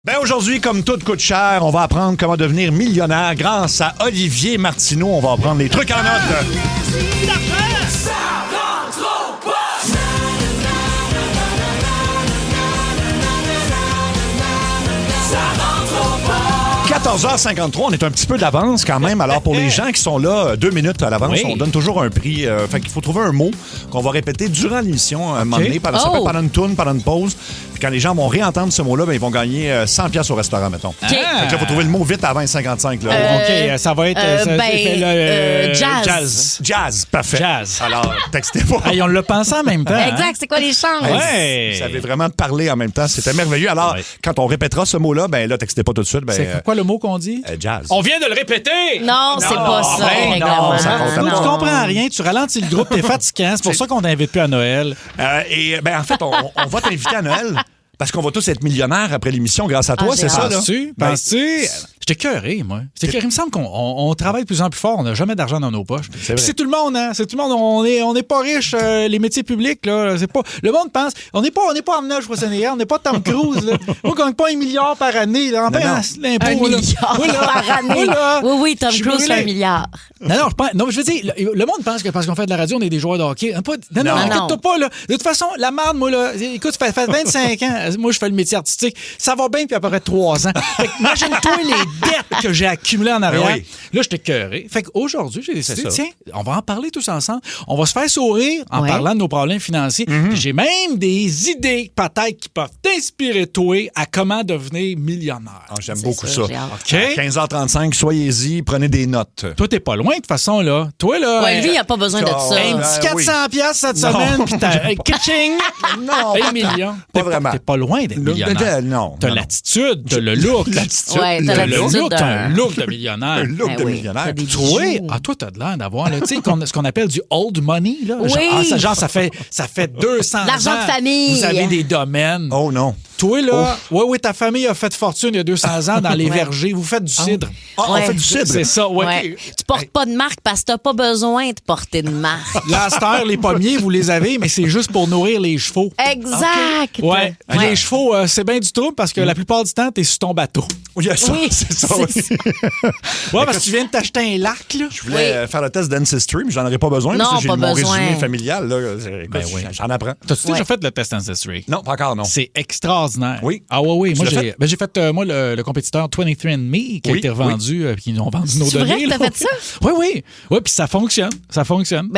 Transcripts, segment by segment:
Ben aujourd'hui, comme tout coûte cher, on va apprendre comment devenir millionnaire grâce à Olivier Martineau. On va apprendre les trucs en note. 14h53, on est un petit peu d'avance quand même. Alors, pour les gens qui sont là 2 minutes à l'avance, on donne toujours un prix. Fait qu'il faut trouver un mot qu'on va répéter durant l'émission à un moment donné. Ça peut être pendant une tourne, pendant une pause. Puis quand les gens vont réentendre ce mot-là, ben, ils vont gagner 100$ au restaurant, mettons. Fait que là, il faut trouver le mot vite avant 55. Là. OK, ça va être... jazz. Jazz, parfait. Jazz. Alors, textez pas. Hey, on l'a pensé en même temps. Exact, c'est quoi les chances? Ouais. Vous avez vraiment parlé en même temps. C'était merveilleux. Alors, quand on répétera ce mot-là, ben là, textez pas tout de suite. Ben, C'est quoi le mot qu'on dit? Jazz. On vient de le répéter! Non, c'est pas ça, le règlement. ça compte Tu pas. comprends rien, tu ralentis le groupe, t'es fatiguant, c'est pour ça qu'on t'invite plus à Noël. En fait, on va t'inviter à Noël parce qu'on va tous être millionnaires après l'émission grâce à toi, c'est ça, là? Penses-tu? J'étais écœuré, moi. J'étais écœuré. Il me semble qu'on travaille de plus en plus fort. On n'a jamais d'argent dans nos poches. C'est tout le monde, hein? C'est tout le monde. On n'est pas riche, les métiers publics, là. C'est pas... Le monde pense... On n'est pas Arnold Schwarzenegger, on n'est pas Tom Cruise, là. On gagne pas 1 milliard par année, là. L'impôt, 1 milliard par année. Oui, Tom Cruise fait 1 milliard. Non, je veux dire, le monde pense que parce qu'on fait de la radio, on est des joueurs de hockey. Non, inquiète-toi pas, là. De toute façon, la merde, moi, là, écoute, ça fait 25 ans. Moi, je fais le métier artistique. Ça va bien depuis à peu près 3 ans. Fait que imagine-toi les dettes que j'ai accumulées en arrière. Oui. Là, j'étais écœuré. Fait qu'aujourd'hui, j'ai décidé, tiens, on va en parler tous ensemble. On va se faire sourire en parlant de nos problèmes financiers. J'ai même des idées, peut-être, qui peuvent t'inspirer, toi, à comment devenir millionnaire. J'aime beaucoup ça. OK. À 15h35, soyez-y, prenez des notes. Toi, t'es pas loin, de toute façon, là. Toi, là... Ouais, lui, il n'a pas besoin de ça. Un petit 400$ cette semaine, puis t'as kitching! Non, 1 million. pas vraiment. T'es pas loin d'être millionnaire. Non. T'as l'attitude, t'as le look. Ouais, t'as l'attitude T'as un look de millionnaire. Un look de millionnaire. t'as des Toi, bijoux. toi, t'as de l'air d'avoir, là, tu sais, ce qu'on appelle du old money, là. Oui. Ça fait 200 ans. L'argent de famille. Vous avez des domaines. Oh non. Toi, là, oui, ta famille a fait fortune il y a 200 ans dans les vergers. Vous faites du cidre. On fait du cidre. C'est ça, oui. Ouais. Tu portes pas de marque parce que t'as pas besoin de porter de marque. Là, à cette heure, les pommiers, vous les avez, mais c'est juste pour nourrir les chevaux. Exact. Ouais. Puis les chevaux, c'est bien du trouble parce que la plupart du temps, t'es sur ton bateau. Oui, ça, Oui, c'est ça. c'est Oui. Ouais, parce que tu viens de t'acheter un lac, là. Je voulais faire le test d'Ancestry, mais j'en aurais pas besoin. Non, parce que j'ai pas mon besoin. résumé familial. Là. Écoute, j'en apprends. T'as-tu déjà fait le test Ancestry? Non, pas encore, non. C'est extraordinaire. Oui. Ah oui. Moi, Tu l'as j'ai fait le compétiteur 23andMe qui a été revendu, puis ils ont vendu nos C'est données. vrai que t'as là. fait ça? Oui, puis ça fonctionne. Ça fonctionne.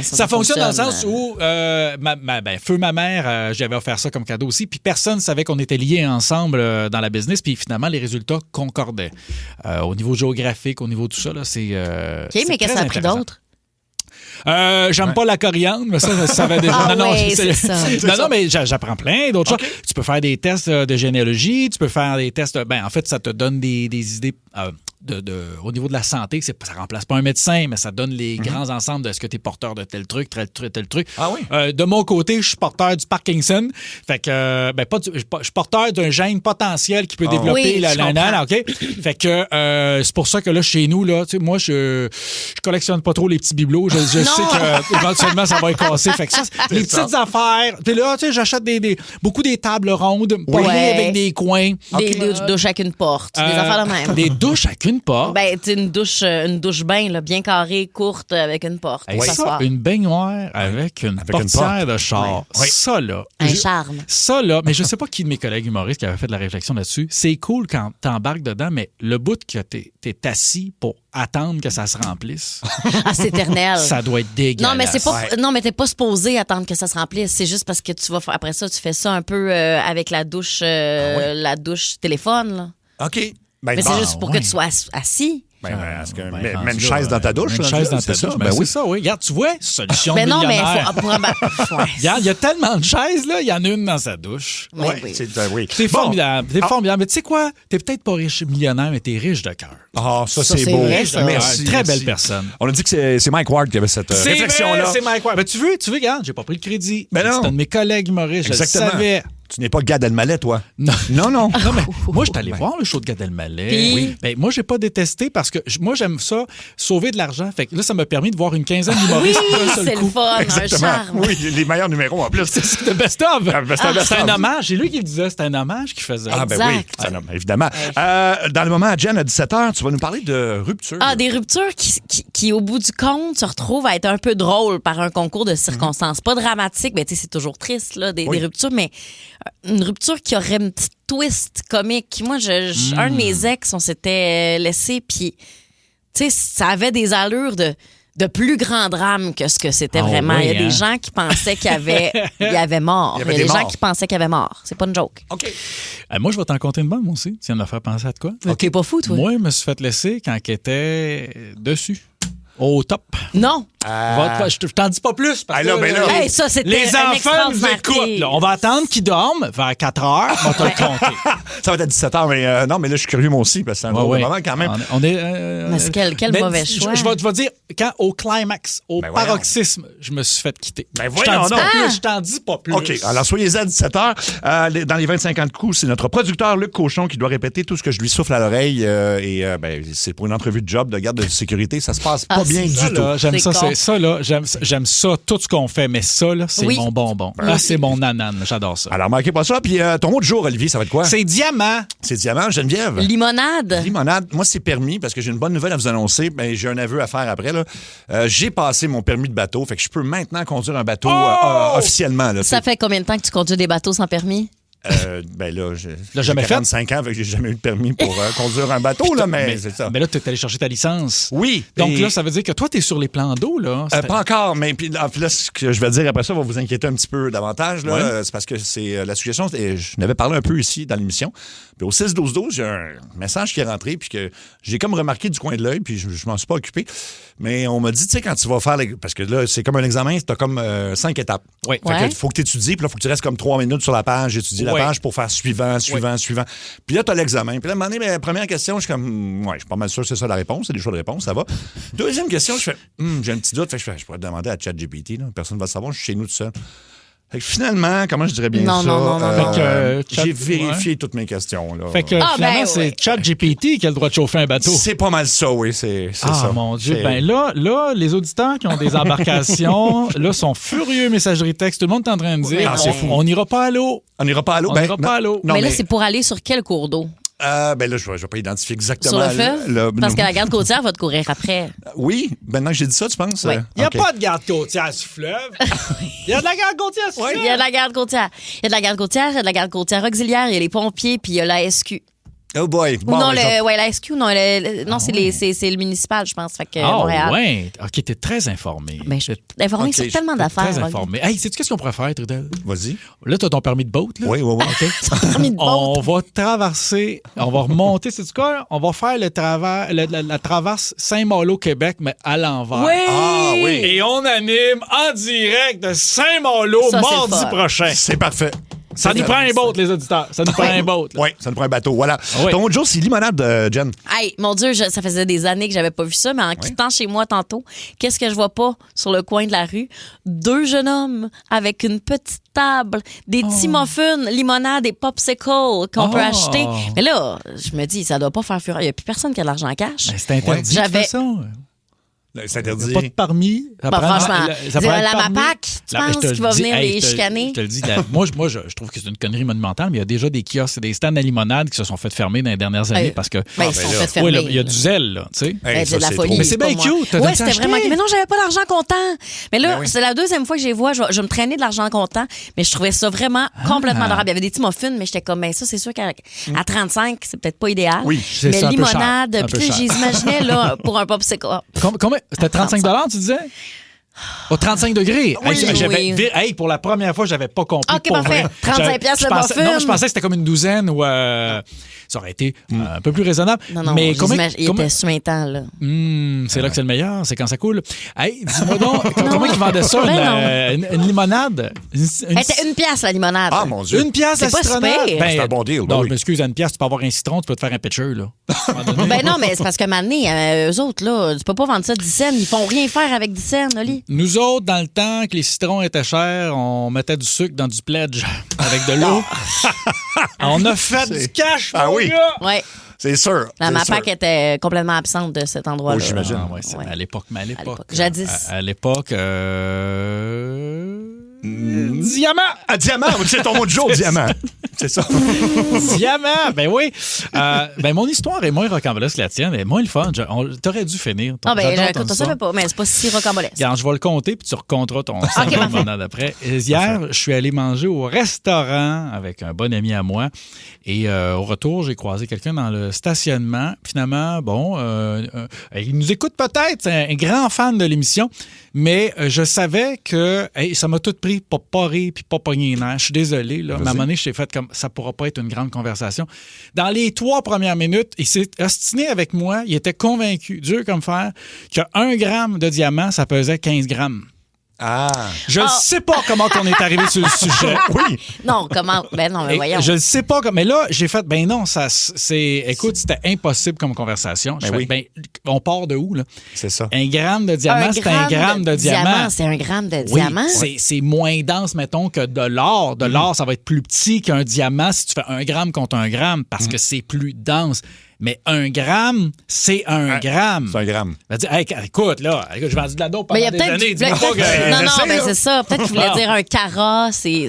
Ça fonctionne dans le sens où feu ma mère, j'avais offert ça comme cadeau aussi, puis personne ne savait qu'on était liés ensemble dans la business, puis finalement, les résultats concordaient. Au niveau géographique, au niveau de tout ça, là, c'est OK, mais qu'est-ce que ça a pris d'autre? J'aime pas la coriandre, mais ça, je savais déjà. Ah oui, c'est ça. Non, mais j'apprends plein d'autres choses. Tu peux faire des tests de généalogie, tu peux faire des tests... en fait, ça te donne des idées... au niveau de la santé, ça remplace pas un médecin, mais ça donne les grands ensembles de est-ce que tu es porteur de tel truc. Ah oui? De mon côté, je suis porteur du Parkinson. Fait que, je suis porteur d'un gène potentiel qui peut développer Oui, OK? Fait que, c'est pour ça que là, chez nous, là, tu sais, moi, je collectionne pas trop les petits bibelots. Je sais que éventuellement, ça va être cassé. Fait que ça, les petites affaires. Puis là, tu sais, j'achète beaucoup des tables rondes, poignées avec des coins. Des douches avec une porte. Des affaires de même. Des douches avec une porte. Tu sais, une douche bain, là, bien carrée, courte, avec une porte. Hey, pour ça, s'asseoir. une baignoire avec une portière de char. Oui. Ça, là. Un charme. Ça, là, mais je sais pas qui de mes collègues humoristes qui avait fait de la réflexion là-dessus. C'est cool quand t'embarques dedans, mais le bout que t'es assis pour attendre que ça se remplisse, C'est éternel. ça doit être dégueulasse. Non, mais c'est pas. Non, mais t'es pas supposé attendre que ça se remplisse. C'est juste parce que tu vas après ça, tu fais ça un peu avec la douche, la douche téléphone, là. OK. Mais c'est juste pour que tu sois assis. Mets une chaise dans ta douche. Une chaise dans ta c'est douche. ça. Ben oui, ça, oui. Regarde, tu vois, solution Mais non, mais millionnaire. faut. Regarde, il y a tellement de chaises, là. Il y en a une dans sa douche. Oui. Oui. C'est formidable. C'est formidable. Mais tu sais quoi? T'es peut-être pas riche millionnaire, mais t'es riche de cœur. Ah, ça, c'est c'est beau. vrai, ça. Merci. Très merci. belle personne. On a dit que c'est Mike Ward qui avait cette réflexion-là. C'est Mike Ward. Ben, tu veux, regarde, j'ai pas pris le crédit. Ben non. C'est un de mes collègues humoristes. Exactement. Je le savais. Tu n'es pas Gad Elmaleh, toi? Non. Non. Non, mais moi, je suis allé voir le show de Gad Elmaleh. Puis? Oui. Ben, moi, j'ai pas détesté parce que moi, j'aime ça, sauver de l'argent. Fait que là, ça m'a permis de voir une quinzaine d'humoristes d'un seul c'est coup. le fun, un charme. Oui, les meilleurs numéros en plus. C'est le best-of. Best-of. C'est un hommage. C'est lui qui le disait. C'était un hommage qu'il faisait. Ah, ben oui, Exact. évidemment. Dans le moment, Jen, à 17h, tu vas nous parler de rupture. Ah, des ruptures qui, au bout du compte, se retrouvent à être un peu drôles par un concours de circonstances. Pas dramatique, mais tu sais, c'est toujours triste, là, des ruptures, mais une rupture qui aurait une petite twist comique. Moi, un de mes ex, on s'était laissé, puis, tu sais, ça avait des allures de plus grand drame que ce que c'était vraiment. Oui, il y a des gens qui pensaient qu'il y avait mort. Il y a des gens qui pensaient qu'il y avait mort. C'est pas une joke. OK. Moi, je vais t'en conter une bonne, moi aussi. Tu viens de me faire penser à de quoi? T'es pas fou, toi? Moi, je me suis fait laisser quand elle était dessus. Au top. Non. Je t'en dis pas plus. Parce que, ben là, Hey, ça, c'était les un enfants nous extraordinaire écoutent. thé. Là. On va attendre qu'ils dorment vers 4 heures. On va te le compter. Ça va être à 17h, mais non, mais là, je suis curieux, moi aussi, parce que c'est un drôle de moment quand même. On est, Mais c'est quel mais mauvais choix. Je vais te dire, quand au climax, au Ben voyons. paroxysme, je me suis fait quitter. Ben Je t'en voyons dis donc. pas plus. Je t'en dis pas plus. OK, alors soyez-y à 17h. Dans les 25 ans de coups, c'est notre producteur Luc Cochon qui doit répéter tout ce que je lui souffle à l'oreille. C'est pour une entrevue de job de garde de sécurité. Ça se passe pas bien c'est du ça, tout. Là, j'aime C'est ça, con. c'est ça là, j'aime ça, tout ce qu'on fait, mais ça là, c'est Oui. mon bonbon. Là, c'est mon nanan, j'adore ça. Alors, manquez pas ça. Puis ton mot de jour, Olivier, ça va être quoi? C'est diamant. C'est diamant, Geneviève. Limonade. Limonade, moi, c'est permis parce que j'ai une bonne nouvelle à vous annoncer. Ben, j'ai un aveu à faire après. Là. J'ai passé mon permis de bateau. Fait que je peux maintenant conduire un bateau officiellement. Là, Ça fait combien de temps que tu conduis des bateaux sans permis? Ben là, j'ai jamais fait? 45 ans, fait que j'ai jamais eu de permis pour conduire un bateau, là, mais c'est ça. Mais là, tu es allé chercher ta licence. Oui. Donc et- là, ça veut dire que toi, tu es sur les plans d'eau, là. Pas encore, mais puis, là, ce que je vais dire après ça va vous inquiéter un petit peu davantage. Là. Ouais. C'est parce que c'est la suggestion, et je n'avais parlé un peu ici dans l'émission. Puis au 6-12-12, j'ai un message qui est rentré, puis que j'ai comme remarqué du coin de l'œil, puis je m'en suis pas occupé. Mais on m'a dit, tu sais, quand tu vas faire... Parce que là, c'est comme un examen, tu as comme 5 étapes. Oui. Fait Ouais. que faut que tu étudies, puis là, il faut que tu restes comme 3 minutes sur la page, étudier la Ouais. page pour faire suivant. Puis là, tu as l'examen. Puis là, à un moment donné, ben, première question, je suis comme, je suis pas mal sûr que c'est ça la réponse, c'est des choix de réponse, ça va. Deuxième question, je fais, j'ai un petit doute, fait que je pourrais demander à ChatGPT, là, personne ne va le savoir, je suis chez nous tout seul. Fait que finalement, comment je dirais bien Non, ça? non. Fait que, j'ai Chat- vérifié toutes mes questions. Là. Fait que Ah, finalement, ben, c'est ouais. ChatGPT qui a le droit de chauffer un bateau. C'est pas mal ça, oui, c'est Ah, ça. mon Dieu. C'est- Ben là, les auditeurs qui ont des embarcations, là, sont furieux, messagerie texte. Tout le monde est en train de dire, Ah, c'est fou. on n'ira pas à l'eau. On n'ira pas à l'eau? On n'ira pas à l'eau. Non, mais là, c'est pour aller sur quel cours d'eau? ben là, je vais pas identifier exactement. Sur le fleuve? Parce que la garde côtière va te courir après. Oui, maintenant que j'ai dit ça, tu penses? Oui. Il n'y a OK. pas de garde côtière sur le fleuve. Il y a de la garde côtière sur le Il fleuve. y a de la garde côtière. Il y a de la garde côtière, il y a de la garde côtière auxiliaire, il y a les pompiers, puis il y a la SQ. Oh boy. Ou Bon, non, ben, la SQ, non, c'est le municipal, je pense. Fait que Ah, Montréal. ouais. OK, t'es très informé. Ben, je suis informée Ok, sur tellement T'es d'affaires. très Rogue. informé. Hey, sais-tu qu'est-ce qu'on pourrait faire, Trudel? Vas-y. Là, t'as ton permis de boat, là? Oui. Permis de boat. On va traverser, on va remonter, c'est quoi? On va faire la traverse Saint-Malo, Québec, mais à l'envers. Oui! Ah, oui. Et on anime en direct de Saint-Malo Ça, c'est mardi le fun. prochain. C'est parfait. Ça nous prend un boat, les auditeurs. Ça nous prend un boat. là. Oui, ça nous prend un bateau. Voilà. Oui. Ton autre jour, c'est limonade, Jen. Hey, mon Dieu, ça faisait des années que j'avais pas vu ça, mais en quittant chez moi tantôt, qu'est-ce que je vois pas sur le coin de la rue? 2 jeunes hommes avec une petite table, des petits muffins, limonade et popsicles qu'on peut acheter. Mais là, je me dis, ça doit pas faire fureur. Il n'y a plus personne qui a de l'argent en cash. Ben, c'est interdit de J'avais- toute façon. C'est Il interdit. n'y a pas de permis. Ça Bah, prend- franchement, ça prend un la permis. MAPAC, tu Là, penses je te le qu'il va dis, venir hey, les je te- chicaner? Je te le dis, moi, je trouve que c'est une connerie monumentale, mais il y a déjà des kiosques, des stands à limonade qui se sont fait fermer dans les dernières années parce que. Ben, ils se sont fait Oui, fermer. là, il y a du zèle, là, tu sais. Ben, ça, c'est de la c'est folie. trop. Mais c'est pas bien moi. cute, t'as Ouais, tout c'était acheté. vraiment. Mais non, j'avais pas d'argent comptant. Mais là, Ben oui. c'est la deuxième fois que je les vois. Je vais me traîner de l'argent comptant. Mais je trouvais ça vraiment complètement adorable. Il y avait des petits muffins, mais j'étais comme, ben ça, c'est sûr qu'à 35, c'est peut-être pas idéal. Oui, c'est mais un peu cher. limonade, Un peu puis tu sais, cher. j'imaginais là pour un popsicle. Combien? C'était 35 tu disais? Au 35 degrés. Oui, J'avais, oui. hey, pour la première fois, j'avais pas compris. OK, pour parfait. vrai. 35 piastres le muffin. Non, je pensais que c'était comme une douzaine ou ça aurait été un peu plus raisonnable. Non, mais il était suintant, là. c'est là que c'est le meilleur, c'est quand ça coule. Hey, dis-moi donc, comment ils vendaient ça, une limonade? Elle était 1 piastre, la limonade. Ah, mon Dieu. Une pièce C'est à pas citronnade. super. C'est un bon deal, Non, oui. je m'excuse, à une pièce, tu peux avoir un citron, tu peux te faire un pitcher, là. À un moment donné. Ben non, mais c'est parce que maintenant, eux autres, là, tu peux pas vendre ça 10 cents. Ils font rien faire avec 10 cents, Oli. Nous autres, dans le temps que les citrons étaient chers, on mettait du sucre dans du pledge avec de l'eau. On a fait du cash, mon gars! Ouais. C'est sûr. La MAPAC était complètement absente de cet endroit-là. Oh, j'imagine. À l'époque, Jadis. À l'époque, Diamant! Ah, Diamant! C'est ton mot de jour, Diamant. C'est ça. Diamant! Ben oui. Mon histoire est moins rocambolesque que la tienne, mais moins le fun. T'aurais dû finir. Je savais pas, mais c'est pas si rocambolesque. Regarde, je vais le compter, puis tu raconteras ton moment d'après. Hier, je suis allé manger au restaurant avec un bon ami à moi. Et au retour, j'ai croisé quelqu'un dans le stationnement. Finalement, il nous écoute peut-être, c'est un grand fan de l'émission, mais je savais que ça m'a tout pris pour pas rire puis pas pogner les nerfs. Je suis désolé, là. Mais à un moment donné, je t'ai fait comme ça pourra pas être une grande conversation. Dans les 3 premières minutes, il s'est ostiné avec moi. Il était convaincu, dur comme fer, que 1 gramme de diamant, ça pesait 15 grammes. Ah. Je ne sais pas comment on est arrivé sur le sujet. Oui. Non, comment? Ben non, mais voyons. Je ne sais pas. Mais là, j'ai fait, ben non, écoute, c'était impossible comme conversation. On part de où, là? C'est ça. 1 gramme de diamant, c'est 1 gramme de diamant. C'est 1 gramme de diamant? C'est moins dense, mettons, que de l'or. De l'or, ça va être plus petit qu'un diamant si tu fais 1 gramme contre 1 gramme parce que c'est plus dense. Mais 1 gramme, c'est 1 gramme. C'est 1 gramme. Écoute, j'ai vendu de la dope pendant des années. Non, mais c'est ça. Peut-être qu'il voulait dire un carat, c'est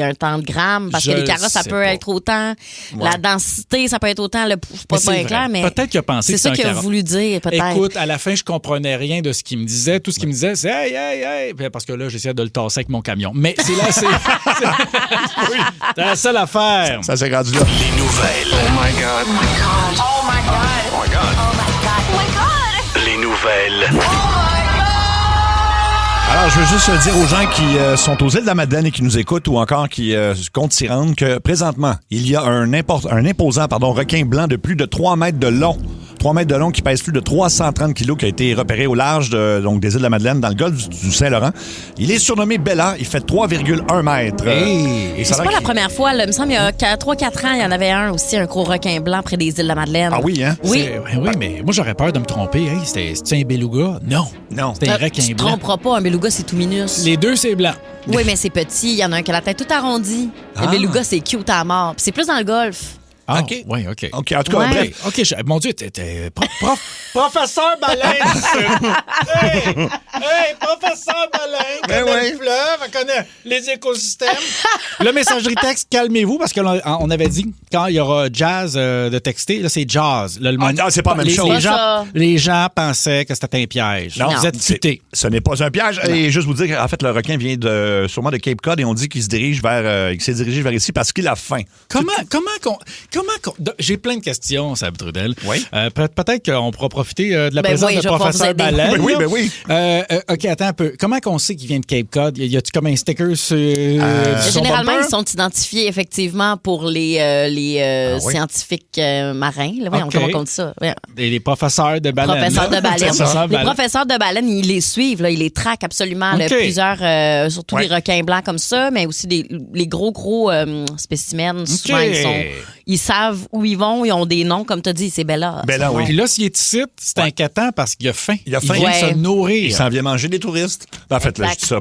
un tant de grammes. Parce que les carats, ça peut être autant. Ouais. La densité, ça peut être autant. C'est pas bien clair, mais. Peut-être qu'il a pensé que c'est ça qu'il a voulu dire, peut-être. Écoute, à la fin, je comprenais rien de ce qu'il me disait. Tout ce qu'il me disait, c'est hey. Parce que là, j'essayais de le tasser avec mon camion. Mais c'est là, c'est la seule affaire. Ça s'est rendu là. Les nouvelles. Oh my God. Oh my God. Oh my God. Oh my God. Oh my God. Oh my God. Les nouvelles. Oh my God. Alors, je veux juste dire aux gens qui sont aux îles de la Madeleine et qui nous écoutent ou encore qui comptent s'y rendre que présentement, il y a un imposant requin blanc de plus de 3 mètres de long. 3 mètres de long qui pèse plus de 330 kilos qui a été repéré au large des îles de la Madeleine dans le golfe du Saint-Laurent. Il est surnommé Bella. Il fait 3,1 mètres. Et c'est pas la première fois. Là. Il me semble qu'il y a 3-4 ans, il y en avait un aussi, un gros requin blanc près des îles de la Madeleine. Ah oui, hein? Oui. Oui, mais moi, j'aurais peur de me tromper. Hey, c'était un beluga? Non. C'était un requin blanc. Tu te tromperas pas. Un beluga, c'est tout minus. Les 2, c'est blanc. Oui, mais c'est petit. Il y en a un qui a la tête toute arrondie. Le beluga, c'est cute à mort. Puis c'est plus dans le golfe. Ah, OK. Oui, OK. OK, en tout cas, bref. OK, mon Dieu, t'es professeur Baleine. Hey, professeur Baleine, connaît le fleuve, elle connaît les écosystèmes. Le messagerie texte, calmez-vous, parce qu'on avait dit, quand il y aura jazz de texter, là, c'est jazz. Là, c'est pas la même chose. Les gens pensaient que c'était un piège. Non, vous êtes futés. Ce n'est pas un piège. Non. Et juste vous dire qu'en fait, le requin vient sûrement de Cape Cod et on dit qu'il s'est dirigé vers ici parce qu'il a faim. J'ai plein de questions, Sab Trudel. Oui. Peut-être qu'on pourra profiter de la présence de professeur Baleine. Oui. OK, attends un peu. Comment qu'on sait qu'il vient de Cape Cod? Y a-tu comme un sticker sur généralement, ils sont identifiés effectivement pour les scientifiques marins. Là, voyons, comment on dit ça? Les professeurs de baleine. Les professeurs de baleine, ils les suivent, là, ils les traquent absolument. Là, plusieurs, surtout des requins blancs comme ça, mais aussi les gros spécimens. Souvent, ils savent où ils vont, ils ont des noms, comme tu as dit, c'est Bella. Bella, oui. Puis là, s'il est ici, c'est inquiétant parce qu'il a faim. Il vient se nourrir. Il s'en vient manger des touristes. En fait, là, je dis ça,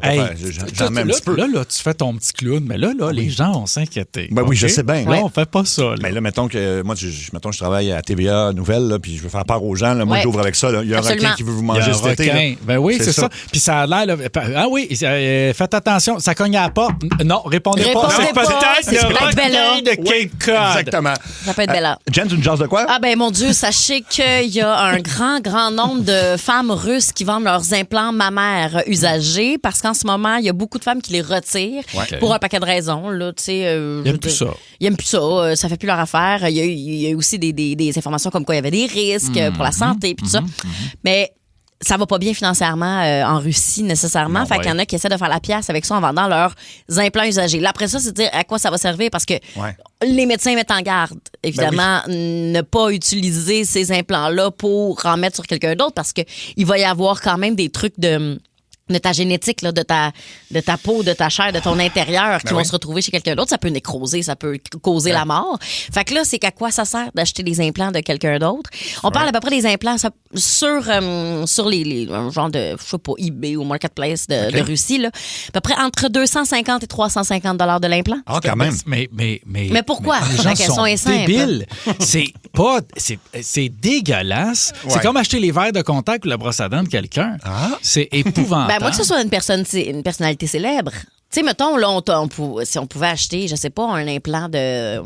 j'en mets un petit peu. Là, tu fais ton petit clown, mais là, les gens vont s'inquiéter. Ben oui, je sais bien. Là, on fait pas ça. Là. Mais là, mettons que moi, je travaille à TVA Nouvelles, là, puis je veux faire part aux gens. Là, moi, j'ouvre avec ça. Là. Il y a un requin qui veut vous manger cet été. Là. Ben oui, c'est ça. Puis ça a l'air... Là, ah oui, faites attention, ça cogne à la porte. Non, répondez pas. C'est peut-être le requin de Cape Cod. Exactement. Ça peut être Bella. Jen, tu nous jases de quoi? Ah ben mon Dieu, sachez qu'il y a un grand nombre de femmes russes qui vendent leurs implants mammaires usagés parce qu'en ce moment, il y a beaucoup de femmes qui les retirent pour un paquet de raisons. Là, ils n'aiment plus ça. Ils n'aiment plus ça. Ça fait plus leur affaire. Il y a aussi des informations comme quoi il y avait des risques pour la santé et tout ça. Mais ça va pas bien financièrement en Russie nécessairement. Fait qu'il y en a qui essaient de faire la pièce avec ça en vendant leurs implants usagés. Là, après ça, c'est de dire à quoi ça va servir parce que les médecins mettent en garde, évidemment, ne pas utiliser ces implants-là pour en mettre sur quelqu'un d'autre parce qu'il va y avoir quand même des trucs de de ta génétique, là, de ta peau, de ta chair, de ton intérieur qui vont oui. se retrouver chez quelqu'un d'autre. Ça peut nécroser, ça peut causer la mort. Fait que là, c'est qu'à quoi ça sert d'acheter des implants de quelqu'un d'autre? On parle à peu près des implants sur les genre de, je sais pas, eBay ou Marketplace de Russie, là. À peu près entre 250 et 350 $ de l'implant. Ah, quand même. Mais pourquoi? Les gens La question sont est simple. débiles. C'est dégueulasse. Ouais. C'est comme acheter les verres de contact ou la brosse à dents de quelqu'un. Ah. C'est épouvantable. Moi, que ce soit une personnalité célèbre. Tu sais, mettons, là, si on pouvait acheter, je sais pas, un implant de...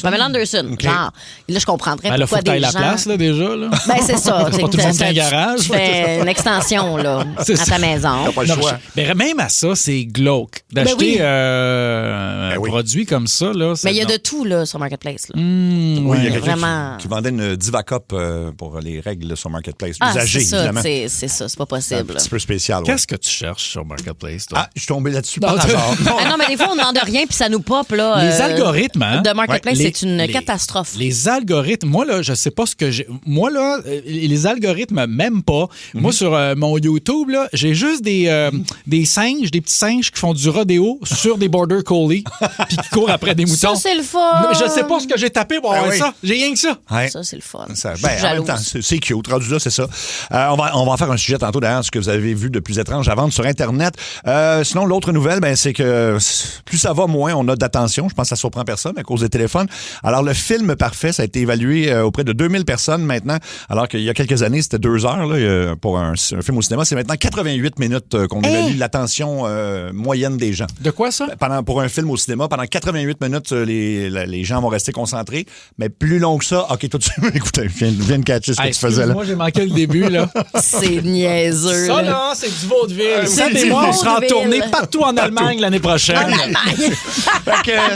Pamela Anderson. Okay. Genre, là, je comprendrais Ben là, pourquoi faut que t'ailles des la gens... place, là, déjà. Là. Ben, c'est ça. C'est pas tout le monde qui a un garage. Tu fais une extension, là, C'est à ça. ta maison. T'as pas le Non, choix. mais même à ça, c'est glauque. D'acheter oui. un oui. produit comme ça, là. Mais il y a de tout, là, sur Marketplace. Là. Oui, il y a quelqu'un Vraiment. qui vendait une Divacup pour les règles là, sur Marketplace. Ah, Usagé, c'est ça, évidemment. c'est ça, c'est pas Un possible. petit peu spécial. Ouais. Qu'est-ce que tu cherches sur Marketplace, toi? Ah, je suis tombé là-dessus Non, par hasard. Ah non, mais des fois, on ne demande rien puis ça nous pop, là. Les algorithmes, hein? De Marketplace, Ouais, c'est une catastrophe. Les algorithmes, moi, là, je sais pas ce que j'ai. Moi, là, les algorithmes, même pas. Moi, sur mon YouTube, là, j'ai juste des singes, des petits singes qui font du rodéo sur des border collies puis qui courent après des moutons. Ça, c'est le fun. Non, mais je sais pas ce que j'ai tapé pour avoir oui. ça. J'ai rien que ça. Ouais. Ça, c'est le fun. Ça, Je ben, suis en même jalouse. temps, c'est cute. Rendu là, c'est ça. On va en faire un sujet tantôt, d'ailleurs, ce que vous avez vu de plus étrange à vendre sur Internet. Sinon, l'autre nouvelle, ben, c'est que plus ça va, moins on a d'attention. Je pense que ça surprend personne à cause des téléphones. Alors, le film parfait, ça a été évalué auprès de 2000 personnes maintenant, alors qu'il y a quelques années, c'était 2 heures là, pour un film au cinéma. C'est maintenant 88 minutes qu'on évalue l'attention moyenne des gens. De quoi ça? Pour un film au cinéma, pendant 88 minutes, les gens vont rester concentrés. Mais plus long que ça, OK, toi, tu écoute, viens de catcher ce que tu faisais là. Moi, j'ai manqué le début, là. C'est niaiseux. Ça, là. là, c'est du vaudeville. c'est Ça, du et moi, on sera en vaudeville. tournée partout en Allemagne l'année prochaine. En Allemagne. Fait que,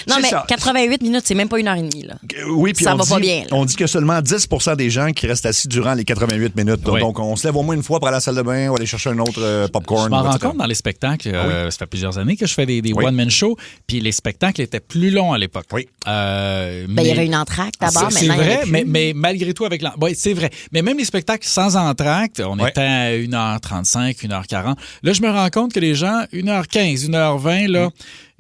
Non, c'est mais ça. 88 minutes, c'est même pas 1h30. Là. Oui, puis Ça on va dit, pas bien, là. on dit que seulement 10 des gens qui restent assis durant les 88 minutes. Oui. Donc, on se lève au moins une fois pour aller à la salle de bain ou aller chercher un autre popcorn. Je m'en rends etc. compte dans les spectacles. oui. Ça fait plusieurs années que je fais des Oui. one-man shows. Puis les spectacles étaient plus longs à l'époque. Oui. Ben, il y avait une entracte d'abord, C'est maintenant. il y en vrai, a plus. mais malgré tout, avec oui, c'est vrai. Mais même les spectacles sans entracte, on Ouais. était à 1h35, 1h40. Là, je me rends compte que les gens, 1h15, 1h20, là,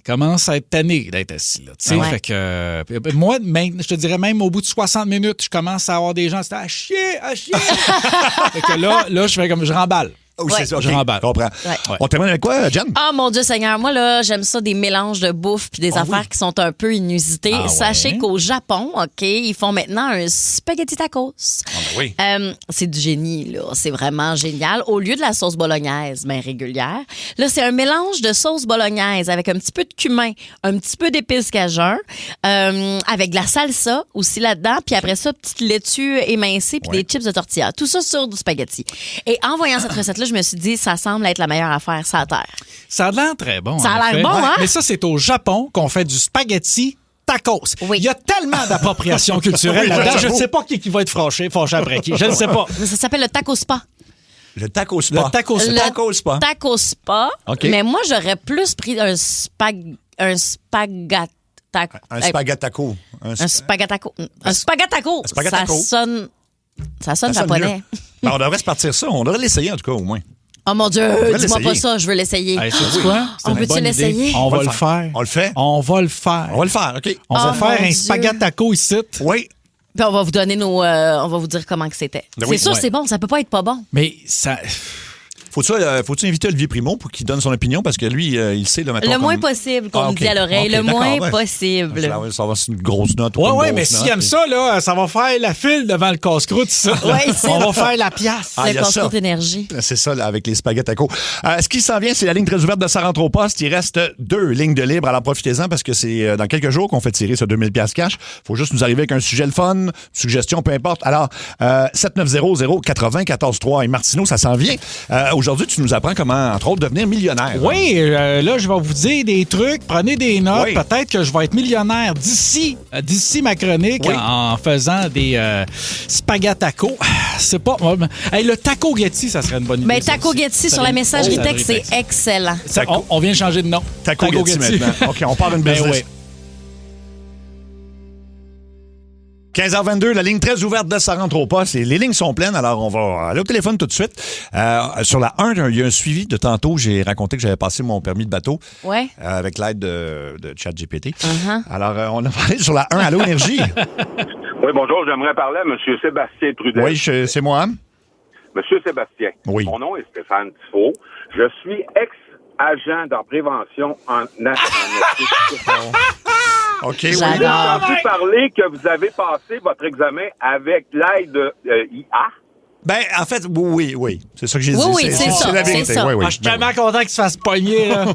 commencent à être tannés d'être assis. Là, tu sais. Ouais. Fait que, moi, je te dirais même au bout de 60 minutes, je commence à avoir des gens, c'est à chier. Fait que là, je fais comme, je remballe. Oui, c'est ça. OK, Je remballe. je comprends. Ouais. On termine avec quoi, Jen? Ah, mon Dieu Seigneur, moi, là, j'aime ça, des mélanges de bouffe puis des affaires qui sont un peu inusitées. Ah ouais? Sachez qu'au Japon, OK, ils font maintenant un spaghetti tacos. oui. C'est du génie, là. C'est vraiment génial. Au lieu de la sauce bolognaise, ben régulière, là, c'est un mélange de sauce bolognaise avec un petit peu de cumin, un petit peu d'épices cajun, avec de la salsa aussi là-dedans, puis après ça, petite laitue émincée puis des chips de tortilla. Tout ça sur du spaghetti. Et en voyant cette recette-là, je me suis dit, ça semble être la meilleure affaire sur la terre. Ça a l'air très bon. Ça a en l'air effet. bon, hein? Mais ça, c'est au Japon qu'on fait du spaghetti tacos. Oui. Il y a tellement d'appropriation culturelle Oui, là-dedans. Je j'avoue. ne sais pas qui va être fâché après qui. Je ne sais pas. Mais ça s'appelle le taco spa. Le taco spa. Le taco spa. Le taco spa. Taco spa. OK. Mais moi, j'aurais plus pris un spaghetti. Un spaghettaco. Un spaghettaco. Un spaghettaco. spaghettaco. Ça sonne japonais. Ben, on devrait se partir ça. On devrait l'essayer, en tout cas, au moins. Oh mon Dieu, devrait dis-moi pas l'essayer. ça, je veux l'essayer. Hey, sais-tu quoi? C'est On une peut-tu bonne idée. l'essayer? On va le faire. On le fait? On va le faire. On va le faire, OK. On va Oh, faire mon un Dieu. spaghettaco ici. Oui. Puis on va vous donner on va vous dire comment que c'était. Ben C'est oui. sûr, Ouais. c'est bon, ça peut pas être pas bon. Mais ça. Faut-tu inviter Olivier Primo pour qu'il donne son opinion? Parce que lui, il sait, là, maintenant. Le moins possible qu'on me OK. dit à l'oreille, OK, le moins d'accord, ouais. possible. Ça va, c'est une grosse note. ou Ouais, pas une ouais, grosse mais note, s'il aime puis- ça, là, ça va faire la file devant le casse-croûte, ça. Ouais, c'est On va vrai. faire la pièce. Ah, il y Le a ça. casse-croûte énergie. C'est ça, là, avec les spaghetticos. Ce qui s'en vient, c'est la ligne très ouverte de Ça rentre au poste. Il reste 2 lignes de libre. Alors, profitez-en parce que c'est dans quelques jours qu'on fait tirer ce 2000$ cash. Faut juste nous arriver avec un sujet le fun, suggestion, peu importe. Alors, 7900-80-14-3. Et Martineau, ça s'en vient. Aujourd'hui, tu nous apprends comment, entre autres, devenir millionnaire. Oui, là, je vais vous dire des trucs. Prenez des notes. Oui. Peut-être que je vais être millionnaire d'ici ma chronique Oui. en faisant des spaghettacos. C'est pas... Hey, le taco Getty, ça serait une bonne idée. Mais ça Taco aussi. Getty Ça sur la vient- messagerie Oh, texte, ça c'est excellent. Ça, on vient de changer de nom. Taco Getty maintenant. OK, on part d'une Ben business. oui. 15h22, la ligne très ouverte de Ça rentre au poste. Et les lignes sont pleines, alors on va aller au téléphone tout de suite. Sur la 1, il y a un suivi de tantôt. J'ai raconté que j'avais passé mon permis de bateau avec l'aide de ChatGPT. Alors, on a parlé sur la 1. Allô, Énergie? Oui, bonjour. J'aimerais parler à M. Sébastien Trudel. Oui, c'est moi. Monsieur Sébastien. Oui. Mon nom est Stéphane Tifo. Je suis ex-agent en prévention en OK, J'ai entendu parler que vous avez passé votre examen avec l'aide de IA. Ben, en fait, oui. C'est ça que j'ai dit. Oui, c'est ça. la vérité. C'est ça. Oui. Je suis tellement content qu'il se fasse pogner, là.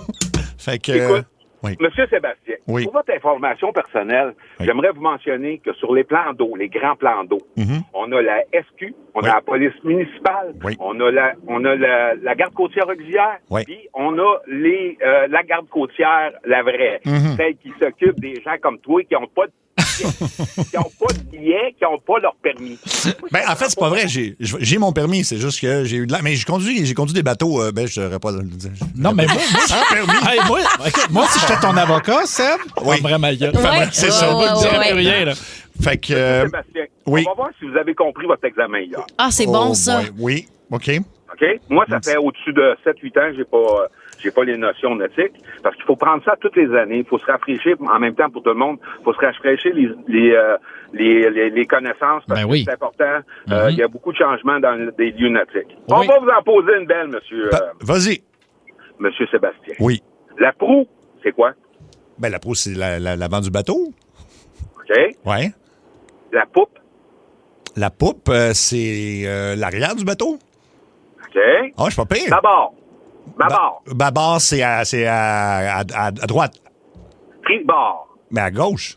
Fait que... Écoute, oui. Monsieur Sébastien, pour votre information personnelle, j'aimerais vous mentionner que sur les plans d'eau, les grands plans d'eau, on a la SQ, on a la police municipale, on a la garde côtière auxiliaire, puis on a la garde côtière, la vraie, celle qui s'occupe des gens comme toi qui n'ont pas de qui n'ont pas de billets, qui n'ont pas leur permis. Ben, en fait, c'est pas vrai. J'ai mon permis. C'est juste que j'ai eu de la... Mais j'ai conduit des bateaux. Je n'aurais pas le dire. Non, mais moi, sans permis. Hey, moi, si j'étais ton avocat, Seb, on me ma gueule. C'est ça. On ne dirait plus rien, là. Fait que... Sébastien, on va voir si vous avez compris votre examen hier. Ah, c'est bon, ça. Oui. OK. Moi, ça fait au-dessus de 7-8 ans, j'ai pas les notions nautiques, parce qu'il faut prendre ça toutes les années. Il faut se rafraîchir en même temps pour tout le monde. Il faut se rafraîchir les connaissances, parce que c'est important. Il y a beaucoup de changements dans des lieux nautiques. On va vous en poser une belle, monsieur. Vas-y. Monsieur Sébastien. Oui. La proue, c'est quoi? Ben, la proue, c'est l'avant du bateau. OK. Ouais. La poupe. La poupe, c'est l'arrière du bateau. OK. Ah, je suis pas pire. Bâbord. Bâbord, c'est à droite. Tribord. Mais à gauche.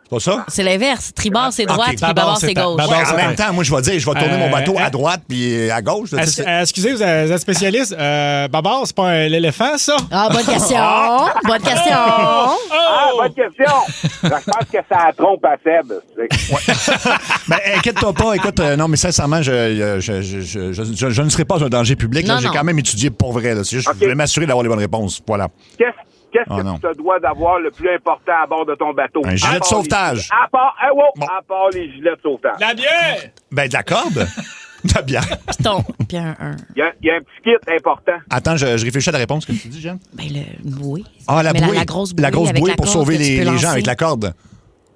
C'est pas ça? C'est l'inverse. Tribord, c'est droite, puis bâbord, c'est gauche. En même temps, moi, je vais tourner mon bateau à droite puis à gauche. Excusez, vous êtes spécialiste. Bâbord, c'est pas l'éléphant, ça? Ah, bonne question. Bonne question. Bonne question. Je pense que ça a trompe à Seb. Ben, inquiète-toi pas. Écoute, non, mais sincèrement, je ne serai pas un danger public. J'ai quand même étudié pour vrai. Là. C'est juste, je vais m'assurer d'avoir les bonnes réponses. Voilà. Qu'est-ce que tu te dois d'avoir le plus important à bord de ton bateau? Un gilet de sauvetage. À part les gilets de sauvetage. La bière! Ben, de la corde. De la bière. Puis un. Il y a un petit kit important. Attends, je réfléchis à la réponse que tu dis, Jeanne. Ben, une bouée. Ah, la bouée. La grosse bouée. La grosse bouée pour sauver les gens avec la corde.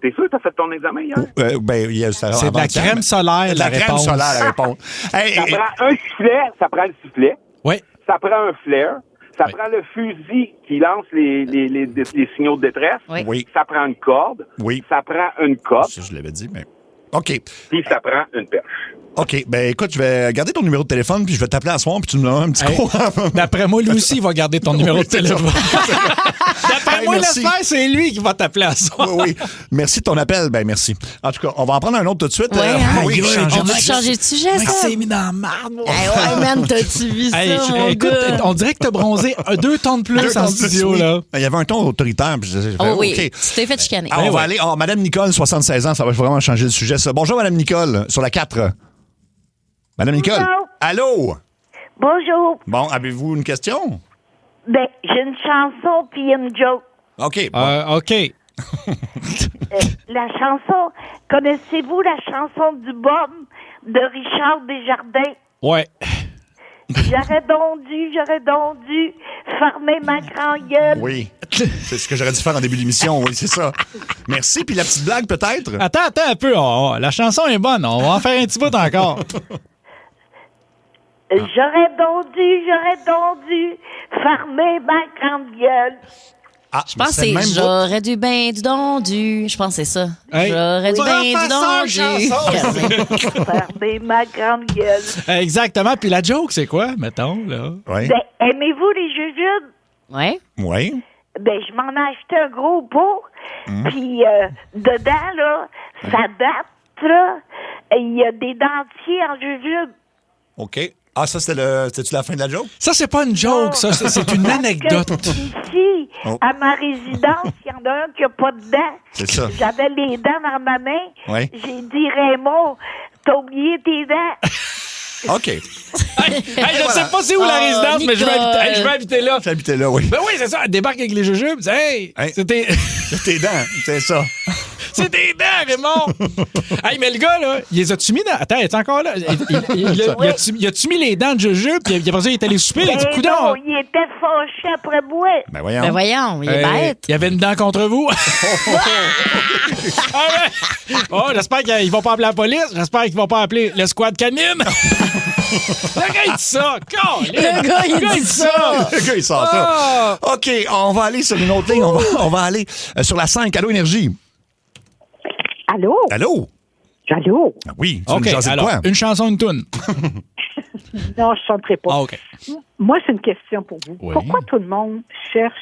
T'es sûr que t'as fait ton examen hier? C'est de la crème solaire, la réponse. C'est de la crème solaire, la réponse. Ça prend un sifflet. Ça prend le sifflet. Oui. Ça prend un flair. Ça prend le fusil qui lance les signaux de détresse. Oui. Ça prend une corde. Oui. Ça prend une cope. Ça, je l'avais dit, mais... OK. Puis ça prend une perche. OK. Ben, écoute, je vais garder ton numéro de téléphone, puis je vais t'appeler à soir, puis tu me donnes un petit cours. D'après moi, lui aussi, il va garder ton numéro de téléphone. D'après moi, l'espère, c'est lui qui va t'appeler à soir. Oui. Merci de ton appel. Ben, merci. En tout cas, on va en prendre un autre tout de suite. On va changer de sujet, ça. C'est mis dans la marde. Ouais, man, t'as-tu vu ça, mon écoute, gars? on dirait que t'as bronzé 2 tons de plus en studio, là. Il y avait un ton autoritaire. Puis oui, tu t'es fait chicaner. On va aller. Madame Nicole, 76 ans, ça va vraiment changer le sujet, ça. Bonjour, Madame Nicole, sur la 4. Madame Nicole. Allô? Bonjour. Bon, avez-vous une question? Ben, j'ai une chanson puis une joke. OK. OK. La chanson, connaissez-vous la chanson du Bob de Richard Desjardins? Ouais. J'aurais donc dû fermer ma grande gueule. Oui. C'est ce que j'aurais dû faire en début d'émission, oui, c'est ça. Merci. Puis la petite blague, peut-être? Attends un peu. La chanson est bonne. On va en faire un petit bout encore. J'aurais donc dû fermer ma grande gueule. Ah, je pense que c'est j'aurais dû ben du don du. Je pense que c'est ça. Hey. J'aurais dû ben du don du. Fermer ma grande gueule. Exactement. Puis la joke, c'est quoi, mettons, là? Ouais. Ben, aimez-vous les jujubes? Oui. Oui. Ben, je m'en ai acheté un gros pot. Puis, dedans, là, ça date, là. Il y a des dentiers en jujubes. OK. Ah, ça, c'était-tu la fin de la joke? Ça, c'est pas une joke, ça. C'est une anecdote. Ici, à ma résidence, il y en a un qui n'a pas de dents. C'est ça. J'avais les dents dans ma main. Oui. J'ai dit, Raymond, t'as oublié tes dents. OK. Je sais pas c'est où la résidence, mais je vais habiter là. Tu habiter là, oui. Ben oui, c'est ça. Elle débarque avec les jujubes. Hey, c'est tes dents, c'est ça. C'est des dents, Raymond! Hey, mais le gars, là, il les a-tu mis dans... Attends, il est encore là? Il a-tu mis les dents de Jujube, puis après ça, il est allé souper, il a dit, coudonc! Non, il était fâché après moi. Ben voyons. Ben voyons, il est bête. Il y avait une dent contre vous. Ah ouais. Oh, j'espère qu'ils vont pas appeler la police. J'espère qu'ils vont pas appeler le squad canine. Le gars, il dit ça. Le gars, il dit ça. Le gars, il sort ça. OK, on va aller sur une autre ligne. On va aller sur la 5. Allô, Énergie. Allô? Allô? Allô? Ah oui, tu OK, veux nous jaser de alors, quoi? une chanson, une toune. Non, je ne chanterai pas. Ah, OK. Moi, c'est une question pour vous. Oui. Pourquoi tout le monde cherche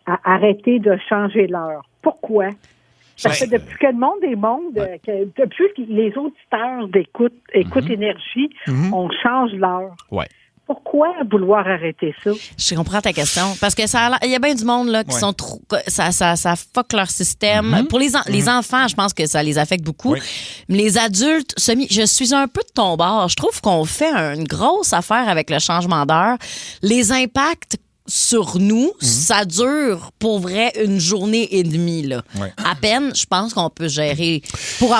à arrêter de changer l'heure? Pourquoi? Parce que depuis que le monde est depuis que les auditeurs écoute Énergie, on change l'heure. Ouais. Pourquoi vouloir arrêter ça? Je comprends ta question. Parce que il y a bien du monde là, qui sont trop. Ça fuck leur système. Pour les enfants, je pense que ça les affecte beaucoup. Oui. Mais les adultes, je suis un peu de ton bord. Je trouve qu'on fait une grosse affaire avec le changement d'heure. Les impacts sur nous, ça dure pour vrai une journée et demie. Là. Ouais. À peine, je pense qu'on peut gérer pour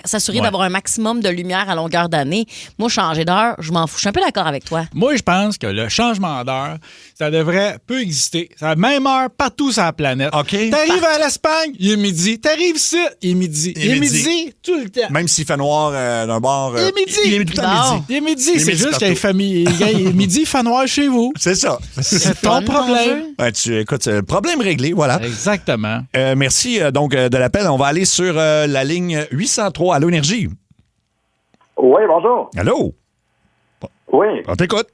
s'assurer d'avoir un maximum de lumière à longueur d'année. Moi, changer d'heure, je m'en fous. Je suis un peu d'accord avec toi. Moi, je pense que le changement d'heure, ça devrait peu exister. C'est la même heure partout sur la planète. OK. T'arrives à l'Espagne, il est midi. T'arrives ici, il est midi. Il est midi tout le temps. Même s'il fait noir d'un bord. Il est midi. Il est tout le temps midi. Il est midi. Il est C'est midi juste partout. qu'il y a une famille. Il est midi, il fait noir chez vous. C'est ça. C'est ton problème. Ouais, écoute, problème réglé, voilà. Exactement. Merci donc de l'appel. On va aller sur la ligne 803. Allô, Énergie. Oui, bonjour. Allô? Oui. On t'écoute.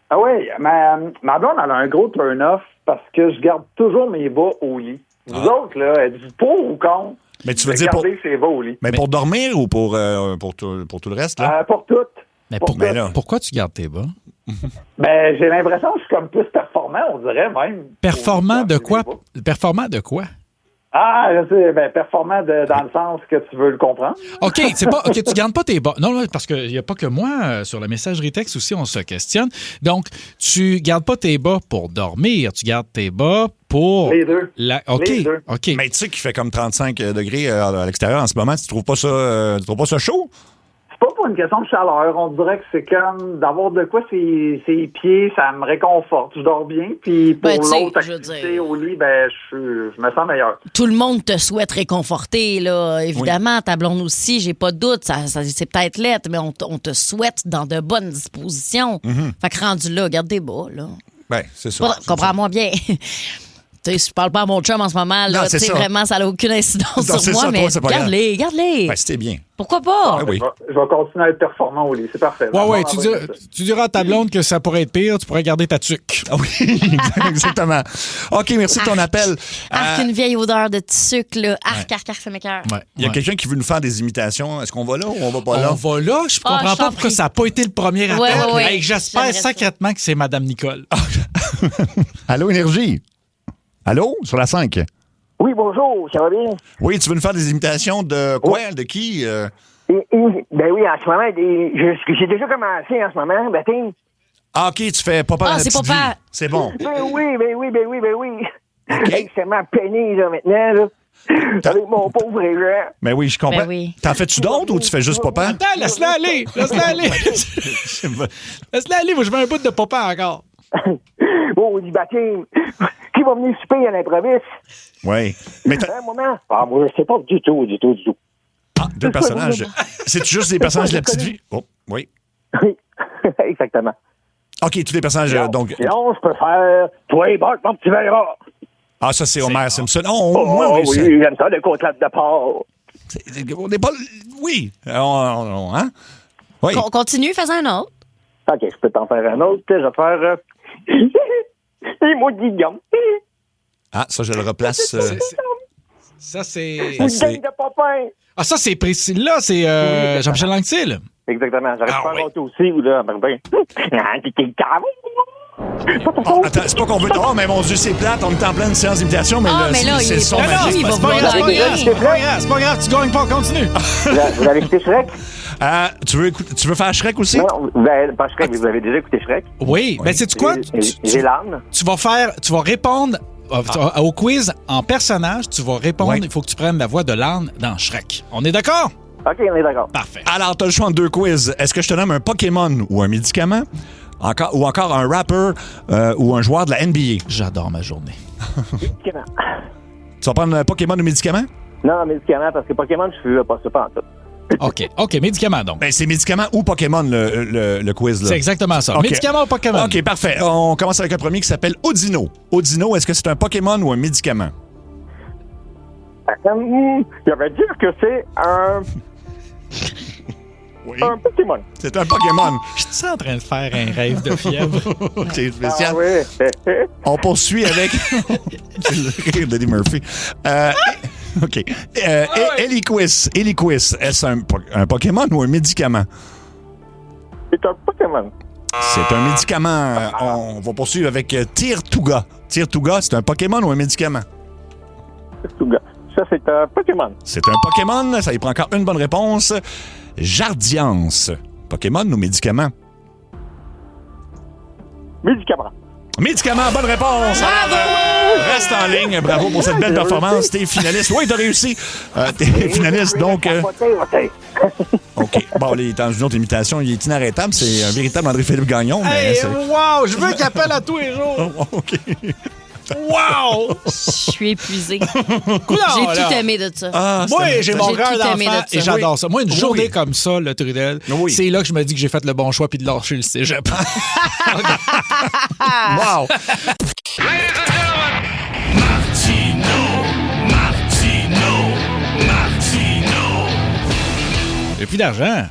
Ah oui, ma blonde, elle a un gros turn-off parce que je garde toujours mes bas au lit. Vous autres, là, êtes-vous pour ou contre? Mais tu veux dire pour... garder ses bas au lit. Mais pour dormir ou pour tout le reste, là? Pour toutes. Mais pourquoi tu gardes tes bas? Ben, j'ai l'impression que je suis comme plus performant, on dirait même. Performant de quoi? Performant de quoi? Ah, je sais, performant dans le sens que tu veux le comprendre. OK, tu gardes pas tes bas. Non, parce qu'il n'y a pas que moi. Sur la messagerie texte aussi, on se questionne. Donc, tu gardes pas tes bas pour dormir. Tu gardes tes bas pour... Les deux. OK, Les deux. OK. Mais tu sais qu'il fait comme 35 degrés à l'extérieur en ce moment. Tu trouves pas ça chaud? C'est pas pour une question de chaleur. On dirait que c'est comme d'avoir de quoi ses pieds, ça me réconforte. Je dors bien. Puis pour l'autre activité au lit, je me sens meilleur. Tout le monde te souhaite réconforter, là. Évidemment, ta blonde aussi, j'ai pas de doute. Ça c'est peut-être lettre, mais on te souhaite dans de bonnes dispositions. Fait que rendu là, garde tes bas, là. Ben, c'est ça. Comprends-moi bien. Je parle pas à mon chum en ce moment. Là, vraiment, ça n'a aucune incidence sur moi, mais garde-les. Ben, c'était bien. Pourquoi pas? Oui. Je vais continuer à être performant au lit. C'est parfait. Ouais, tu diras à ta blonde que ça pourrait être pire. Tu pourrais garder ta tuque. Ah oui, exactement. OK, merci de ton appel. Une vieille odeur de tuque, là. Arc, ça m'écoeure. Il y a quelqu'un qui veut nous faire des imitations. Est-ce qu'on va là ou on va pas là? On va là. Je comprends pas pourquoi ça n'a pas été le premier appel. Ouais. J'espère secrètement que c'est Mme Nicole. Allô, Énergie? Allô, sur la 5? Oui, bonjour, ça va bien? Oui, tu veux nous faire des imitations de quoi? Oui. De qui? Ben oui, en ce moment, j'ai déjà commencé en ce moment, baptême. Ah, OK, tu fais papa dans la c'est petite papa. vie. C'est bon. Ben oui. Okay. Extrêmement peiné, là, maintenant, là. Avec mon pauvre Jean. Mais oui, je comprends. Ben oui. T'en fais-tu d'autres ou tu fais juste papa? Attends, laisse-la aller. Laisse-la aller. Moi, je veux un bout de papa encore. Oh, du baptême. Qui va venir souper à l'improviste? Oui. Mais un moment. Ah, moi, je sais pas du tout. Ah, deux personnages. C'est juste des personnages de la petite vie? Oh, oui. Oui, exactement. OK, tous les personnages, donc... Sinon, je peux faire toi et Bart, mon petit verra. Ah, ça, c'est Homer Simpson. Moi, oui, j'aime ça, des côtelettes de porc. On n'est pas... Oui. Hein? Oui. Continue, fais un autre. OK, je peux t'en faire un autre. Je vais faire... Les mots de Guillaume. Ah, ça, je le replace. Ça, c'est... Une gang de popins. Ah, ça, c'est Priscilla, c'est Jean-Michel Anctil. Exactement. J'arrive pas à aussi, ou là, attends, c'est pas qu'on veut... Oh, mais mon Dieu, c'est plate. On est en pleine séance d'imitation, mais là, c'est son magique. il va vouloir gagner. C'est pas grave, tu gagnes pas, continue. Vous avez écouté Shrek? Tu veux faire Shrek aussi? Non, pas Shrek, vous avez déjà écouté Shrek? Oui, ben c'est quoi? J'ai l'âne. Tu vas répondre Au quiz, en personnage, tu vas répondre. Il faut que tu prennes la voix de l'âne dans Shrek. On est d'accord? OK, on est d'accord. Parfait. Alors, t'as le choix entre 2 quiz. Est-ce que je te nomme un Pokémon ou un médicament? Ou encore un rapper ou un joueur de la NBA? J'adore ma journée. Médicament. Tu vas prendre un Pokémon ou médicament? Non, médicament, parce que Pokémon, je ne suis pas ça en tout. OK, médicament donc. Ben, c'est médicament ou Pokémon, le quiz. Là. C'est exactement ça. Okay. Médicament ou Pokémon? OK, parfait. On commence avec un premier qui s'appelle Audino. Audino, est-ce que c'est un Pokémon ou un médicament? Je vais dire que c'est un... Oui. Un Pokémon. C'est un Pokémon. Je suis en train de faire un rêve de fièvre. C'est spécial. Ah, oui. On poursuit avec... le rire d'Eddie Murphy. OK. Eliquis. Est-ce un Pokémon ou un médicament? C'est un Pokémon. C'est un médicament. On va poursuivre avec Tirtouga. Tirtouga, c'est un Pokémon ou un médicament? Tirtouga. Ça, c'est un Pokémon. C'est un Pokémon. Ça y prend encore une bonne réponse. Jardiance. Pokémon ou médicament? Médicament. Médicament, bonne réponse. Bravo! Reste en ligne. Bravo pour cette belle performance. T'es finaliste. Oui, t'as réussi. T'es finaliste, donc... OK. Bon, il est dans une autre imitation. Il est inarrêtable. C'est un véritable André-Philippe Gagnon. Hey, wow! Je veux qu'il appelle à tous les jours. OK. Wow! Je suis épuisée. Coudonc, J'ai tout aimé de ça. Ah, Moi, j'ai mon J'ai cœur tout aimé d'enfant de ça. et j'adore ça. Moi, une journée Oui. comme ça, le Trudel, Oui. c'est là que je me dis que j'ai fait le bon choix puis de lâcher le cégep. Wow! J'ai plus d'argent.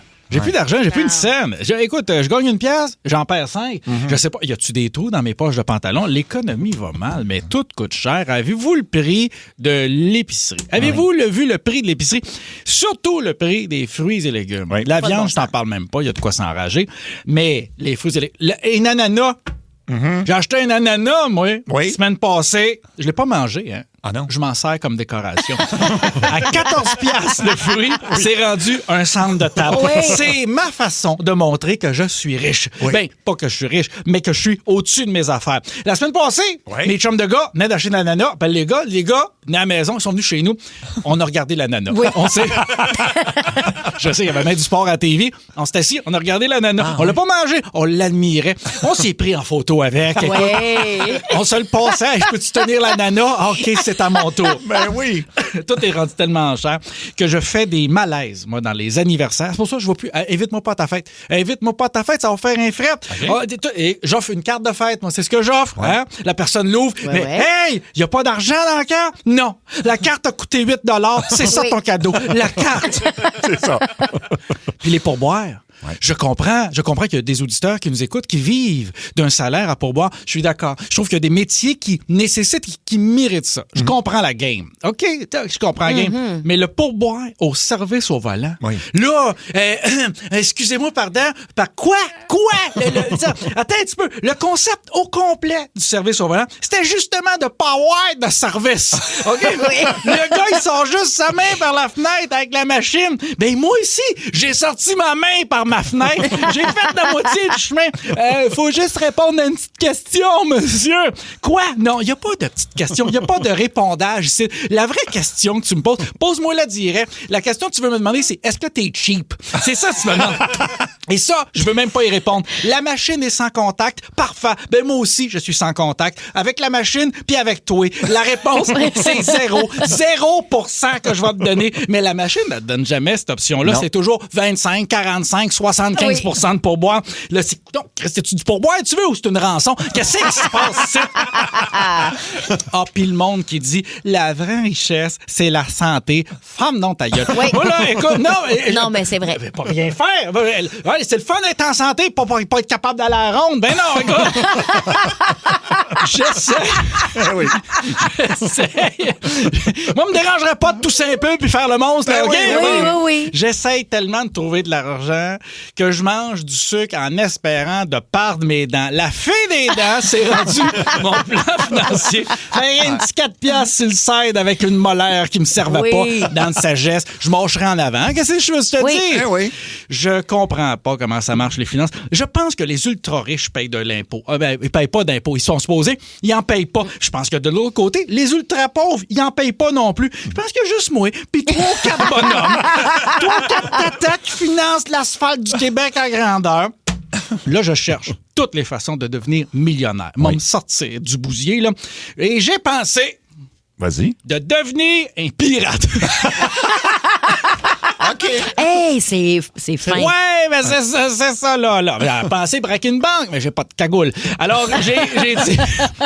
J'ai plus une scène. Écoute, je gagne une pièce, j'en perds 5. Je sais pas, y a-tu des trous dans mes poches de pantalon? L'économie va mal, mais tout coûte cher. Avez-vous le prix de l'épicerie? Avez-vous vu le prix de l'épicerie? Surtout le prix des fruits et légumes. Oui. La viande, je t'en parle même pas, il y a de quoi s'enrager. Mais les fruits et légumes... Un ananas... J'ai acheté un ananas, moi, Oui. semaine passée. Je l'ai pas mangé, hein. Ah non? Je m'en sers comme décoration. À 14 piastres le fruit, c'est rendu un centre de table. Oui. C'est ma façon de montrer que je suis riche. Oui. Ben, pas que je suis riche, mais que je suis au-dessus de mes affaires. La semaine passée, Oui. mes chums de gars venaient d'acheter de l'ananas. Ben, les gars, venaient à la maison, ils sont venus chez nous. On a regardé l'ananas. Oui. On s'est... Je sais, il y avait même du sport à la TV. On s'est assis, on a regardé l'ananas. On l'a pas mangé, on l'admirait. On s'est pris en photo avec. Écoute, Ouais. on se le passait. Hey, je peux-tu tenir l'ananas? Ah, OK, c'est à mon tour. Ben oui. Tout est rendu tellement cher que je fais des malaises, moi, dans les anniversaires. C'est pour ça que je ne vais plus. Invite-moi pas à ta fête. Invite-moi pas à ta fête, ça va faire un fret. Et j'offre une carte de fête, moi. C'est ce que j'offre. Ouais. Hein? La personne l'ouvre. Ouais, mais ouais. hey, il n'y a pas d'argent dans la carte? Non. La carte a coûté 8 $. C'est ça Oui. ton cadeau. La carte. C'est ça. Puis les pourboires. Ouais. Je comprends qu'il y a des auditeurs qui nous écoutent qui vivent d'un salaire à pourboire. Je suis d'accord. Je trouve qu'il y a des métiers qui nécessitent, qui méritent ça. Je comprends la game. OK, je comprends la game. Mais le pourboire au service au volant. Oui. Là, excusez-moi, pardon. Par quoi? Attends un petit peu. Le concept au complet du service au volant, c'était justement de pas avoir de service. OK? Le gars, il sort juste sa main par la fenêtre avec la machine. Ben, moi ici, j'ai sorti ma main par ma fenêtre. J'ai fait la moitié du chemin. Faut juste répondre à une petite question, monsieur. Quoi? Non, il n'y a pas de petite question. Il n'y a pas de répondage ici. La vraie question que tu me poses, pose-moi la direct. La question que tu veux me demander, c'est est-ce que t'es cheap? C'est ça que tu me demandes. Et ça, je veux même pas y répondre. La machine est sans contact. Parfait. Ben, moi aussi, je suis sans contact. Avec la machine, puis avec toi. La réponse, c'est 0. 0% que je vais te donner. Mais la machine, elle te donne jamais cette option-là. Non. C'est toujours 25, 45, 75% de pourboire. Là, c'est... Donc, c'est-tu du pourboire, tu veux, ou c'est une rançon? Qu'est-ce qui se passe ici? Ah, puis le monde qui dit, la vraie richesse, c'est la santé. Femme, non, ta gueule. Oui. Voilà, écoute, Non, mais c'est vrai. pas rien faire. Ouais, c'est le fun d'être en santé, pas être capable d'aller à la ronde. Ben non, écoute. J'essaie. Oui. Moi, me dérangerait pas de tousser un peu puis faire le monstre. Là, Ben OK? oui. J'essaie tellement de trouver de l'argent que je mange du sucre en espérant de perdre mes dents. La fée des dents, c'est rendu mon plan financier. Faire un petit 4 piastres sur le side avec une molaire qui me servait pas dans de sagesse. Je mâcherai en avant. Qu'est-ce que je veux te dire? Oui. Je comprends pas comment ça marche, les finances. Je pense que les ultra-riches payent de l'impôt. Ils payent pas d'impôt. Ils sont supposés, ils en payent pas. Je pense que de l'autre côté, les ultra-pauvres, ils en payent pas non plus. Je pense que juste moi, puis 3 ou 4 bonhommes, 3 ou 4 tatas qui financent l'asphalte du Québec à grandeur. Là, je cherche toutes les façons de devenir millionnaire. Moi, me sortir du bousier, là. Et j'ai pensé... Vas-y. De devenir un pirate. OK. Hey, c'est fin. Ouais, mais c'est ça, là. J'ai pensé braquer une banque, mais j'ai pas de cagoule. Alors, j'ai dit...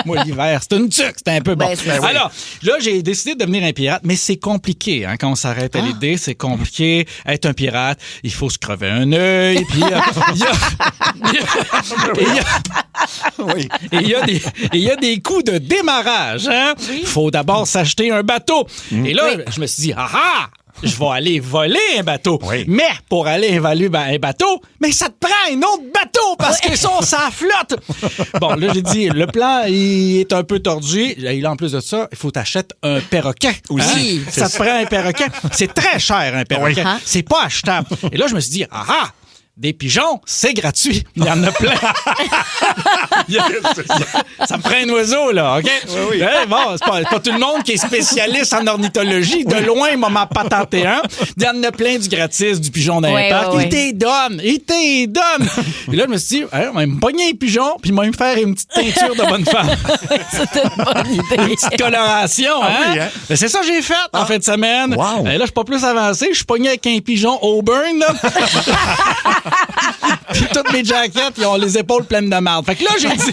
Moi, l'hiver, c'est une tuque, c'était un peu bon. Alors, là, j'ai décidé de devenir un pirate, mais c'est compliqué, hein, quand on s'arrête à l'idée, c'est compliqué. Être un pirate, il faut se crever un œil, puis il y a des coûts de démarrage, hein. Il faut d'abord s'acheter un bateau. Et là, je me suis dit, je vais aller voler un bateau. Oui. Mais pour aller voler un bateau, mais ça te prend un autre bateau parce que ça, ça flotte. Bon, là, j'ai dit, le plan, il est un peu tordu. Et là, en plus de ça, il faut t'acheter un perroquet. Oui. Hein? Ça te prend un perroquet. C'est très cher, un perroquet. Oui. C'est pas achetable. Et là, je me suis dit, des pigeons, c'est gratuit. Il y en a plein. Ça me prend un oiseau, là, OK? Oui. Bon, c'est pas tout le monde qui est spécialiste en ornithologie. De loin, il m'a patenté un. Il y en a plein du gratis, du pigeon d'impact. Il t'y donne. Et là, je me suis dit, on va me pogner un pigeon, puis il va me faire une petite teinture de bonne femme. C'était une bonne idée. Une petite coloration, hein? Oui, hein? Mais c'est ça que j'ai fait en fin de semaine. Wow. Là, je suis pas plus avancé. Je suis pogné avec un pigeon Auburn, là. Puis toutes mes jackets, ils ont les épaules pleines de marde. Fait que là, j'ai dit...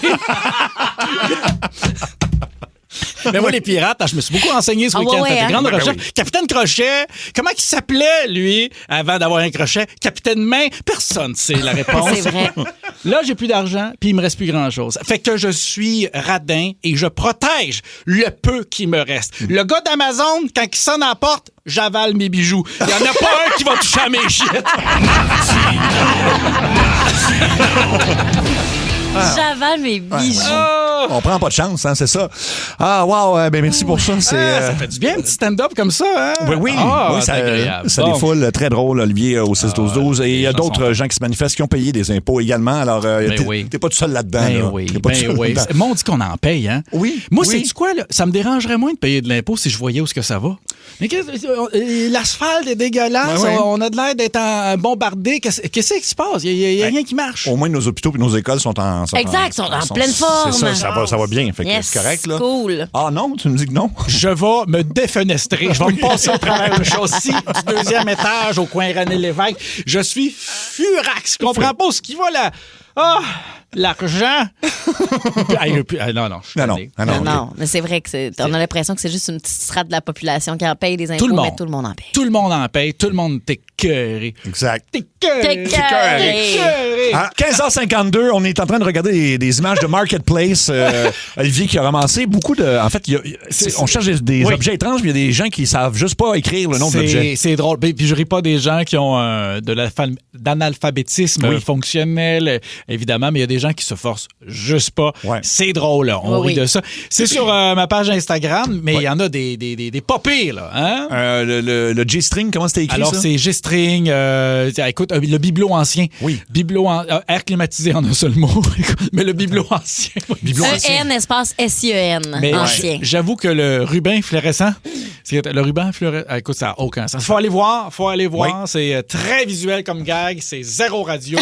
Mais moi, les pirates, je me suis beaucoup renseigné ce week-end. Fait des grandes recherches. Oui. Capitaine Crochet, comment il s'appelait, lui, avant d'avoir un crochet? Capitaine Main? Personne ne sait la réponse. C'est vrai. Là, j'ai plus d'argent, puis il me reste plus grand-chose. Fait que je suis radin et je protège le peu qui me reste. Le gars d'Amazon, quand il sonne à la porte, j'avale mes bijoux. Il n'y en a pas un qui va toucher à mes shit. J'avale mes bijoux. On prend pas de chance, hein, c'est ça. Wow, merci pour ça. Ça fait du bien, un petit stand-up comme ça, hein? Oui, c'est agréable. Ça défoule très drôle, Olivier, au 6-12-12. Et il y a d'autres gens qui se manifestent qui ont payé des impôts également. Alors, t'es pas tout seul là-dedans. Oui. Moi, on dit qu'on en paye, hein? Oui. Moi, sais-tu quoi, là? Ça me dérangerait moins de payer de l'impôt si je voyais où est-ce que ça va. Mais l'asphalte est dégueulasse. Ouais. On a de l'air d'être bombardé. Qu'est-ce qui se passe? Il n'y a rien qui marche. Au moins, nos hôpitaux et nos écoles sont en pleine forme. C'est ça va bien. Fait que c'est correct, là. Cool. Ah non, tu me dis que non? Je vais me défenestrer. Je vais me passer au travers le châssis du 2e étage au coin René Lévesque. Je suis furax. Je comprends pas ce qui va là. L'argent. Non, mais c'est vrai qu'on a l'impression que c'est juste une petite strate de la population qui en paye des impôts, mais tout le monde en paye. Tout le monde en paye. Tout le monde est écœuré. Exact. T'es écœuré. 15h52, on est en train de regarder des images de Marketplace. Olivier qui a ramassé beaucoup de... En fait, on cherche des objets étranges, mais il y a des gens qui savent juste pas écrire le nom de l'objet. C'est drôle. Puis je ris pas des gens qui ont d'analphabétisme fonctionnel, évidemment, mais il y a des gens qui se forcent juste pas. Ouais. C'est drôle, là. On rit de ça. C'est sur ma page Instagram, mais il y en a des pas pires, là. Hein? Le G-string, comment c'était écrit? Alors, c'est G-string. Écoute, le bibelot ancien. Oui. Bibelot air climatisé en un seul mot. Mais le bibelot ancien. E-N, espace S-I-E-N. Mais ancien. J'avoue que le ruban fluorescent, le ruban fluorescent, écoute, ça n'a aucun sens. Faut aller voir. Oui. C'est très visuel comme gag. C'est zéro radio.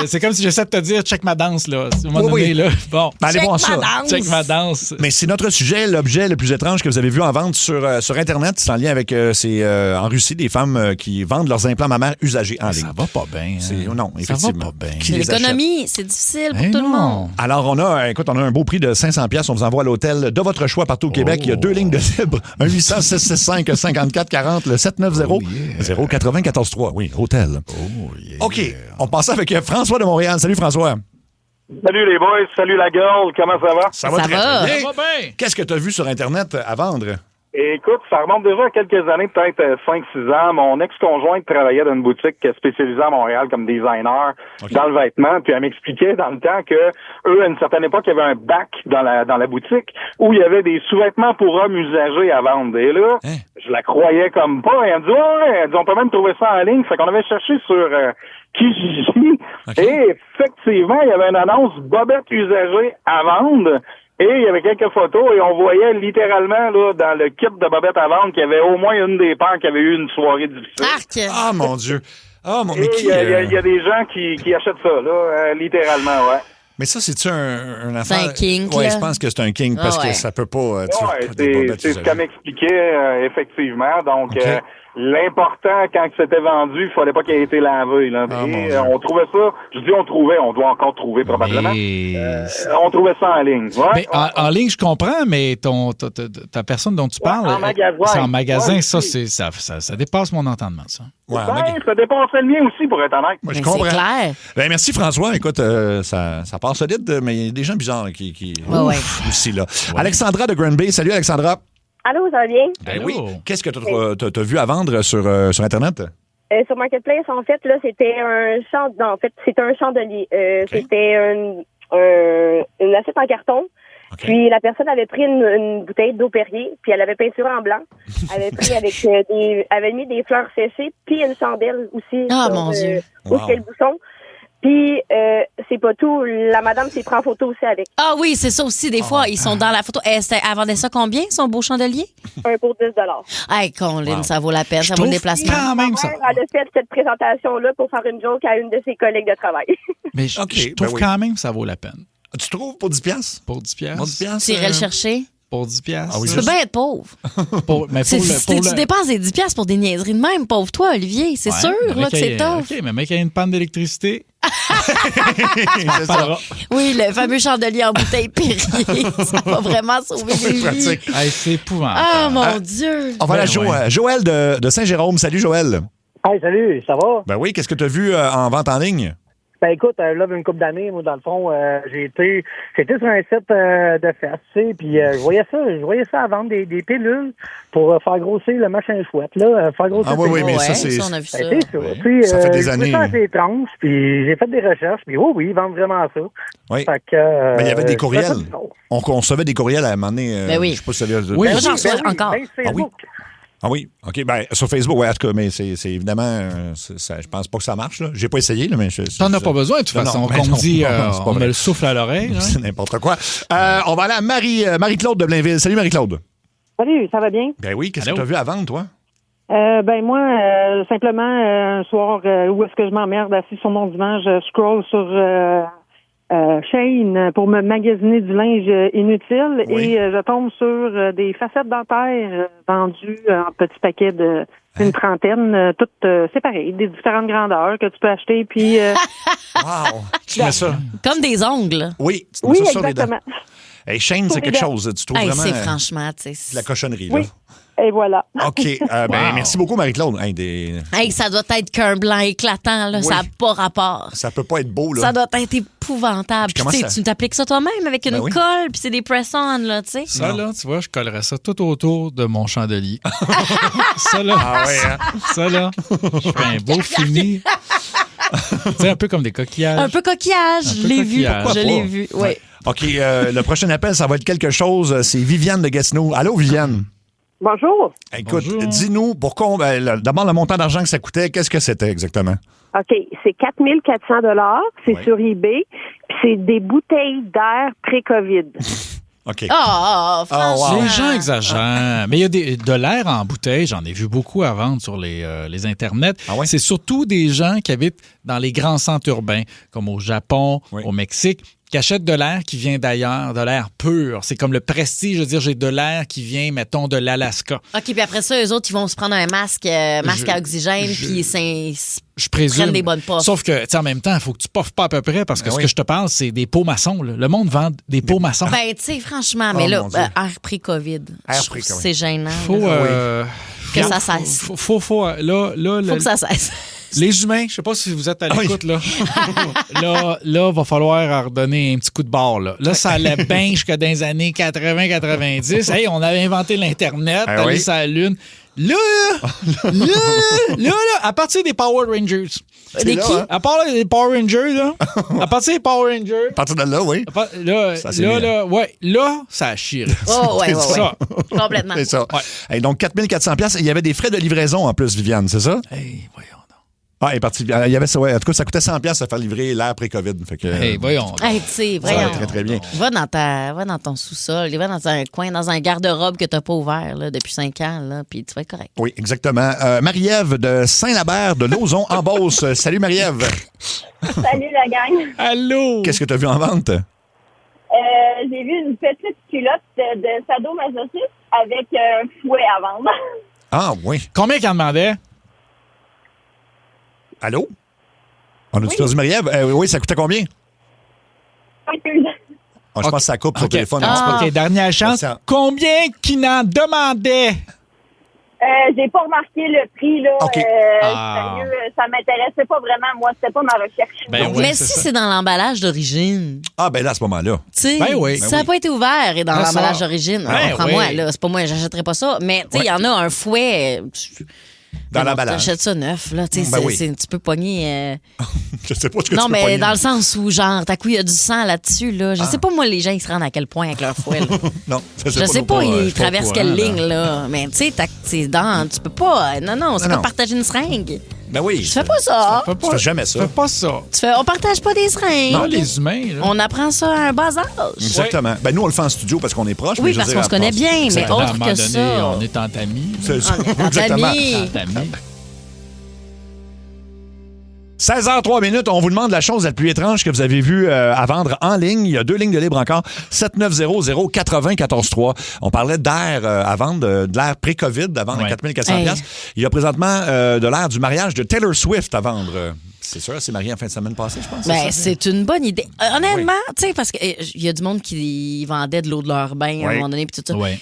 C'est comme si j'essaie de te dire check ma danse, là. À un moment donné, là. Bon. Allez voir ça. Check ma danse. Mais c'est notre sujet, l'objet le plus étrange que vous avez vu en vente sur Internet. C'est en lien avec en Russie, des femmes qui vendent leurs implants mammaires usagés en ligne. Ça va pas bien. Non, effectivement. Ça va pas bien. L'économie, c'est difficile pour tout le monde. Alors, on a un beau prix de 500$. On vous envoie à l'hôtel de votre choix partout au Québec. Il y a 2 lignes de libre. 1-800-665-5440, le 790-094-3. Oui, hôtel. OK. On passe avec François de Montréal. Salut, François. Salut les boys, salut la girl, comment ça va? Ça va très bien. Qu'est-ce que tu as vu sur Internet à vendre? Écoute, ça remonte déjà à quelques années, peut-être 5-6 ans. Mon ex-conjointe travaillait dans une boutique spécialisée à Montréal comme designer dans le vêtement. Puis elle m'expliquait dans le temps que eux, à une certaine époque, il y avait un bac dans la boutique où il y avait des sous-vêtements pour hommes usagés à vendre. Et là, je la croyais comme pas. Et elle me dit, elle dit, on peut même trouver ça en ligne. Fait qu'on avait cherché sur Kijiji. Et effectivement, il y avait une annonce bobette usagée à vendre. Et il y avait quelques photos et on voyait littéralement là dans le kit de bobettes à vendre qu'il y avait au moins une des paires qui avait eu une soirée difficile. Ah, mon Dieu! Ah, mon... Il y a des gens qui achètent ça, là, littéralement, ouais. Mais ça, c'est-tu un affaire? C'est un kink. Oui, je pense que c'est un kink parce que ça peut pas... c'est ce qu'elle m'expliquait, effectivement. Donc, l'important, quand c'était vendu, il fallait pas qu'il ait été lavé. Là. Et, on trouvait ça, on doit encore trouver probablement. On trouvait ça en ligne. Ouais, mais en ligne, je comprends, mais ta personne dont tu parles, c'est en magasin. Ça dépasse mon entendement, ça. Ouais, ça dépassait le mien aussi, pour être honnête. Moi, je comprends. C'est clair. Ben, merci, François. Écoute, ça part solide, mais il y a des gens bizarres qui aussi, là. Ouais. Alexandra de Granby. Salut, Alexandra. Allô, ça va bien? Ben oui. Qu'est-ce que tu as vu à vendre sur Internet? Sur Marketplace, en fait, là, c'était un chandelier. C'était une assiette en carton. Okay. Puis la personne avait pris une bouteille d'eau Perrier, puis elle avait peinturé en blanc. Elle avait pris avait mis des fleurs séchées, puis une chandelle aussi. Ah, mon Dieu! Où est le bouchon? Puis, c'est pas tout. La madame s'y prend photo aussi avec. Ah oui, c'est ça aussi. Des fois, ils sont dans la photo. Elle vendait ça combien, son beau chandelier? Pour 10 $. Hey, Colin, ça vaut la peine. Ça vaut le déplacement. Quand même, ça. Elle a fait cette présentation-là pour faire une joke à une de ses collègues de travail. Mais je trouve quand même que ça vaut la peine. Tu trouves pour 10 $? Pour 10 $. Pour 10 $? Tu irais le chercher? Pour 10 $. Ah oui, tu peux bien être pauvre. Tu dépenses des 10 $ pour des niaiseries de même, pauvre toi, Olivier. C'est sûr là, que c'est tough. OK, mais mec, il y a une panne d'électricité. C'est ça. Oui, le fameux chandelier en bouteille Perrier. Ça va vraiment sauver des vies. Hey, c'est épouvantable. Ah, mon Dieu. On va la Joël de Saint-Jérôme. Salut, Joël. Hey, salut, ça va? Ben oui, qu'est-ce que tu as vu en vente en ligne? Ben écoute, là, une couple d'années, moi, dans le fond, j'étais sur un site de fesses, tu sais, puis je voyais ça à vendre des pilules pour faire grossir le machin chouette, là, faire grossir. Ah oui, mais ça, c'est... on a vu ça. Ben, puis, ça fait des années. J'ai fait des tranches, puis j'ai fait des recherches, puis oui, ils vendent vraiment ça. Oui. Fait que... Ben, il y avait des courriels. On recevait des courriels à un moment donné. Ben oui. Je sais pas si ça vient... Oui, j'en reçois encore. Ah oui? Ah oui, OK. Ben, sur Facebook, oui, en tout cas, mais c'est évidemment, je pense pas que ça marche, là. J'ai pas essayé, là, mais t'en as pas besoin, de toute façon. Comme on dit, on me le souffle à l'oreille. Hein? C'est n'importe quoi. On va aller à Marie-Claude de Blainville. Salut, Marie-Claude. Salut, ça va bien? Ben oui, qu'est-ce que tu as vu à vendre, toi? Ben moi, simplement, un soir où est-ce que je m'emmerde assis sur mon divan, je scroll sur Shein pour me magasiner du linge inutile et je tombe sur des facettes dentaires vendues en petits paquets d'une trentaine, toutes séparées, des différentes grandeurs que tu peux acheter. Puis, wow! Tu mets ça? Comme des ongles. Oui, tu mets oui, ça sur les dents. exactement. Hey, Shein, c'est quelque chose. Tu trouves vraiment... C'est franchement, tu sais... de la cochonnerie, oui. là. Et voilà. OK. Ben, merci beaucoup, Marie-Claude. Hey, ça doit être qu'un blanc éclatant, là. Oui. Ça n'a pas rapport. Ça peut pas être beau, là. Ça doit être épouvantable. Puis, tu t'appliques ça toi-même avec une colle, puis c'est des press-on, là, tu sais. Ça, là, tu vois, je collerais ça tout autour de mon chandelier. Ça, là. Ah ouais, hein? Ça, là. Je fais un beau fini. Tu sais, un peu comme des coquillages. Un peu coquillage. Je l'ai vu. Je l'ai vu, oui. OK. Le prochain appel, ça va être quelque chose. C'est Viviane de Gatineau. Allô, Viviane? Bonjour. Écoute, dis-nous, d'abord, le montant d'argent que ça coûtait, qu'est-ce que c'était exactement? OK, c'est 4 400 $. C'est sur eBay. Puis c'est des bouteilles d'air pré-COVID. OK. Franchement. Les gens exagèrent. Mais il y a de l'air en bouteille. J'en ai vu beaucoup à vendre sur les internets. Ah ouais? C'est surtout des gens qui habitent dans les grands centres urbains, comme au Japon, au Mexique, qui achètent de l'air qui vient d'ailleurs, de l'air pur. C'est comme le prestige, je veux dire, j'ai de l'air qui vient, mettons, de l'Alaska. OK, puis après ça, eux autres, ils vont se prendre un masque à oxygène, puis je présume. prennent des bonnes puffs. Sauf que, tu sais, en même temps, il faut que tu puffes pas à peu près, parce que ce que je te parle, c'est des pots maçons. Là. Le monde vend des pots maçons. Ben, tu sais, franchement, mais là, air pré-COVID. C'est gênant. Faut que ça cesse. Faut que ça cesse. Les humains, je sais pas si vous êtes à l'écoute, là. Là, va falloir redonner un petit coup de barre, là. Là, ça allait bien jusqu'à dans les années 80-90. Hey, on avait inventé l'Internet, allé sur la Lune. Là, à partir des Power Rangers. Des qui? Hein? À part les Power Rangers, là. À partir des Power Rangers. À partir de là, oui. Là, ça a chiré. Oh, ouais. Ça. Complètement. C'est ça. Ouais. Et donc, 4400 $. Il y avait des frais de livraison en plus, Viviane, c'est ça? Hey, voyons. Ah, il est parti. Il y avait ça, ouais. En tout cas, ça coûtait 100 $ de faire livrer l'air pré-COVID. Fait que, Hey, voyons. Hey, tu sais, voyons. très, très bien. Va dans ton sous-sol, va dans un coin, dans un garde-robe que t'as pas ouvert là, depuis 5 ans, là, puis tu vas être correct. Oui, exactement. Marie-Ève de Saint-Lambert de Lauzon en Beauce. Salut, Marie-Ève. Salut la gang. Allô? Qu'est-ce que tu as vu en vente? J'ai vu une petite culotte de sadomasochisme avec un fouet à vendre. Ah, oui. Combien qu'elle demandait? Allô? On a-tu perdu Marie-Ève? Oui, ça coûtait combien? Je pense que ça coupe sur le téléphone. OK, dernière chance. Combien qu'il en demandait? J'ai pas remarqué le prix, là. OK. Sérieux, ça m'intéressait pas vraiment. Moi, c'était pas ma recherche. Ben oui, mais si c'est dans l'emballage d'origine, Ah, ben là, à ce moment-là. tu sais, Ben oui. ça n'a pas été ouvert et dans Ah, l'emballage ça. d'origine, Ben comprends-moi, oui. là, c'est pas moi, j'achèterais pas ça. Mais tu sais, il y en a un fouet. Dans l'emballage. T'achètes ça neuf, là. Tu sais, Ben oui. tu peux pogner. Je sais pas ce que Non, tu peux mais pogner. dans le sens où, genre, t'as coup, il y a du sang là-dessus, là. Je sais pas, moi, les gens, ils se rendent à quel point avec leur fouet, là. Non, Je sais pas, ils traversent quelle courant, ligne, là. Mais tu sais, tu peux pas. Non, c'est Non. pas partager une seringue. Ben oui. Tu fais pas ça. Fais Tu fais jamais ça. Fais pas ça. On partage pas des seringues. Non, les humains, là. On apprend ça à un bas âge. Exactement. Ben nous, on le fait en studio parce qu'on est proches. Oui, parce qu'on se connaît bien, mais À un autre moment que donné, ça. on est en amis. C'est ça. On est en Exactement. amis. 16h03, on vous demande la chose la plus étrange que vous avez vue à vendre en ligne. Il y a 2 lignes de libre encore. 7900-80-14-3. On parlait d'air à vendre, de l'air pré-COVID à vendre à 4400 $. Il y a présentement de l'air du mariage de Taylor Swift à vendre. C'est sûr, c'est marié en fin de semaine passée, je pense. Ben, c'est une bonne idée. Honnêtement, tu sais, parce qu'il y a du monde qui vendait de l'eau de leur bain à un moment donné, puis tout ça. Ouais.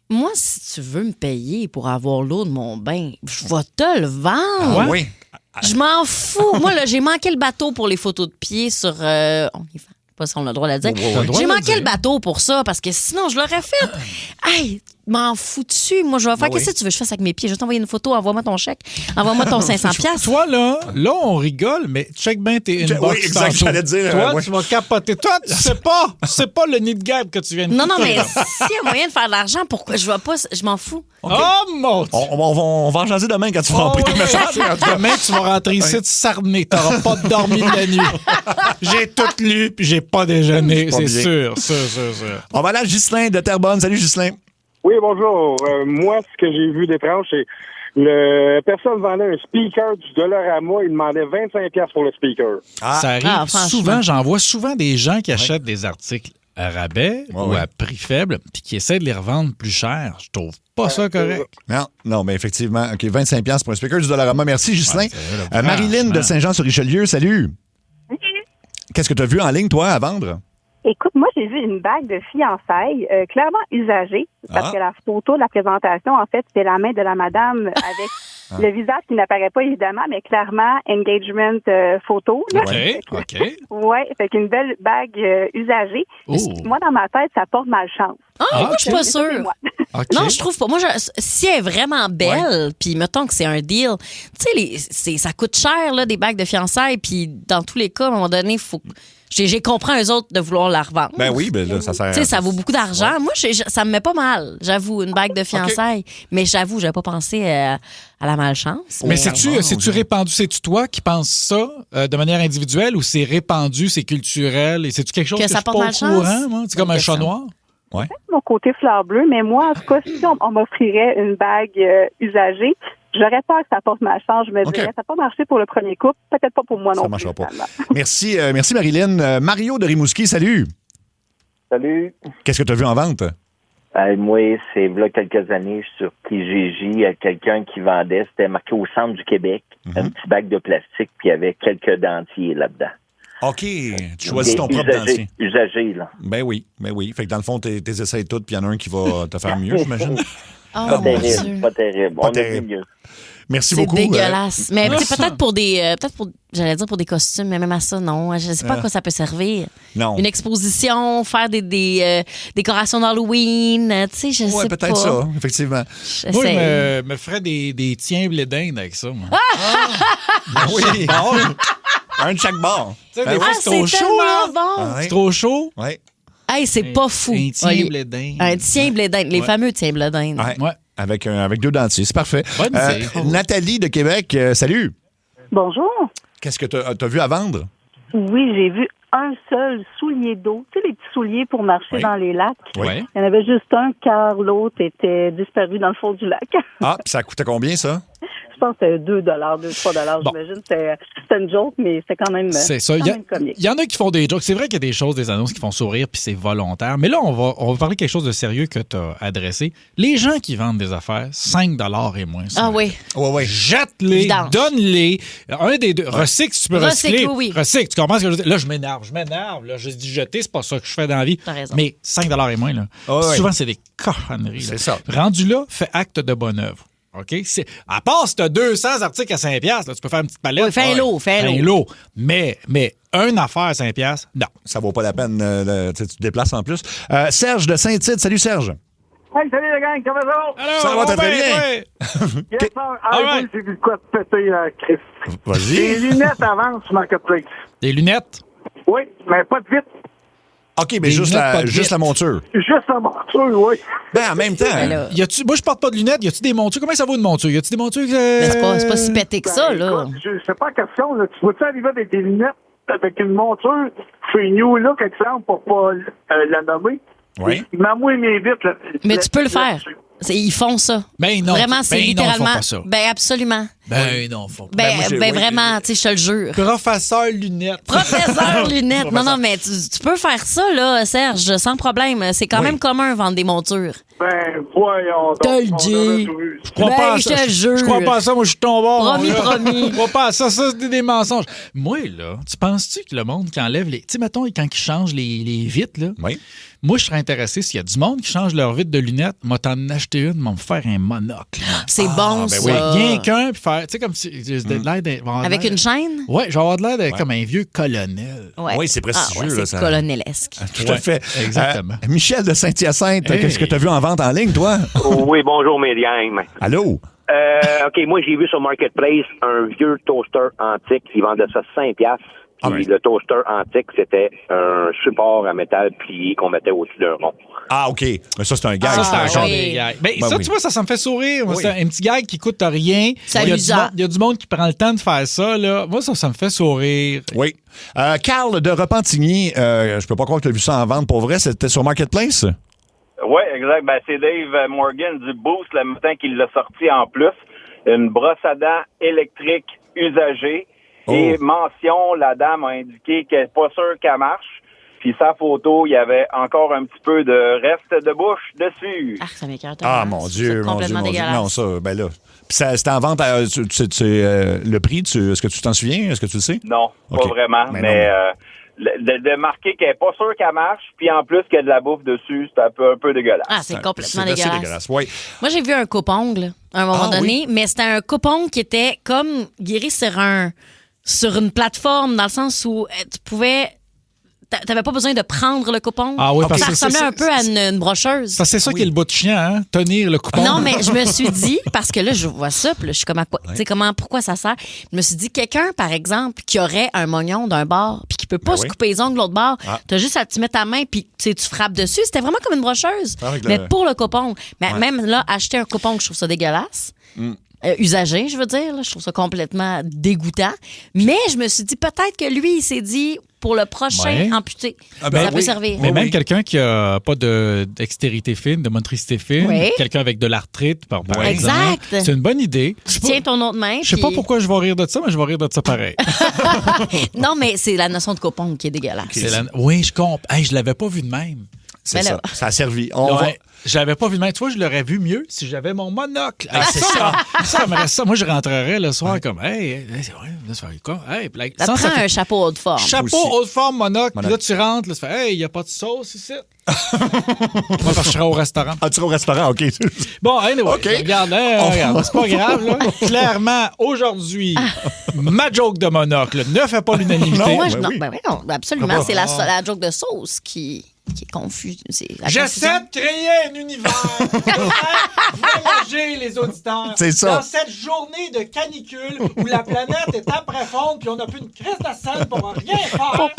Moi, si tu veux me payer pour avoir l'eau de mon bain, je vais te le vendre. Oui. Je m'en fous. Moi, là, j'ai manqué le bateau pour les photos de pied sur OnlyFans. Je sais pas si on a le droit de le dire. J'ai manqué le bateau pour ça parce que sinon, je l'aurais fait. Hey, m'en fous dessus. Moi, je vais faire. Qu'est-ce que tu veux que je fasse avec mes pieds? Je vais t'envoyer une photo. Envoie-moi ton chèque. Envoie-moi ton 500$. Toi, là, on rigole, mais check bien tes inbox. Oui, exact, tantôt. j'allais dire, Toi, ouais. tu vas capoter. Toi, tu sais pas le nid de gab que tu viens de Non, mais s'il y a moyen de faire de l'argent, pourquoi? Je vais pas. Je m'en fous. Oh, mon Dieu! On va en jaser demain quand tu vas en prêter le message. Demain, tu vas rentrer ici, tu sarné. T'auras pas dormi de la nuit. J'ai tout lu, puis j'ai pas déjeuné. C'est sûr. On va aller à Ghislain de Terrebonne. Salut, Ghislain. Oui, bonjour. Moi, ce que j'ai vu d'étrange, c'est personne vendait un speaker du Dollarama, il demandait 25$ pour le speaker. Ça arrive souvent, j'en vois souvent des gens qui achètent des articles à rabais ou à prix faible, puis qui essaient de les revendre plus cher. Je trouve pas ça correct. Non, mais effectivement. OK, 25$ pour un speaker du Dollarama. Merci, Ghislain. Marilyn de Saint-Jean-sur-Richelieu, salut. Qu'est-ce que tu as vu en ligne, toi, à vendre? Écoute, moi, j'ai vu une bague de fiançailles clairement usagée parce que la photo de la présentation, en fait, c'est la main de la madame avec le visage qui n'apparaît pas, évidemment, mais clairement, engagement photo. Là. OK. Ouais, fait qu'une belle bague usagée. Moi, dans ma tête, ça porte malchance. Moi, je suis pas sûre. Okay. Non, je trouve pas. Moi, si elle est vraiment belle, puis mettons que c'est un deal, tu sais, ça coûte cher, là, des bagues de fiançailles, puis dans tous les cas, à un moment donné, faut. J'ai compris eux autres de vouloir la revendre. Ben oui, ben là, ça sert. Tu sais, ça vaut beaucoup d'argent. Ouais. Moi, ça me met pas mal, j'avoue, une bague de fiançailles. Mais j'avoue, j'avais pas pensé à la malchance. Mais c'est-tu répandu? C'est-tu toi qui penses ça de manière individuelle ou c'est répandu, c'est culturel? Et c'est-tu quelque chose que ça je suis pas porte au malchance? courant? Moi? C'est comme un chat noir? Ouais. Mon côté fleur bleue, mais moi, en tout cas, si on m'offrirait une bague usagée, j'aurais peur que ça porte malchance. Je me dirais, ça n'a pas marché pour le premier couple, peut-être pas pour moi non plus. Ça ne marchera pas. Merci Marilyn. Mario de Rimouski, salut. Salut. Qu'est-ce que tu as vu en vente? Moi, c'est là quelques années sur Kijiji, il y a quelqu'un qui vendait, c'était marqué au centre du Québec, un petit bac de plastique, puis il y avait quelques dentiers là-dedans. OK. Tu choisis ton propre dentier. Usagé, là. Ben oui. Fait que dans le fond, tu les essayes toutes, puis il y en a un qui va te faire mieux, j'imagine. Pas terrible. On est mieux. Merci beaucoup. C'est dégueulasse. Mais peut-être pour des... j'allais dire pour des costumes, mais même à ça, non. Je ne sais pas à quoi ça peut servir. Non. Une exposition, faire des décorations d'Halloween, tu sais, je sais pas. Oui, peut-être ça, effectivement. Moi, je me ferais des tiens blé d'Inde avec ça, moi. Oui. Un de chaque bord. Tu sais, des fois, c'est trop chaud, là. Bon. C'est trop chaud. Oui. Hey, c'est pas fou. Un tien blé d'Inde. Un tien blé d'Inde. Les fameux tiens blé d'Inde. Ouais. Avec 2 dentiers. C'est parfait. Nathalie de Québec, salut. Bonjour. Qu'est-ce que tu as vu à vendre? Oui, j'ai vu un seul soulier d'eau. Tu sais, les petits souliers pour marcher dans les lacs. Oui. Il y en avait juste un, car l'autre était disparu dans le fond du lac. Ah, puis ça coûtait combien, ça? Je pense que c'était 2-3 Bon. j'imagine. C'était une joke, mais c'était quand même, c'est ça. comique. Il y en a qui font des jokes. C'est vrai qu'il y a des choses, des annonces qui font sourire, puis c'est volontaire. Mais là, on va parler de quelque chose de sérieux que tu as adressé. Les gens qui vendent des affaires, 5 et moins. Ah oui. Oui. Jette-les, Vidange. donne-les. Un des deux. Recycle si tu peux recycler. Oui. Recycle, tu comprends ce que je veux dire? Là, je m'énerve. Là, je dis jeter, c'est pas ça que je fais dans la vie. T'as raison. Mais 5 et moins, là. Souvent, c'est des cochonneries. C'est ça. Rendu là, fais acte de bonne œuvre. OK? À part si tu as 200 articles à 5$, là, tu peux faire une petite palette. Oui, fais un lot. Mais une affaire à 5$, non. Ça vaut pas la peine. Tu te déplaces en plus. Serge de Saint-Tite. Salut, Serge. Hey, salut les gang, comment ça va? Ça va très bien. Yes, sir. Oui, j'ai vu de quoi te péter, Chris. Vas-y. Des lunettes à vendre sur Marketplace. Des lunettes? Oui, mais pas de vitre. OK, mais juste la monture. Juste la monture, oui. Ben, en même temps. Moi, je porte pas de lunettes. Y a-tu des montures? Comment ça vaut une monture? Y a-tu des montures? Mais c'est pas si pété que ça, là. Écoute, je sais pas la question, là. Tu vas-tu arriver avec des lunettes, avec une monture chez New Look, exemple, pour pas la nommer? Oui. Maman mes vitres. Là, Mais tu peux le faire. Ils font ça. Ben non. Vraiment, c'est littéralement. Non, ils font pas ça. Ben absolument. Ben non, faut pas. Ben vraiment, tu sais, je te le jure. Professeur lunettes. Professeur lunettes. Non, mais tu peux faire ça, là, Serge, sans problème. C'est quand même commun vendre des montures. Ben, voyons donc. Te le dis. Je crois pas à ça. Je te jure. Je crois pas à ça. Moi, je suis tombé. Promis. Je crois pas à ça. Ça, c'est des mensonges. Moi, là, tu penses-tu que le monde qui enlève les. Tu sais, mettons, quand ils changent les vitres, là. Oui. Moi, je serais intéressé s'il y a du monde qui change leur vitre de lunettes, moi, t'en acheter une, m'en faire un monocle. C'est bon, ça. Oui. Rien qu'un, puis faire, tu sais, comme si. Avec une chaîne? Oui, je vais avoir de l'air de, comme un vieux colonel. Ouais. Oui, c'est prestigieux. C'est ça. colonelesque. Tout à fait. Exactement. Michel de Saint-Hyacinthe, qu'est-ce que tu as vu en vente en ligne, toi? Oui, bonjour, mes gangs. Allô? OK, moi, j'ai vu sur Marketplace un vieux toaster antique qui vendait ça 5$. Puis le toaster antique, c'était un support à métal plié qu'on mettait au-dessus d'un rond. Ah, OK. Mais ça, c'est un gag. Ça, c'est un genre oui. de gag. Ben, ça, tu vois, ça me fait sourire. Moi, c'est un petit gag qui coûte rien. Il y a du monde qui prend le temps de faire ça. Là. Moi, ça me fait sourire. Oui. Carl de Repentigny, je peux pas croire que tu as vu ça en vente pour vrai. C'était sur Marketplace? Oui, exact. Ben, c'est Dave Morgan du Boost le matin qui l'a sorti en plus. Une brosse à dents électrique usagée. Et mention, la dame a indiqué qu'elle n'est pas sûre qu'elle marche. Puis sa photo, il y avait encore un petit peu de reste de bouche dessus. Ah, ça m'écarte. Ah, mon Dieu, mon Dieu, mon Dieu. Dégueulasse. Non, ça, ben là. Puis c'était en vente, le prix, est-ce que tu t'en souviens? Est-ce que tu le sais? Non, pas vraiment. Mais de marquer qu'elle n'est pas sûre qu'elle marche, puis en plus qu'il y a de la bouffe dessus, c'est un peu dégueulasse. Ah, c'est complètement C'est dégueulasse. dégueulasse. Oui. Moi, j'ai vu un coupe-ongle à un moment donné, mais c'était un coupe-ongle qui était comme guéri sur une plateforme, dans le sens où tu pouvais... T'avais pas besoin de prendre le coupon. Ah oui, parce ça que ressemblait un peu à une brocheuse. C'est ça qui est le bout de chien, hein? Tenir le coupon. Non, mais je me suis dit, parce que là, je vois ça, puis là, je suis comme, pourquoi ça sert? Je me suis dit, quelqu'un, par exemple, qui aurait un mognon d'un bord, puis qui peut pas se couper les ongles de l'autre bord, t'as juste à te mettre ta main, puis tu frappes dessus. C'était vraiment comme une brocheuse. Mais pour le coupon. Mais même là, acheter un coupon, je trouve ça dégueulasse. Usagé, je veux dire. Là, je trouve ça complètement dégoûtant. Mais je me suis dit, peut-être que lui, il s'est dit, pour le prochain amputé, ça peut servir. Mais même quelqu'un qui n'a pas de dextérité fine, de motricité fine, quelqu'un avec de l'arthrite, par exemple. C'est une bonne idée. Tu tiens ton autre main. Je sais pas pourquoi je vais rire de ça, mais je vais rire de ça pareil. Non, mais c'est la notion de coupon qui est dégueulasse. Oui, je comprends. Hey, je l'avais pas vu de même. C'est ça. Ça a servi. J'avais pas vu de main. Tu vois, je l'aurais vu mieux si j'avais mon monocle. C'est ça. Ça me reste ça. Moi, je rentrerais le soir comme, Ça prend un chapeau haute forme. Chapeau haute forme, monocle. Puis là, tu rentres, là, tu fais, il n'y a pas de sauce ici. Moi, parce que je serais au restaurant. Ah, tu seras au restaurant, OK. Bon, anyway, regarde, c'est pas grave. Là. Clairement, aujourd'hui, ma joke de monocle ne fait pas l'unanimité. Non, absolument. C'est la joke de sauce qui est confuse. J'essaie de créer un univers pour faire voyager les auditeurs. C'est ça. Dans cette journée de canicule où la planète est après fondre puis on n'a plus une crise de scène pour rien faire.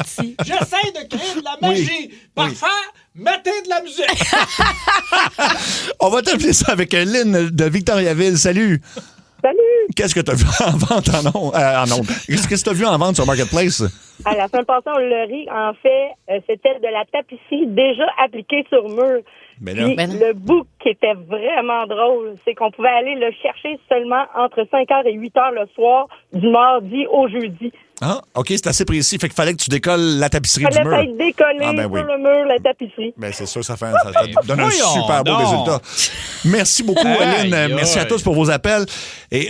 J'essaie de créer de la magie. Parfait. Mettez de la musique. On va t'appeler ça avec Lynn de Victoriaville. Salut. Salut. Qu'est-ce que tu as vu en vente en ondes? Qu'est-ce que tu as vu en vente sur Marketplace? À la semaine passée, on l'a ri. En fait, c'était de la tapisserie déjà appliquée sur mur. Mais là, le bout qui était vraiment drôle, c'est qu'on pouvait aller le chercher seulement entre 5h et 8h le soir, du mardi au jeudi. Ah, OK, c'est assez précis. Fait qu'il fallait que tu décolles la tapisserie du mur. Il fallait faire décoller sur le mur la tapisserie. Ben c'est sûr, ça donne un super beau résultat. Merci beaucoup, Lynn. Merci à tous pour vos appels. Et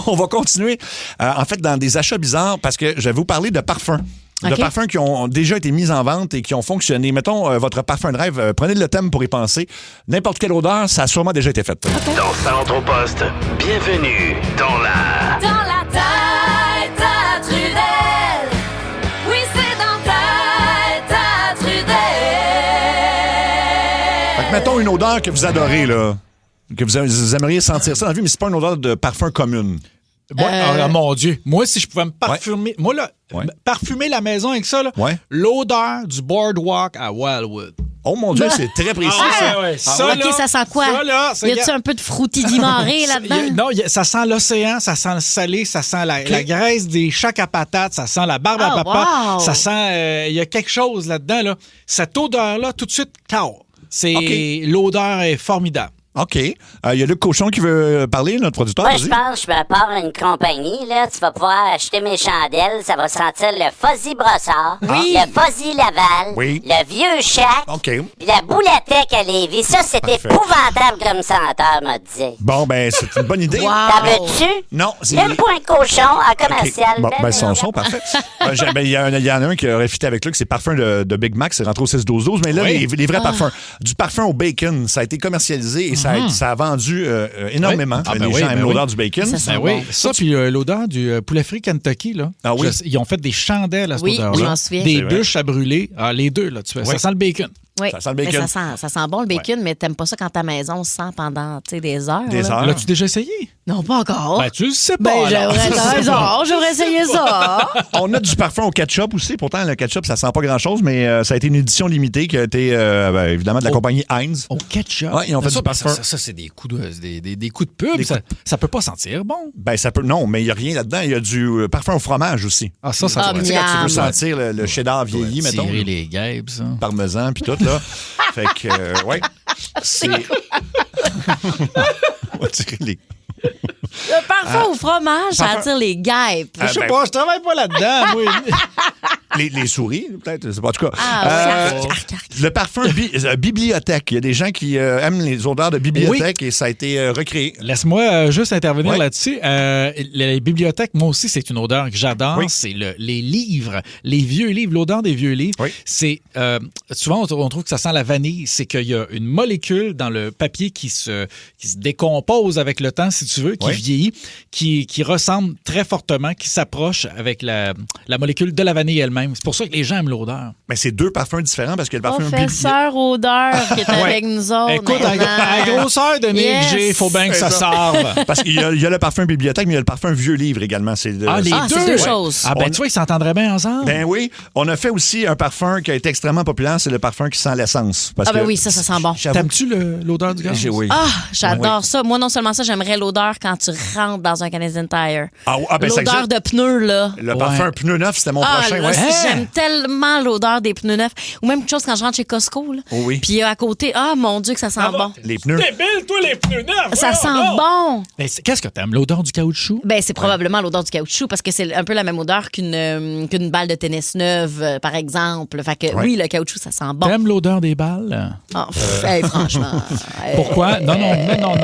on va continuer, en fait, dans des achats bizarres, parce que je vais vous parler de parfums. De parfums qui ont déjà été mis en vente et qui ont fonctionné. Mettons, votre parfum de rêve, prenez le thème pour y penser. N'importe quelle odeur, ça a sûrement déjà été fait. Dans Salon Poste, bienvenue dans la... Dans la tête à Trudel. Oui, c'est dans ta tête à Trudel. Fait que mettons une odeur que vous adorez, là. Que vous aimeriez sentir ça dans la vie, mais c'est pas une odeur de parfum commune. Mon Dieu. Moi, si je pouvais me parfumer... Moi, là, parfumer la maison avec ça, là, l'odeur du boardwalk à Wildwood. Oh mon Dieu, c'est très précis, ça. OK, ça sent quoi? Y a-tu un peu de fruity dimaré là-dedans? Non, ça sent l'océan, ça sent le salé, ça sent la graisse des chacs à patates, ça sent la barbe à papa, ça sent... Il y a quelque chose là-dedans, là. Cette odeur-là, tout de suite, l'odeur est formidable. OK. Il y a Luc Cochon qui veut parler, notre producteur. Moi, je pense que je me pars une compagnie. Là. Tu vas pouvoir acheter mes chandelles. Ça va sentir le Fuzzy Brossard, le Fuzzy Laval, le Vieux Chac, puis la Boulatec à Lévis. Ça, c'est épouvantable comme senteur, m'a dit. Bon, ben, c'est une bonne idée. T'en veux-tu? Non. Le point cochon en commercial. Bon, ben, son parfait. Il y en a un qui aurait fité avec Luc, c'est parfum de Big Mac. C'est rentré au 6-12-12. Mais là, les vrais parfums. Du parfum au bacon, ça a été commercialisé et ça a vendu énormément. Les gens aiment l'odeur du bacon. Ça, puis l'odeur du poulet frit Kentucky. Là. Ils ont fait des chandelles à cette odeur-là. Je m'en souviens. Des bûches à brûler. Les deux, là, ça sent le bacon. Oui, ça sent le bacon. Ça sent bon le bacon, mais t'aimes pas ça quand ta maison se sent pendant des heures. Des heures. L'as-tu déjà essayé? Non, pas encore. Ben, tu le sais pas. J'aurais essayé ça. On a du parfum au ketchup aussi. Pourtant, le ketchup, ça sent pas grand-chose, mais ça a été une édition limitée qui a été, évidemment, de la compagnie Heinz. Au ketchup? Oui, ils ont fait du parfum. Ça, c'est des coups de pub. Ça peut pas sentir bon. Ben, ça peut. Non, mais il n'y a rien là-dedans. Il y a du parfum au fromage aussi. Ah, ça tu sais, quand tu veux sentir le cheddar vieilli, mettons. Tirer les guêpes, ça. Parmesan, puis tout, là. Fait que, c'est... On va tirer les... Le parfum au fromage, ça attire les guêpes. Je sais pas, je travaille pas là-dedans, moi. Les souris, peut-être, c'est pas en tout cas. Le parfum bibliothèque. Il y a des gens qui aiment les odeurs de bibliothèque et ça a été recréé. Laisse-moi juste intervenir là-dessus. Les bibliothèques, moi aussi, c'est une odeur que j'adore. Oui. C'est les livres, les vieux livres, l'odeur des vieux livres. Oui. C'est souvent, on trouve que ça sent la vanille. C'est qu'il y a une molécule dans le papier qui se décompose avec le temps, si tu veux, qui vieillit, qui ressemble très fortement, qui s'approche avec la molécule de la vanille elle-même. C'est pour ça que les gens aiment l'odeur. Mais c'est deux parfums différents parce que le parfum Professeur odeur qui est avec nous autres. Écoute, à la grosseur de nez que j'ai, il faut bien que ça serve. Parce qu'il y a le parfum bibliothèque, mais il y a le parfum vieux livre également. C'est deux choses. Ah ben tu vois, ils s'entendraient bien ensemble. Ben oui. On a fait aussi un parfum qui a été extrêmement populaire, c'est le parfum qui sent l'essence. Oui, ça sent bon. T'aimes-tu l'odeur du gaz? Oui. Ah, j'adore ça. Moi, non seulement ça, j'aimerais l'odeur quand tu rentres dans un Canadian Tire. Ben l'odeur de pneus, là. Le parfum pneu neuf, c'était mon prochain. j'aime tellement l'odeur des pneus neufs. Ou même quelque chose quand je rentre chez Costco. Là. Oh oui. Puis à côté, mon Dieu que ça sent bon. Les pneus. C'est débile, toi, les pneus neufs! Ça sent bon. Mais qu'est-ce que t'aimes? L'odeur du caoutchouc? Ben, c'est probablement l'odeur du caoutchouc parce que c'est un peu la même odeur qu'une balle de tennis neuve, par exemple. Fait que oui, le caoutchouc, ça sent bon. T'aimes l'odeur des balles? Hey, franchement. Pourquoi? Non,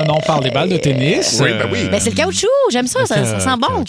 on parle des balles de tennis. Oui, ben oui. Ben, c'est le caoutchouc. J'aime ça, ça sent bon.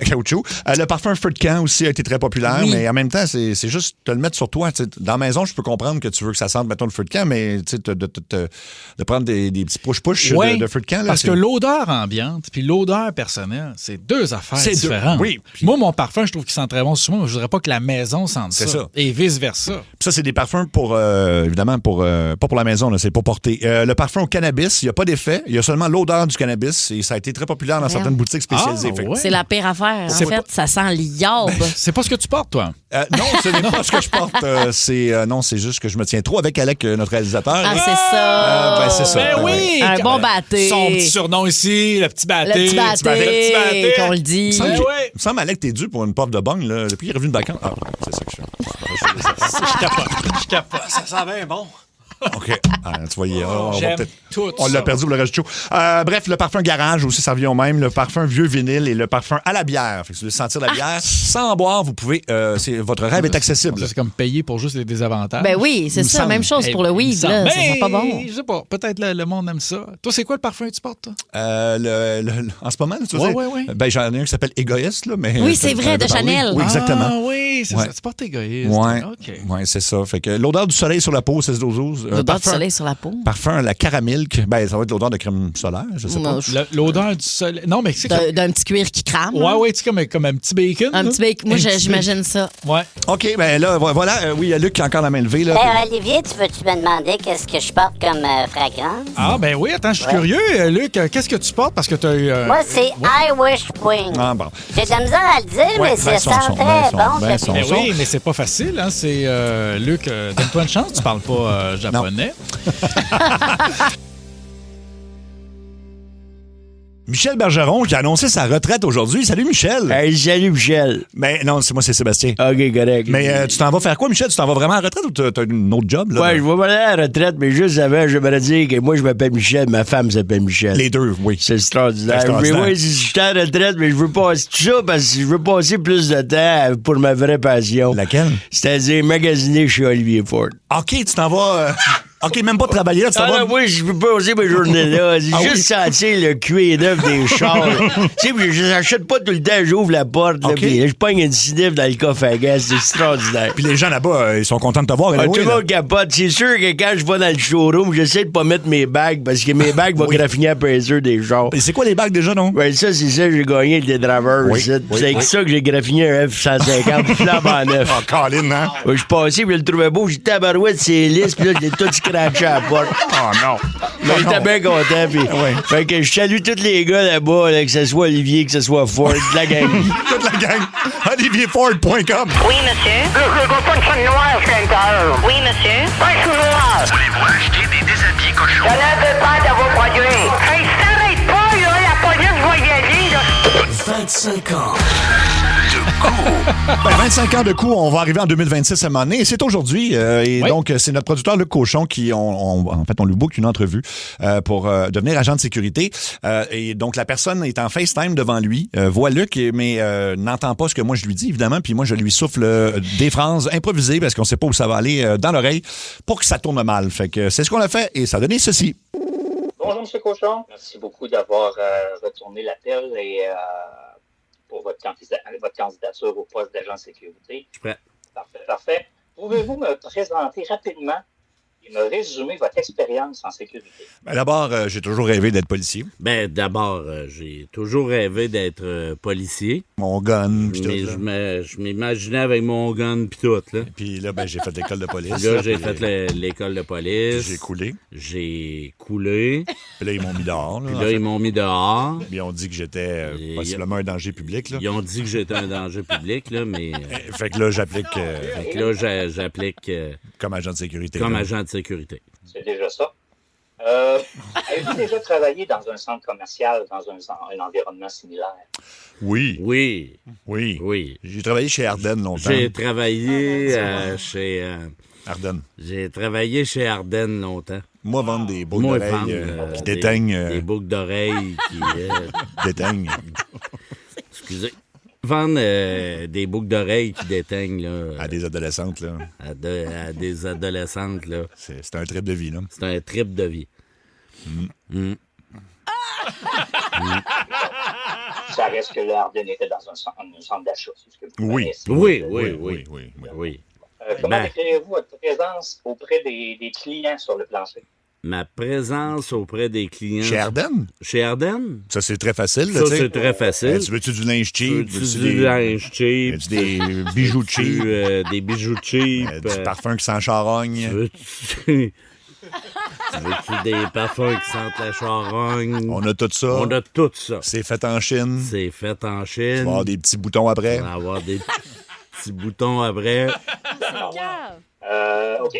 Caoutchouc. Le parfum Feu de camp aussi a été très populaire, mais en même temps, c'est juste te le mettre sur toi. T'sais, dans la maison, je peux comprendre que tu veux que ça sente, mettons, le feu de camp, mais de prendre des petits push-push de feu de camp. Là, parce que l'odeur ambiante puis l'odeur personnelle, c'est deux affaires différentes. Oui. Moi, mon parfum, je trouve qu'il sent très bon sur moi, mais je voudrais pas que la maison sente ça. C'est ça. Et vice-versa. Puis ça, c'est des parfums pour, évidemment, pas pour la maison, là, c'est pour porter. Le parfum au cannabis, il n'y a pas d'effet. Il y a seulement l'odeur du cannabis et ça a été très populaire dans certaines boutiques spécialisées. C'est la pire affaire. En fait, ça sent l'iode. C'est pas ce que tu portes, toi? Non, ce n'est pas ce que je porte. C'est juste que je me tiens trop avec Alec, notre réalisateur. Ah, c'est ça. C'est ça. Ben oui! Un bon batté. Son petit surnom ici, le petit batté. Le petit batté, qu'on le dit. Il me semble, Alec, t'es dû pour une puff de bang, là. Depuis qu'il est revenu de vacances. Ah, c'est ça que je fais. Je capote. Ça sent bien bon. OK. Tu vois, tout on l'a perdu pour le reste du show. Bref, le parfum garage aussi, ça revient au même. Le parfum vieux vinyle et le parfum à la bière. Fait que si vous voulez sentir la bière, sans en boire, vous pouvez. Votre rêve est accessible. C'est comme payer pour juste les désavantages. Ben oui, c'est ça. Même chose pour le weed. Là, ça sent pas bon. Je sais pas. Peut-être le monde aime ça. Toi, c'est quoi le parfum que tu portes, toi? En ce moment, tu sais. Oui. Ben, j'en ai un qui s'appelle Égoïste, là. Mais oui, c'est vrai, de Chanel. Oui, exactement. Ah oui, c'est ça. Tu portes Égoïste. Oui, c'est ça. Fait que l'odeur du soleil sur la peau, c'est 12. L'odeur du soleil sur la peau. Parfum à la caramilk. Ben, ça va être l'odeur de crème solaire, je sais pas. L'odeur du soleil. Non, mais c'est d'un petit cuir qui crame. Oui, c'est comme un petit bacon. Un petit bacon. Moi, j'imagine ça. Ouais. OK, ben là, voilà. Oui, il y a Luc qui a encore la main levée. Là. Olivier, tu peux-tu me demander qu'est-ce que je porte comme fragrance? Ah, ben oui, attends, je suis curieux. Luc, qu'est-ce que tu portes? Parce que tu as eu. Moi, c'est I Wish Wing. Ah, bon. J'ai de la misère à le dire, mais ça sent très bon. Mais oui, mais c'est pas facile. Hein? C'est Luc, donne-toi une chance, tu parles pas japonais. Michel Bergeron qui a annoncé sa retraite aujourd'hui. Salut Michel. Hey, salut Michel. Mais non, c'est Sébastien. OK, correct. Mais tu t'en vas faire quoi, Michel? Tu t'en vas vraiment à la retraite ou t'as un autre job? Là, ouais, je vais aller à la retraite, mais juste avant, j'aimerais dire que moi, je m'appelle Michel, ma femme s'appelle Michel. Les deux, oui. C'est extraordinaire. Mais oui, je suis à la retraite, mais je veux passer tout ça parce que je veux passer plus de temps pour ma vraie passion. Laquelle? C'est-à-dire magasiner chez Olivier Ford. OK, tu t'en vas... OK, même pas travailler là, tu t'en vas... oui, je peux pas passer mes journées-là. J'ai juste sentir le cuir neuf des chars. Tu sais, je n'achète pas tout le temps, j'ouvre la porte, là, puis je pogne une sniff dans le coffre à gaz. C'est extraordinaire. Puis les gens là-bas, ils sont contents de te voir. Tout le monde capote. C'est sûr que quand je vais dans le showroom, j'essaie de pas mettre mes bagues parce que mes bagues vont graffiner à peser des chars. Et c'est quoi les bagues déjà, non? Ben, ça, c'est ça, j'ai gagné avec des draveurs. C'est avec ça que j'ai graffiné un F-150 flamme en neuf. Oh, Colin, hein? Je suis passé, puis je le trouvais beau. J'ai tabarouette, c'est lisse, puis là, je l'ai tout scratché à la porte. Oh non! Mais il était bien content. Puis, fait que je salue tous les gars là-bas, là, que ce soit Olivier, que ce soit Ford, la gang. Toute la gang. OlivierFord.com. Oui, monsieur. Je veux pas une chaîne noire, Scanter. Oui, monsieur. Pas une chaîne noire. Voulez-vous acheter des déshabillés cochons? Je n'en veux pas de vos produits. Hey, s'arrête pas, là. La police va y aller, là. 25 ans. 25 ans de coup, on va arriver en 2026 à un moment donné. Et c'est aujourd'hui. Donc, c'est notre producteur Luc Cochon qui, en fait, on lui book une entrevue pour devenir agent de sécurité. Et donc, la personne est en FaceTime devant lui, voit Luc, mais n'entend pas ce que moi je lui dis, évidemment. Puis moi, je lui souffle des phrases improvisées parce qu'on sait pas où ça va aller dans l'oreille pour que ça tourne mal. Fait que c'est ce qu'on a fait et ça a donné ceci. Bonjour, M. Cochon. Merci beaucoup d'avoir retourné l'appel et pour votre candidature au poste d'agent de sécurité. Je suis prêt. Parfait. Pouvez-vous me présenter rapidement et me résumer votre expérience en sécurité? D'abord, j'ai toujours rêvé d'être policier. D'abord, j'ai toujours rêvé d'être policier. Mon gun, pis tout. Mais je m'imaginais avec mon gun pis tout, là. Puis là, j'ai fait l'école de police. Là, j'ai fait l'école de police. J'ai coulé. Puis là, ils m'ont mis dehors. Ils m'ont mis dehors. Puis ils ont dit que j'étais possiblement un danger public, là. Ils ont dit que j'étais un danger public, là, mais... Fait que là, j'applique... j'applique... comme agent de sécurité. Comme agent de sécurité. C'est déjà ça. Avez-vous déjà travaillé dans un centre commercial, dans un environnement similaire? Oui. Oui. Oui. Oui. J'ai travaillé chez Ardennes longtemps. J'ai travaillé chez... Ardennes. J'ai travaillé chez Ardennes longtemps. Moi, vendre des boucles d'oreilles qui déteignent. Des boucles d'oreilles qui... déteignent. Excusez. Vendre des boucles d'oreilles qui déteignent, là. À des adolescentes, là. À des adolescentes, là. C'est un trip de vie, là. C'est un trip de vie. Ça reste que l'Ardennes était dans un centre d'achat, c'est ce que vous connaissez. Oui. Comment décrivez-vous votre présence auprès des clients sur le plancher? Ma présence auprès des clients... Chez Ardennes? Chez Ardennes? Ça, c'est très facile. Ça, c'est très facile. Tu veux-tu du linge cheap? Veux-tu du linge cheap? Des bijoux cheap? Des bijoux cheap? Du parfum qui sent charogne? Veux-tu des parfums qui sentent la charogne? On a tout ça. On a tout ça. C'est fait en Chine. C'est fait en Chine. Tu vas avoir des petits boutons après. Tu vas avoir des petits boutons après. OK,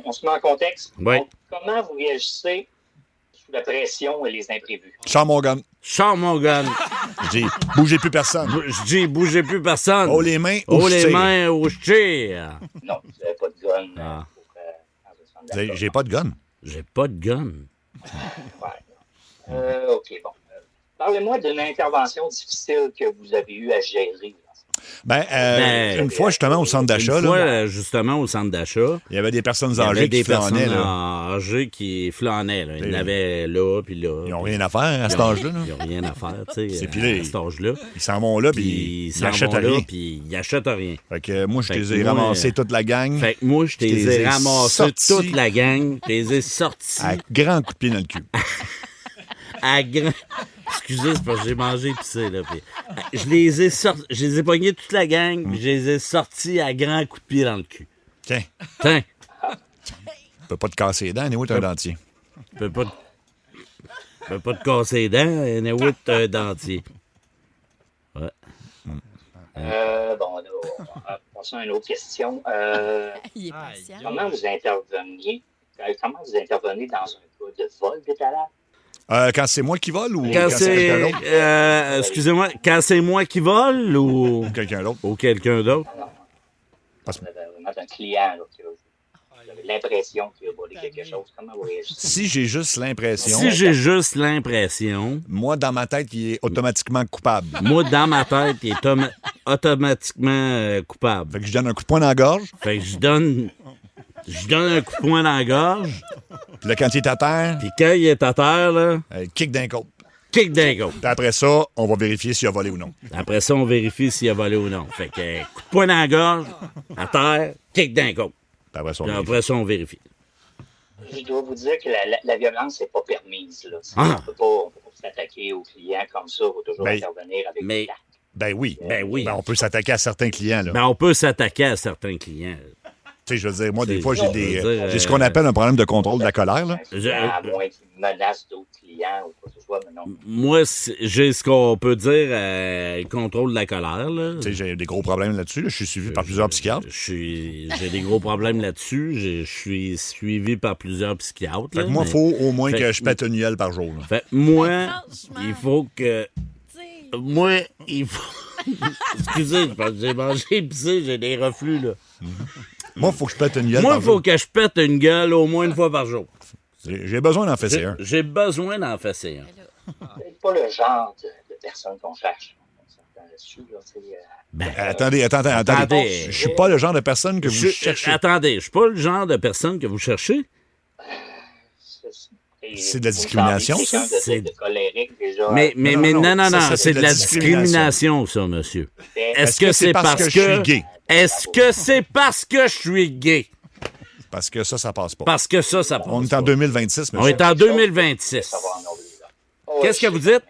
on se met en contexte. Oui. Donc, comment vous réagissez sous la pression et les imprévus? Sors mon gun. Sors mon gun. Je dis, bougez plus personne. Je dis, bougez plus personne. Haut les mains, haut les mains, où je tire. Non, vous n'avez pas de gun. J'ai pas de gun. J'ai pas de gun. OK, bon. Parlez-moi d'une intervention difficile que vous avez eu à gérer. Une fois, justement, au centre d'achat. Une fois, justement, au centre d'achat. Il y avait des personnes âgées qui flânaient. Des personnes âgées qui flânaient. Là. Ils l'avaient là, puis là. Ils n'ont rien à faire à cet âge-là. Ils n'ont rien à faire, tu sais, à cet âge-là. Ils s'en vont là, puis ils n'achètent rien. Puis ils n'achètent rien. Fait que moi, je les ai ramassés toute la gang. Fait que moi, je les ai ramassés toute la gang. Je les ai sortis. À grands coups de pied dans le cul. À grand... Excusez, c'est parce que j'ai mangé épicé, là. Puis, je les ai pognés toute la gang, puis je les ai sortis à grands coups de pied dans le cul. Tiens. Tu peux pas te casser les dents, anyway, t'as un dentier. Tu peux pas te casser les dents, anyway, t'as un dentier. Ouais. Bon, on va passer à une autre question. Comment vous intervenez dans un cas de vol d'étalage? Quand c'est moi qui vole ou quand c'est quelqu'un d'autre? Excusez-moi, quand c'est moi qui vole ou quelqu'un d'autre? Ou quelqu'un d'autre? Vous avez vraiment un client là, qui vous avez l'impression qu'il a volé quelque chose. Comment vous réagissez? Si j'ai juste l'impression... Moi, dans ma tête, il est automatiquement coupable. Moi, dans ma tête, il est automatiquement coupable. Fait que je donne un coup de poing dans la gorge. Fait que je donne un coup de poing dans la gorge. Puis là, quand il est à terre... Puis quand il est à terre, là... kick d'un côte. Kick d'un côte. Puis après ça, on va vérifier s'il a volé ou non. Après ça, on vérifie s'il a volé ou non. Fait que coup de poing dans la gorge, à terre, kick d'un côte. Puis après ça, on vérifie. Je dois vous dire que la violence n'est pas permise. Là. On ne peut pas s'attaquer aux clients comme ça. Il faut toujours intervenir avec des actes. Ben oui. On peut s'attaquer à certains clients. Là. On peut s'attaquer à certains clients. Tu sais, je veux dire, moi, des fois, j'ai ce qu'on appelle un problème de contrôle de la colère. Là. À moins qu'ils menacent d'autres clients ou quoi que ce soit, mais non. Moi, j'ai ce qu'on peut dire contrôle de la colère. Là. Tu sais, j'ai des gros problèmes là-dessus. Là. Je suis suivi par plusieurs psychiatres. J'ai des gros problèmes là-dessus. Je suis suivi par plusieurs psychiatres. Fait que moi, il faut au moins que je pète une gueule par jour. Là. Fait moi, il faut que... Moi, il faut... Excusez, parce que j'ai mangé épicé, j'ai des reflux, là. Moi, il faut que je pète une gueule. Moi, il faut que je pète une gueule au moins une fois par jour. J'ai besoin d'en fesser un. J'ai besoin d'en fesser un. Vous n'êtes pas le genre de personne qu'on cherche. Attendez. Je suis pas le genre de personne que vous cherchez. Attendez, je suis pas le genre de personne que vous cherchez. C'est de la discrimination, ça? Mais non, c'est de la discrimination, ça, monsieur. Est-ce que c'est parce que je suis gay? Est-ce que c'est parce que je suis gay? Parce que ça passe pas. Parce que ça passe pas. On est en 2026, monsieur. On est en 2026. Qu'est-ce que vous dites?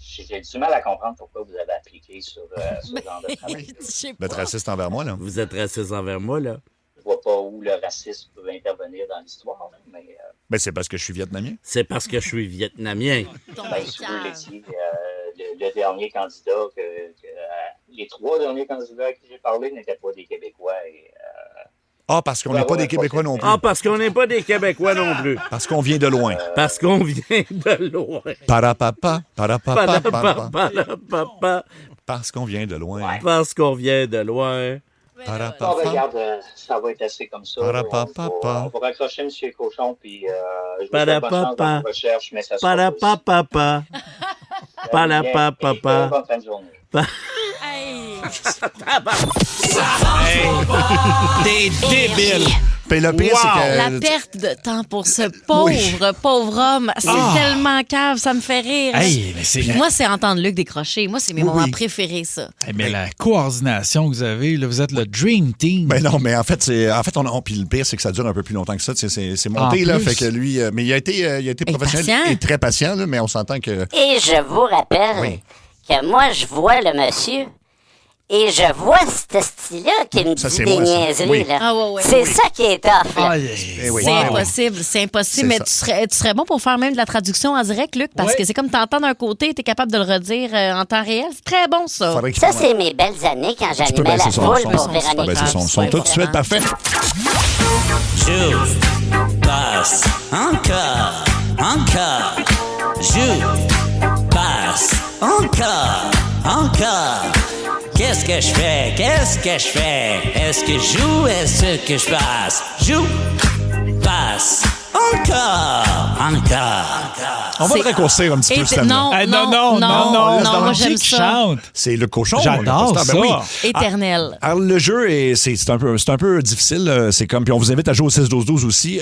J'ai du mal à comprendre pourquoi vous avez appliqué sur ce genre de travail. Vous êtes raciste envers moi, là. Vous êtes raciste envers moi, là. Je vois pas où le racisme peut intervenir dans l'histoire, mais... Ben, c'est parce que je suis vietnamien. C'est parce que je suis vietnamien. Ben, si vous l'étiez, le dernier candidat, les 3 derniers candidats à qui j'ai parlé n'étaient pas des Québécois. Ah, parce qu'on n'est pas des Québécois non plus. Ah, parce qu'on n'est pas des Québécois non plus. Parce qu'on vient de loin. Parce qu'on vient de loin. Parapapa, parapapa, Parapapa. Parce qu'on vient de loin. Parce qu'on vient de loin. Bon, regarde, ça va être assez comme ça. On va raccrocher M. Cochon, puis je vous souhaite bonne chance dans vos recherches, mais ça sera Parapapa. Parapapa. bonne fin de journée. T'es débile. Puis le pire, c'est que... La perte de temps pour ce pauvre homme, c'est tellement cave, ça me fait rire. Hey, mais c'est... Moi, c'est entendre Luc décrocher. Moi, c'est mes moments préférés, ça. Hey, mais la coordination que vous avez, là, vous êtes le Dream Team. Ben non, mais en fait, puis le pire, c'est que ça dure un peu plus longtemps que ça. C'est monté, là, fait que lui... mais il a été professionnel et très patient, là, mais on s'entend que... Et je vous rappelle que moi, je vois le monsieur... Et je vois ce style-là qui me dit des niaiseries. Là. Ah, ouais. C'est ça qui est tough. Là. C'est impossible. Mais tu serais bon pour faire même de la traduction en direct, Luc, parce que c'est comme t'entends d'un côté, t'es capable de le redire en temps réel. C'est très bon, ça. Ça, c'est mes belles années quand j'animais la foule pour Véronique. Sont tout de suite parfaits. Joue, passe, encore. Joue, passe, encore. Qu'est-ce que je fais? Est-ce que je joue? Est-ce que je passe? Joue, passe, encore. On va le raccourcir un petit peu, Stan. Non, moi j'aime ça. Chante. C'est le cochon. J'adore ça. Éternel. Alors, le jeu, c'est un peu difficile. C'est comme, puis on vous invite à jouer au 6-12-12 aussi.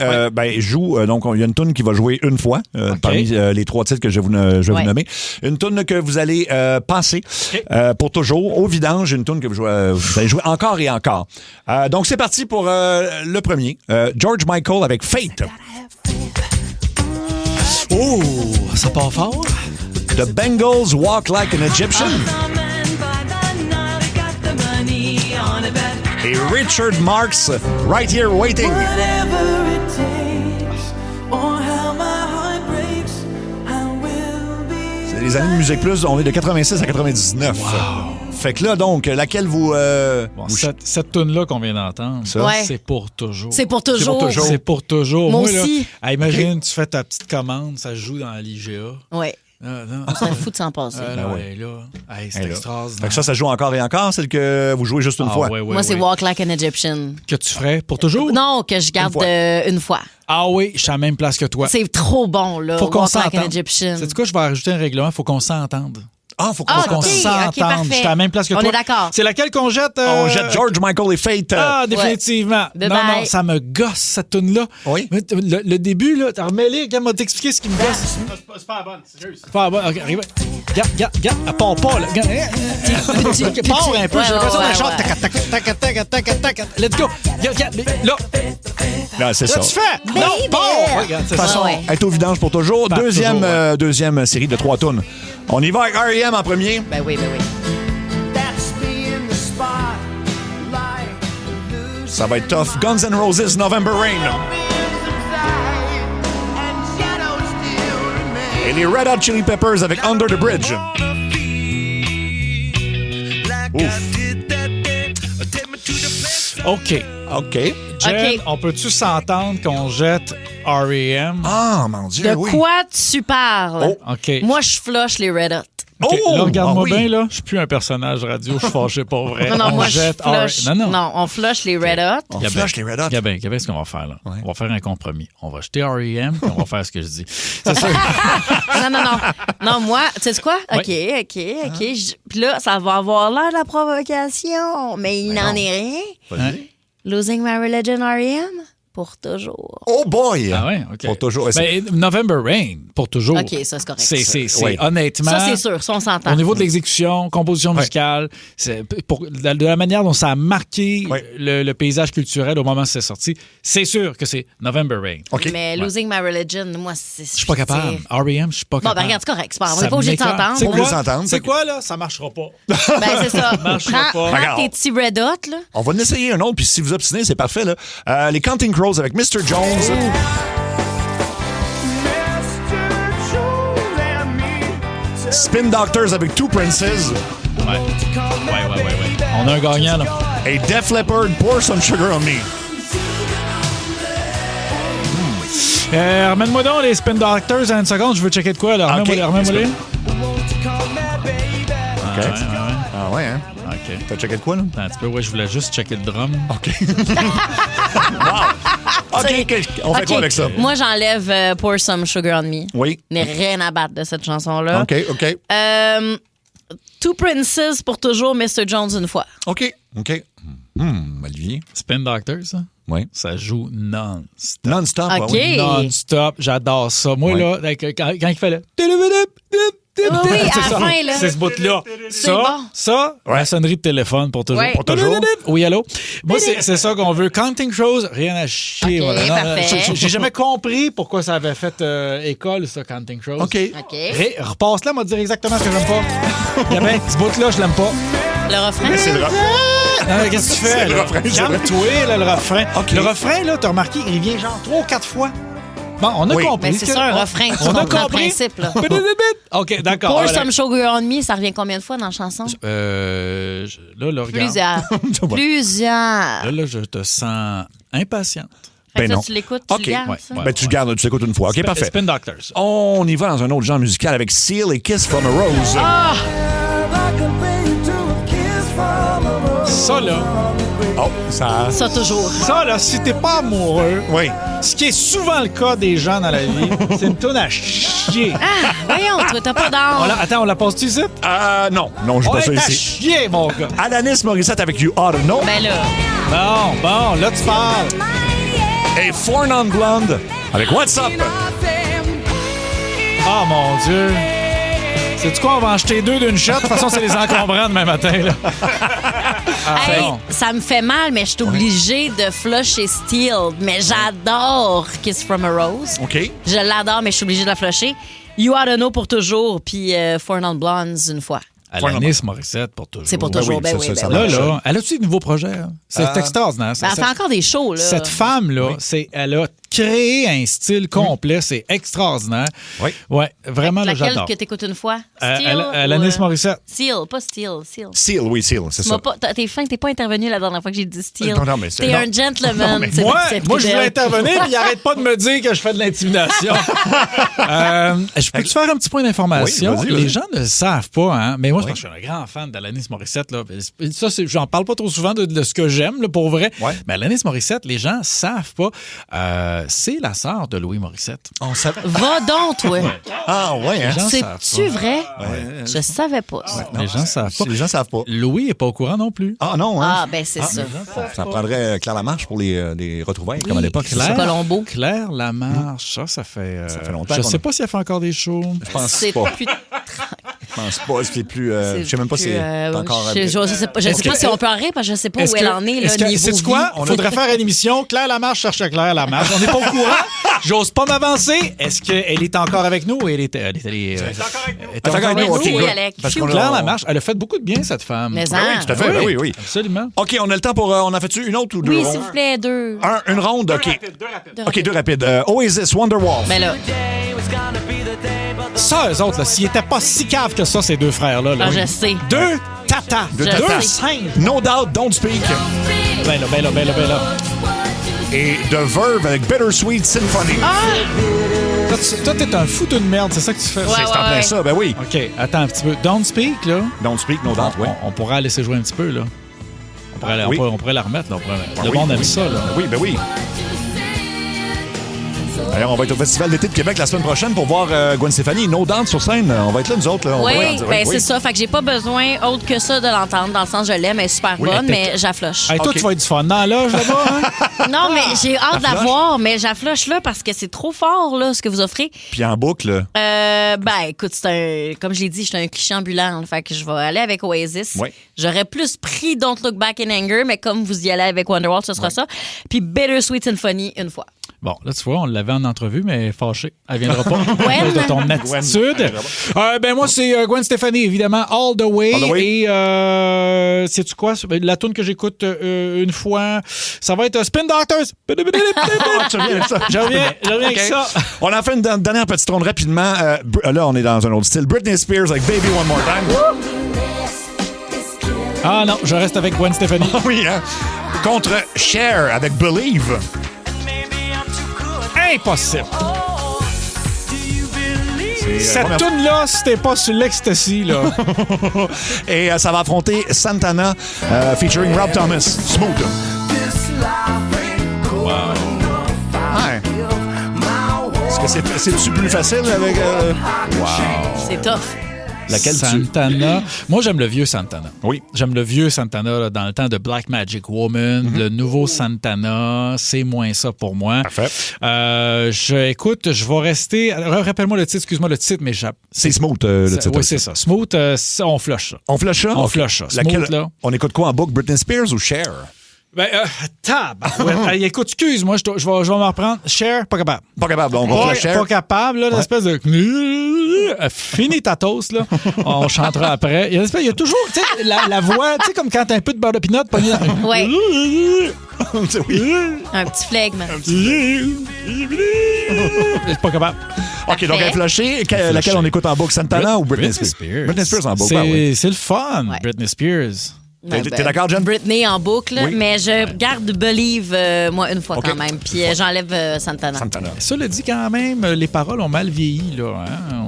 Joue, donc il y a une toune qui va jouer une fois parmi les 3 titres que je vais vous nommer. Une toune que vous allez passer pour toujours. Au vidange, une toune que vous allez jouer encore et encore. Donc c'est parti pour le premier. George Michael avec Fate. Oh, ça part fort. The Bengals Walk Like an Egyptian. Et Richard Marx, Right Here Waiting. C'est les années de Musique Plus, on est de 86 à 99. Wow. Fait que là, donc, laquelle vous... Cette toune-là qu'on vient d'entendre, c'est pour toujours. C'est pour toujours. C'est pour toujours. Moi aussi. Là, imagine, tu fais ta petite commande, ça joue dans l'IGA. Oui. On serait fou de s'en passer. C'est extraordinaire. Fait que ça joue encore et encore, celle que vous jouez juste une fois. Moi, c'est Walk Like an Egyptian. Que tu ferais pour toujours? Non, que je garde une fois. Ah oui, je suis à la même place que toi. C'est trop bon, là. Faut qu'on Walk Like an s'entende. Egyptian. C'est quoi, je vais rajouter un règlement, faut qu'on s'entende. Faut qu'on s'entende. Je suis à la même place que toi. On est d'accord. C'est laquelle qu'on jette? On jette George Michael et Fate. Définitivement. Non, ça me gosse, cette toune-là. Oui. Le début, là, t'as remêlé, regarde, m'a t'expliquer ce qui me gosse. C'est pas la bonne, sérieux. C'est pas la bonne. OK, arrive. Regarde, elle part pas, là. Part un peu, j'ai l'impression d'un chant. Tac. Let's go. Regarde, là. Là, c'est ça. Tu fais? Non, part. Regarde, c'est ça. De toute façon, être au vidange pour toujours. Deuxième série de 3 tounes. On y va avec R.E.M. en premier. Ben oui. Ça va être tough. Guns N' Roses, November Rain. Et les Red Hot Chili Peppers avec Under the Bridge. Ouf. OK. Jen, on peut-tu s'entendre qu'on jette R.E.M.? Ah, mon Dieu, De quoi tu parles? OK. Moi, je flush les Red Hot. Okay, là, regarde-moi bien, là. Je suis plus un personnage radio, je suis fâché pour vrai. Non, moi, je flush. Non, on flush les Red Hot. On flush les Red Hot. Gabin, ce qu'on va faire, là? On va faire un compromis. On va jeter R.E.M. puis on va faire ce que je dis. C'est ça. Non, moi, tu sais quoi? OK. Puis là, ça va avoir l'air de la provocation, mais il n'en est rien. Losing My Religion, R.E.M.? Pour toujours. Oh boy! Ah ouais, OK. Pour toujours. November Rain, pour toujours. OK, ça, c'est correct. C'est honnêtement... Ça, c'est sûr, ça, on s'entend. Au niveau de l'exécution, composition musicale, de la manière dont ça a marqué le paysage culturel au moment où c'est sorti, c'est sûr que c'est November Rain. Okay. Mais Losing My Religion, moi, c'est... Je suis pas capable. R.E.M., je suis pas capable. Bon, ben regarde, c'est correct. On n'est pas obligé de s'entendre. C'est quoi, là? Ça marchera pas. Ben, c'est ça. Prends tes petits Red Hot, là. On va en essayer un autre, puis si vous obstinez, c'est parfait, là. Les Counting Crows avec Mr. Jones. Spin Doctors avec Two Princes. Ouais. On a un gagnant, là. Et Def Leppard, Pour Some Sugar on Me. Remets-moi donc les Spin Doctors en une seconde. Je veux checker de quoi, là. Remets-moi-les. OK. Ah ouais, hein? OK. T'as checké de quoi, là? Attends un petit peu. Ouais, je voulais juste checker le drum. OK. Wow. OK, on fait quoi avec ça? Moi, j'enlève Pour Some Sugar on Me. Oui. Il n'y a rien à battre de cette chanson-là. OK. Two Princes pour toujours, Mr. Jones une fois. OK. Olivier. Spin Doctors, ça? Oui. Ça joue non-stop. Non-stop, OK. oui. Non-stop, j'adore ça. Moi, là, quand il fait le... Oui, à c'est la ça. fin, là. C'est ce bout-là. Ça, la sonnerie de téléphone pour toujours. Ouais. Pour toujours? Oui, allô? Moi, c'est ça qu'on veut. Counting Crows, rien à chier. OK, voilà. Non, parfait. j'ai jamais compris pourquoi ça avait fait école, ça, Counting Crows. OK. Repasse-là, m'a dire exactement ce que j'aime pas. Il y a bien, ce bout-là, je l'aime pas. Le refrain? C'est le refrain. Qu'est-ce que tu fais? C'est le là? refrain, c'est Calme-toi, là, le refrain. OK. Le refrain, là, t'as remarqué, il vient genre 3 ou 4 fois. Bon, on a compris. Mais c'est ça, un refrain. Tu on a comprends le compris. principe, là. OK, d'accord. Pour Voilà. Some Sugar on Me, ça revient combien de fois dans la chanson? Là, regarde. Plusieurs. Là, je te sens impatiente. Fait que Ben ça, non. tu l'écoutes, tu OK. le gardes, Ouais, ça? ouais. Ben, tu le gardes, tu l'écoutes une fois. OK, parfait. Spin Doctors. On y va dans un autre genre musical avec Seal et Kiss from a Rose. Ah! Ça, là. Oh, ça... Ça, toujours. Ça, là, si t'es pas amoureux, Oui. ce qui est souvent le cas des gens dans la vie, c'est une toune à chier. Ah, voyons, toi, t'as pas d'âme. Attends, on la passe-tu ici? Non, je On pas ça est à ici. chier, mon gars. Alanis Morissette avec You Ought to Know. Ben là. Bon, là, tu parles. Et Four Non Blonde avec What's Up. Oh, mon Dieu. Sais-tu quoi? On va en jeter 2 d'une shot. De toute façon, c'est les encombrants demain matin, là. Hey, non. ça me fait mal, mais je suis obligée de flusher Steel. Mais j'adore Kiss from a Rose. OK. Je l'adore, mais je suis obligée de la flusher. You Ought to Know pour toujours, puis Four Non Blondes une fois. Alanis Morissette pour toujours. C'est pour toujours, ben oui. Là, elle a-tu de nouveaux projets? Hein? C'est extraordinaire. Ben, elle fait encore des shows, là. Cette femme-là, elle a créé un style complet. C'est extraordinaire. Oui. Ouais, vraiment, là, Laquelle j'adore. que t'écoutes une fois? Steel Alanis Morissette. Steel, pas Steel. Seal, oui, Seal, c'est ça. T'es fin que t'es pas intervenu la dernière fois que j'ai dit Steel. Non, mais c'est- T'es non. un gentleman. C'est Moi, c'est je fidèle. voulais intervenir, puis il arrête pas de me dire que je fais de l'intimidation. Je peux-tu faire un petit point d'information? Oui, vas-y. Les gens ne le savent pas, hein? Mais moi, je suis un grand fan d'Alanis Morissette. Là. Ça, j'en parle pas trop souvent de ce que j'aime, là, pour vrai. Ouais. Mais Alanis Morissette, les gens savent pas. C'est la sœur de Louis Morissette. On savait. Va donc, toi. Ah, ouais, hein? Les gens savent C'est-tu pas. vrai? Ouais. Je savais pas ça. Les gens savent pas. Les gens savent pas. Louis est pas au courant non plus. Ah, non, hein? Ah, ben c'est ça. Ça prendrait Claire Lamarche pour les retrouvailles, comme à l'époque. c'est Claire, ça? Colombo. Claire Lamarche, ça fait... Ça fait longtemps Je qu'on sais a- pas si elle fait encore des shows. Je pense C'est pas. plus... Je pense pas. C'est plus. Je sais même pas si plus, c'est encore. Je sais pas, si on peut en rire parce que je sais pas où elle en est, là, niveau c'est vie. quoi? On faudrait faire une émission. Claire Lamarche cherche Claire Lamarche. On n'est pas au courant. J'ose pas m'avancer. Est-ce qu'elle est encore avec nous ou elle est allée... Elle est encore avec nous. OK, OK, oui, good. Alec. Parce qu'on a- Claire Lamarche, elle a fait beaucoup de bien, cette femme. Mais Ben oui, tout à fait. Ben oui, oui. Absolument. OK, on a le temps pour. On a fait-tu une autre ou deux? Oui, rondes? s'il vous plaît, 2. Une ronde, OK. Deux OK, rapides. 2 rapides. Oasis, Wonderwall. Ben là, Ça, eux autres, là, s'ils étaient pas si caves que ça, ces deux frères-là. Là, je sais. Deux tatas. Deux Je tatas. sais. singes. No Doubt, Don't Speak. Ben là. Et The Verve avec Bittersweet Symphony. Toi, t'es un foutu de merde, c'est ça que tu fais? Ouais, C'est en plein ça, ben oui. OK, attends un petit peu. Don't Speak, là. Don't Speak, No Doubt, oui. On pourrait la laisser jouer un petit peu, là. Oui. On pourrait la remettre, là. Le oui. monde aime ça, là. Oui, ben oui. D'ailleurs, on va être au Festival d'été de Québec la semaine prochaine pour voir Gwen Stefani, No Doubt sur scène. On va être là, nous autres. Là. On va oui, être en direct. ben c'est ça. Fait que j'ai pas besoin autre que ça de l'entendre. Dans le sens, je l'aime, elle est super bonne, mais j'affloche. Hey, toi, OK. tu vas être du fun dans l'âge, là-bas, hein? Non, mais j'ai hâte de la voir, mais j'affloche là parce que c'est trop fort, là, ce que vous offrez. Puis en boucle. Ben, écoute, comme je l'ai dit, je suis un cliché ambulant. Fait que je vais aller avec Oasis. Oui. J'aurais plus pris Don't Look Back in Anger, mais comme vous y allez avec Wonderwall, ce sera ça. Puis Bittersweet Symphony une fois. Bon, là, tu vois, on l'avait en entrevue, mais fâchée. Elle viendra pas. Gwen? À cause de ton attitude. Ben, moi, c'est Gwen Stefani, évidemment. All the Way. All the Way. Et, sais-tu quoi? La tune que j'écoute une fois, ça va être Spin Doctors. Tu reviens avec ça. Je reviens avec ça. On a fait une dernière petite ronde rapidement. Là, on est dans un autre style. Britney Spears avec Baby One More Time. Ah non, je reste avec Gwen Stefani. Oui, hein? Contre Cher avec Believe. Impossible. Cette toune-là, c'était pas sur l'ecstasy, là. Et ça va affronter Santana featuring Rob Thomas. Smooth. Wow. Ouais. Est-ce que c'est-tu plus facile avec... Wow. C'est tough. Laquelle Santana. Moi, j'aime le vieux Santana. Oui. J'aime le vieux Santana là, dans le temps de Black Magic Woman. Le nouveau Santana, c'est moins ça pour moi. Parfait. Écoute, je vais rester... Rappelle-moi le titre, excuse-moi le titre, mais c'est Smooth, le titre. Oui, c'est ça. Smooth, on flush ça. On flush ça? On flush ça. Laquelle, Smooth, là. On écoute quoi en boucle? Britney Spears ou Cher? Ben, écoute, excuse-moi, je vais m'en reprendre. Cher, pas capable. Pas capable, on va faire Cher. Pas capable, là, l'espèce de... Finis ta toast, là. On chantera après. Il y a toujours, tu sais, la voix, tu sais, comme quand t'as un peu de beurre de pinot pogné dans... Ouais. Oui. Un petit flegme. Pas capable. OK, donc elle flashée. Laquelle on écoute en boucle? Santana ou Britney Spears? Britney Spears en boucle. C'est le fun, Britney Spears. T'es d'accord, Jen? Britney en boucle, Oui. mais je garde Believe, moi, une fois quand même. Puis j'enlève Santana. Ça le dit quand même, les paroles ont mal vieilli, là. Hein?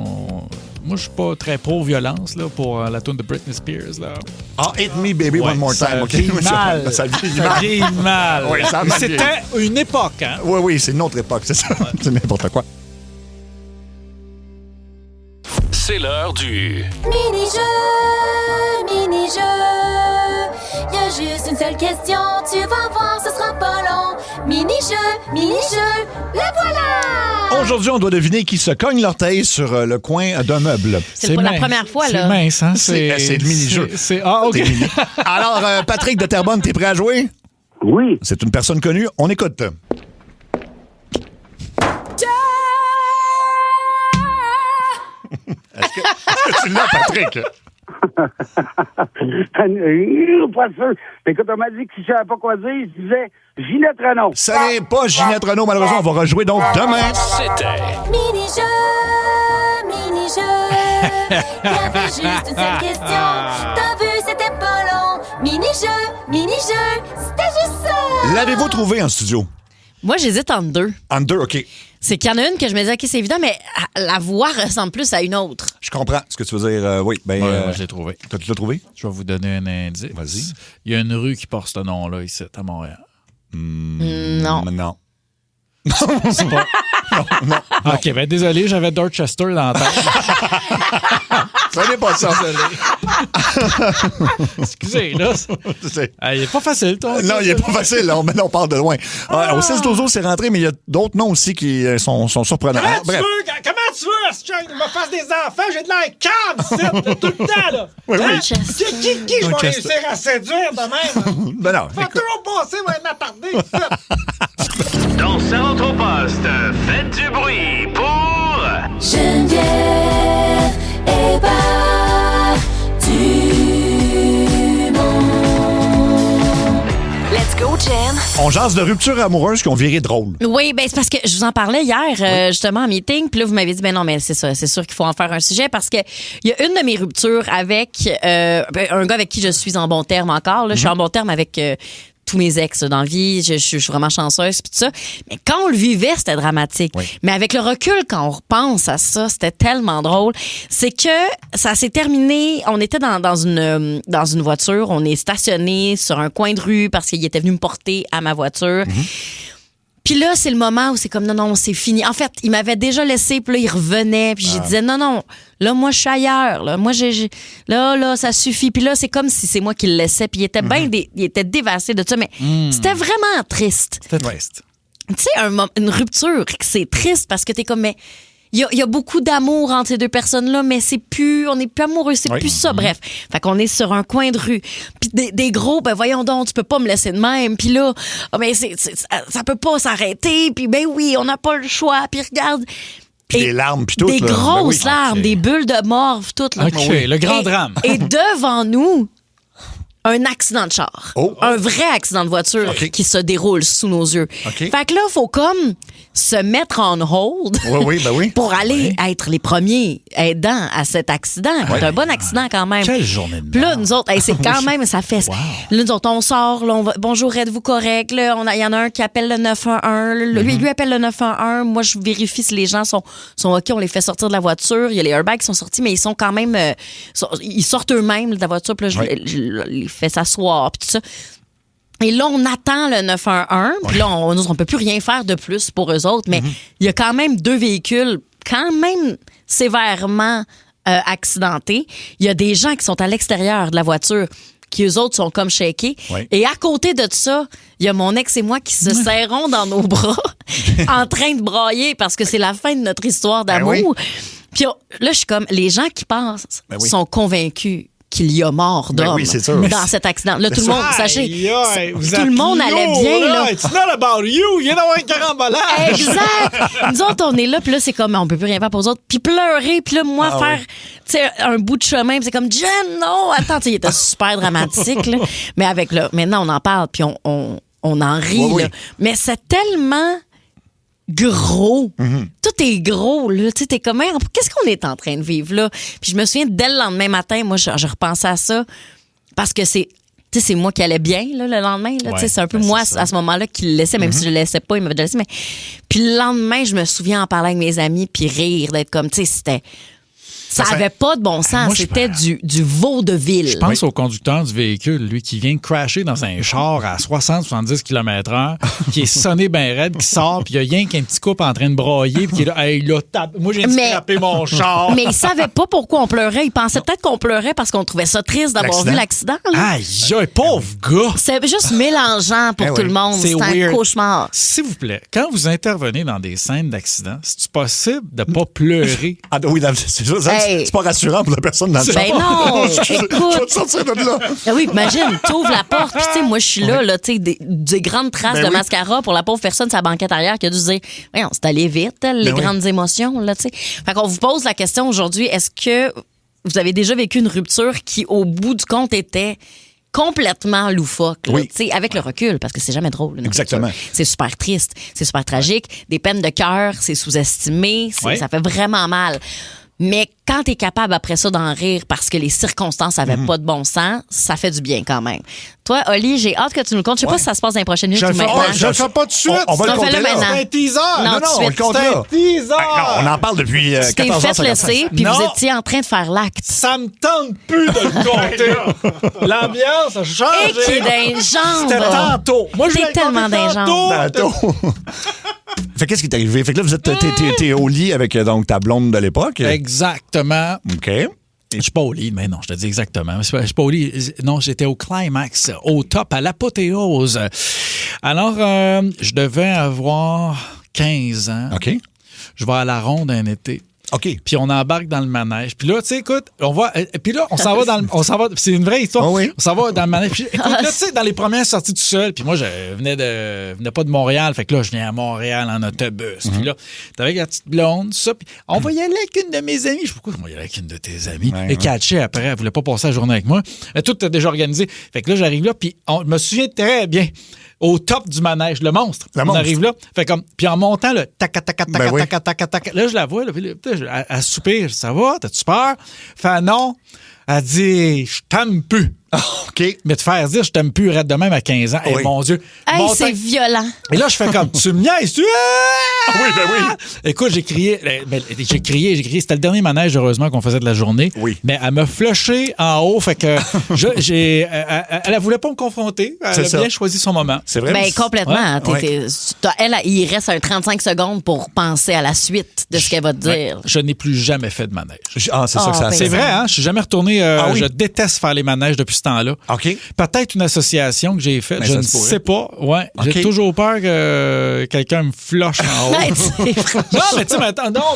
Moi, je suis pas très pro-violence là, pour la tune de Britney Spears. Là. Ah, Hit Me Baby One More Time. Ça vieillit mal. Ça vieillit mal. Oui, ça a mal C'était une époque. Hein? Oui, c'est une autre époque, c'est ça. C'est n'importe quoi. C'est l'heure du... Mini-jeu, y a juste une seule question, tu vas voir, ce sera pas long. Mini-jeu, le voilà! Aujourd'hui, on doit deviner qui se cogne l'orteil sur le coin d'un meuble. C'est pas la première fois, là. C'est mince, hein? C'est le mini-jeu. Ah, OK. Alors, Patrick de Terrebonne, t'es prêt à jouer? Oui. C'est une personne connue. On écoute. Est-ce que tu l'as, Patrick? Pas sûr. Écoute, on m'a dit que si je savais pas quoi dire, je disais Ginette Renault. Ça n'est pas Ginette Renault, malheureusement. On va rejouer donc demain. C'était... Mini-jeu, y avait juste une seule question. T'as vu, c'était pas long. Mini-jeu, c'était juste ça. L'avez-vous trouvé en studio? Moi, j'hésite entre deux. Entre deux, OK. C'est qu'il y en a une que je me dis, OK, c'est évident, mais la voix ressemble plus à une autre. Je comprends ce que tu veux dire. Oui, ben. Moi, je l'ai trouvé. Tu l'as trouvé? Je vais vous donner un indice. Vas-y. Il y a une rue qui porte ce nom-là, ici, à Montréal. Non. Non. C'est pas... non. OK, ben désolé, j'avais Dorchester dans la tête. Ça n'est pas ça. Excusez, là. Il est pas facile, toi. Non, il est pas facile. On parle de loin. Au 6-12, c'est rentré, mais il y a d'autres noms aussi qui sont surprenants. Comment tu veux, Astrid, me fasse des enfants? J'ai de l'air calme, ici, tout le temps, là. Oui. Qui je vais réussir à séduire de même? Ben non. Faut toujours passer, va m'attarder, ici. Dans sa rentre au poste, faites du bruit pour... Geneviève et Let's go, Jen. On jase de ruptures amoureuses qui ont viré drôle. Oui, ben c'est parce que je vous en parlais hier, justement, en meeting. Puis là, vous m'avez dit, ben non, mais c'est ça, c'est sûr qu'il faut en faire un sujet parce que il y a une de mes ruptures avec un gars avec qui je suis en bon terme encore. Là, je suis en bon terme avec tous mes ex dans la vie. Je suis vraiment chanceuse puis tout ça. Mais quand on le vivait, c'était dramatique. Oui. Mais avec le recul, quand on repense à ça, c'était tellement drôle. C'est que ça s'est terminé. On était dans une voiture. On est stationné sur un coin de rue parce qu'il était venu me porter à ma voiture. Puis là, c'est le moment où c'est comme, non, c'est fini. En fait, il m'avait déjà laissé, puis là, il revenait, puis je disais, non, là, moi, je suis ailleurs. Là, moi, là, ça suffit. Puis là, c'est comme si c'est moi qui le laissais, puis il était il était dévasté de ça, mais c'était vraiment triste. C'était triste. Tu sais, une rupture, c'est triste parce que t'es comme, mais il y a beaucoup d'amour entre ces deux personnes-là, mais on n'est plus amoureux, c'est plus ça. Bref, fait qu'on est sur un coin de rue. Puis des gros, ben voyons donc, tu peux pas me laisser de même. Puis là, ça peut pas s'arrêter. Puis ben oui, on n'a pas le choix. Puis regarde. Puis des larmes, puis tout. Des grosses larmes, des bulles de morve, toutes. Là. OK, le grand drame. Et devant nous, un accident de char. Un vrai accident de voiture qui se déroule sous nos yeux. Fait que là, il faut comme se mettre en hold pour aller être les premiers aidants à cet accident. C'est un bon accident quand même. Quelle journée de Puis là, nous autres, c'est quand même, ça fait... Là, nous autres, on sort, là, bonjour, êtes-vous correct? Là, il y en a un qui appelle le 911. Lui appelle le 911. Moi, je vérifie si les gens sont OK. On les fait sortir de la voiture. Il y a les airbags qui sont sortis, mais ils sont quand même... ils sortent eux-mêmes de la voiture. Puis là, je les fais s'asseoir, puis tout ça. Et là, on attend le 911. Puis là, on peut plus rien faire de plus pour eux autres. Mais il y a quand même 2 véhicules quand même sévèrement accidentés. Il y a des gens qui sont à l'extérieur de la voiture qui, eux autres, sont comme shakés. Et à côté de ça, il y a mon ex et moi qui se serrons dans nos bras en train de brailler parce que c'est la fin de notre histoire d'amour. Puis là, je suis comme... Les gens qui passent sont convaincus qu'il y a mort d'homme dans cet accident. Là, tout le monde, sachez, tout le monde allait bien. Là. It's not about you. You know, un carambolage. Exact. Nous autres, on est là, puis là, c'est comme, on peut plus rien faire pour eux autres. Puis pleurer, puis là, moi, faire un bout de chemin, puis c'est comme, Jen, non, attends, il était super dramatique. Là. Mais maintenant, on en parle, puis on en rit. Là. Mais c'est tellement... gros. Tout est gros, là. Tu sais, t'es comme, qu'est-ce qu'on est en train de vivre, là? Puis je me souviens, dès le lendemain matin, moi, je repensais à ça parce que c'est moi qui allais bien, là, le lendemain, là. C'est un peu moi, à ce moment-là, qui le laissais, même si je le laissais pas, il m'avait déjà laissé. Puis le lendemain, je me souviens en parlant avec mes amis, puis rire, d'être comme, tu sais, c'était... Ça avait pas de bon sens. C'était du vaudeville. Je pense au conducteur du véhicule, lui, qui vient de crasher dans un char à 60-70 km/h, qui est sonné bien raide, qui sort, puis il y a rien qu'un petit couple en train de brailler, puis qui est là, hey, là, moi, j'ai scrappé mon char. Mais il savait pas pourquoi on pleurait. Il pensait peut-être qu'on pleurait parce qu'on trouvait ça triste d'avoir vu l'accident. Aïe, pauvre gars! C'est juste mélangeant pour tout le monde. C'est un cauchemar. S'il vous plaît, quand vous intervenez dans des scènes d'accident, c'est possible de pas pleurer? Ah oui, c'est ça. C'est pas rassurant pour la personne dans le char. Ben non, écoute. Je vais te sortir de là. Ah oui, imagine, t'ouvres la porte, puis tu sais, moi, je suis là, tu sais, des grandes traces de mascara pour la pauvre personne sur la banquette arrière qui a dû se dire, voyons, c'est allé vite, les grandes émotions, là, tu sais. Fait qu'on vous pose la question aujourd'hui, est-ce que vous avez déjà vécu une rupture qui, au bout du compte, était complètement loufoque, là, avec le recul, parce que c'est jamais drôle. Exactement. C'est super triste, c'est super tragique. Des peines de cœur, c'est sous-estimé, ça fait vraiment mal. Mais quand t'es capable après ça d'en rire parce que les circonstances avaient pas de bon sens, ça fait du bien quand même. Toi, Oli, j'ai hâte que tu nous le comptes. Je sais pas si ça se passe dans les prochaines minutes ou maintenant. Je le fais pas tout de suite. On va le compter là. C'est un teaser. Non, on le compte là. C'est un teaser. On en parle depuis 14 ans. Tu t'es fait laisser, puis vous étiez en train de faire l'acte. Ça me tente plus de le compter. L'ambiance a changé. Et qui est d'un genre. C'était tantôt. Moi, je l'ai tellement d'un genre. Fait qu'est-ce qui est arrivé? Fait que là, vous êtes t'es au lit avec donc ta blonde de l'époque. Exactement. OK. Je suis pas au lit, mais non, je te dis exactement. Je suis pas au lit. Non, j'étais au climax, au top, à l'apothéose. Alors, je devais avoir 15 ans. OK. Je vais à la ronde un été. OK. Puis on embarque dans le manège. Puis là, tu sais, écoute, on va. Puis là, on s'en va c'est une vraie histoire. Oh oui. On s'en va dans le manège. Puis écoute, là, tu sais, dans les premières sorties tout seul, puis moi, je venais pas de Montréal. Fait que là, je viens à Montréal en autobus. Puis là, t'es avec la petite blonde, ça. Puis on va y aller avec une de mes amies. Je sais pas pourquoi on va y aller avec une de tes amies. Et catchée après, elle voulait pas passer la journée avec moi. Tout était déjà organisé. Fait que là, j'arrive là, puis je me souviens très bien. Au top du manège, le monstre. On arrive là. Fait comme, puis en montant, le tac, tac, tac, tac, tac, tac, tac. Là, je la vois, là, puis elle soupire. Ça va? T'as-tu peur? Fait non. Elle dit, je t'aime plus. OK. Mais te faire dire, je t'aime plus, arrête de même à 15 ans. Oui. Et mon Dieu. Hey, c'est violent. Et là, je fais comme, tu me niaises, tu. Oui, ben oui. Écoute, j'ai crié. C'était le dernier manège, heureusement, qu'on faisait de la journée. Oui. Mais elle m'a flushé en haut. Fait que elle voulait pas me confronter. Elle a bien choisi son moment. C'est vrai. Ben, complètement. Il reste un 35 secondes pour penser à la suite de ce qu'elle va te dire. Je n'ai plus jamais fait de manège. Ah, c'est ça que ça C'est vrai, hein? Je suis jamais retourné. Je déteste faire les manèges depuis ce temps-là. OK. Peut-être une association que j'ai faite. Mais je ne sais pas. Ouais. Okay. J'ai toujours peur que quelqu'un me flush en haut. Non,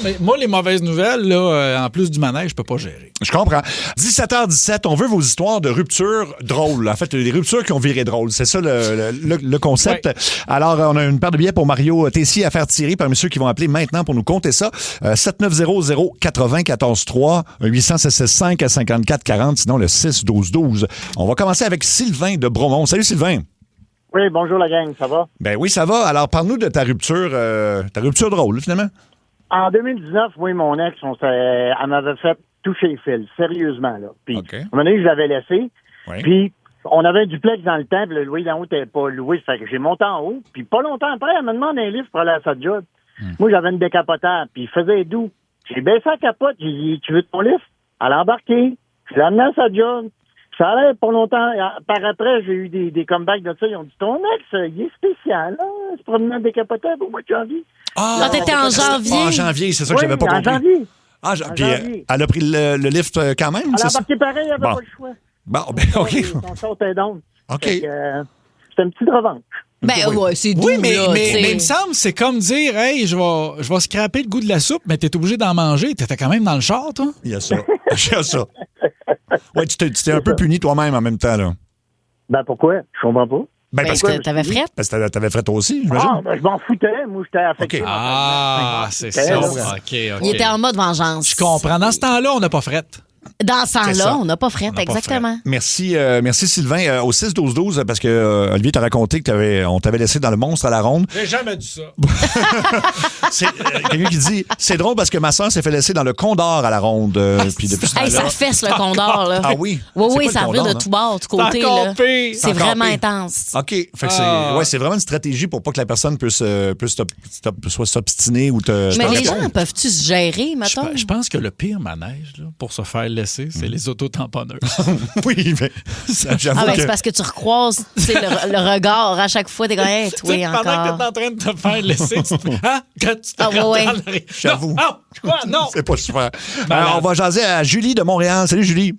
mais moi, les mauvaises nouvelles, là, en plus du manège, je peux pas gérer. Je comprends. 17h17, on veut vos histoires de ruptures drôles. En fait, des ruptures qui ont viré drôles. C'est ça le concept. Ouais. Alors, on a une paire de billets pour Mario Tessier à faire tirer parmi ceux qui vont appeler maintenant pour nous compter ça. 7900-90-14-3, 800-665-5440, sinon le 6-12-12. On va commencer avec Sylvain de Bromont. Salut, Sylvain. Oui, bonjour la gang, ça va? Ben oui, ça va. Alors, parle-nous de ta rupture drôle, finalement. En 2019, moi et mon ex, elle m'avait fait toucher le fil, sérieusement, là. Puis, à un moment donné, je l'avais laissé. Oui. Puis, on avait un duplex dans le temps, puis le loyer d'en haut n'était pas loué. Ça fait que j'ai monté en haut. Puis, pas longtemps après, elle me demande un livre pour aller à sa job. Moi, j'avais une décapotable, puis il faisait doux. J'ai baissé la capote, j'ai dit, tu veux ton livre? Elle a embarqué. Je l'ai amené à sa job. Ça allait pas longtemps. Par après, j'ai eu des comebacks de ça. Ils ont dit, ton ex, il est spécial, hein? C'est probablement décapotable au mois de janvier. Ah, t'étais en janvier. En janvier, c'est ça que j'avais pas compris. En janvier. Ah, puis elle a pris le lift quand même, c'est ça? Elle a embarqué pareil, elle avait pas le choix. Bon, ben, OK. Son saut est donc. OK. C'était une petite revanche. Ben ouais, c'est doux, oui, mais là, il me semble c'est comme dire, hey, je vais scraper le goût de la soupe, mais t'es obligé d'en manger. T'étais quand même dans le char, toi? Il y a ça. Il y a ça. Ouais, tu t'es un peu puni toi-même en même temps, là. Ben pourquoi? Je comprends pas. Ben parce que t'avais frette. Parce que t'avais frette aussi, j'imagine. Ah, ben je m'en foutais. Moi, j'étais affecté. Okay. Ah, c'est ça. OK. Il était en mode vengeance. Je comprends. Dans ce temps-là, on n'a pas frette. Dans ce temps-là, on n'a pas frette, exactement. Merci Sylvain. Au 6-12-12, parce que Olivier t'a raconté qu'on t'avait laissé dans le monstre à la ronde. J'ai jamais dit ça. C'est quelqu'un qui dit, c'est drôle parce que ma soeur s'est fait laisser dans le Condor à la ronde. Puis depuis ça fesse le Condor, là. Ah oui? Oui, ça arrive de tout bord, tout côté. C'est vraiment intense. OK. Fait que c'est vraiment une stratégie pour pas que la personne puisse soit s'obstiner ou te... Mais les gens peuvent-tu se gérer, mettons? Je pense que le pire manège, là, pour se faire laisser, c'est les autotamponneuses. Oui, mais j'avoue c'est parce que tu recroises le regard à chaque fois. T'es comme, hey, toi, encore. Pendant que t'es en train de te faire laisser, quand tu te J'avoue. Non. C'est pas super. Alors, on va jaser à Julie de Montréal. Salut, Julie.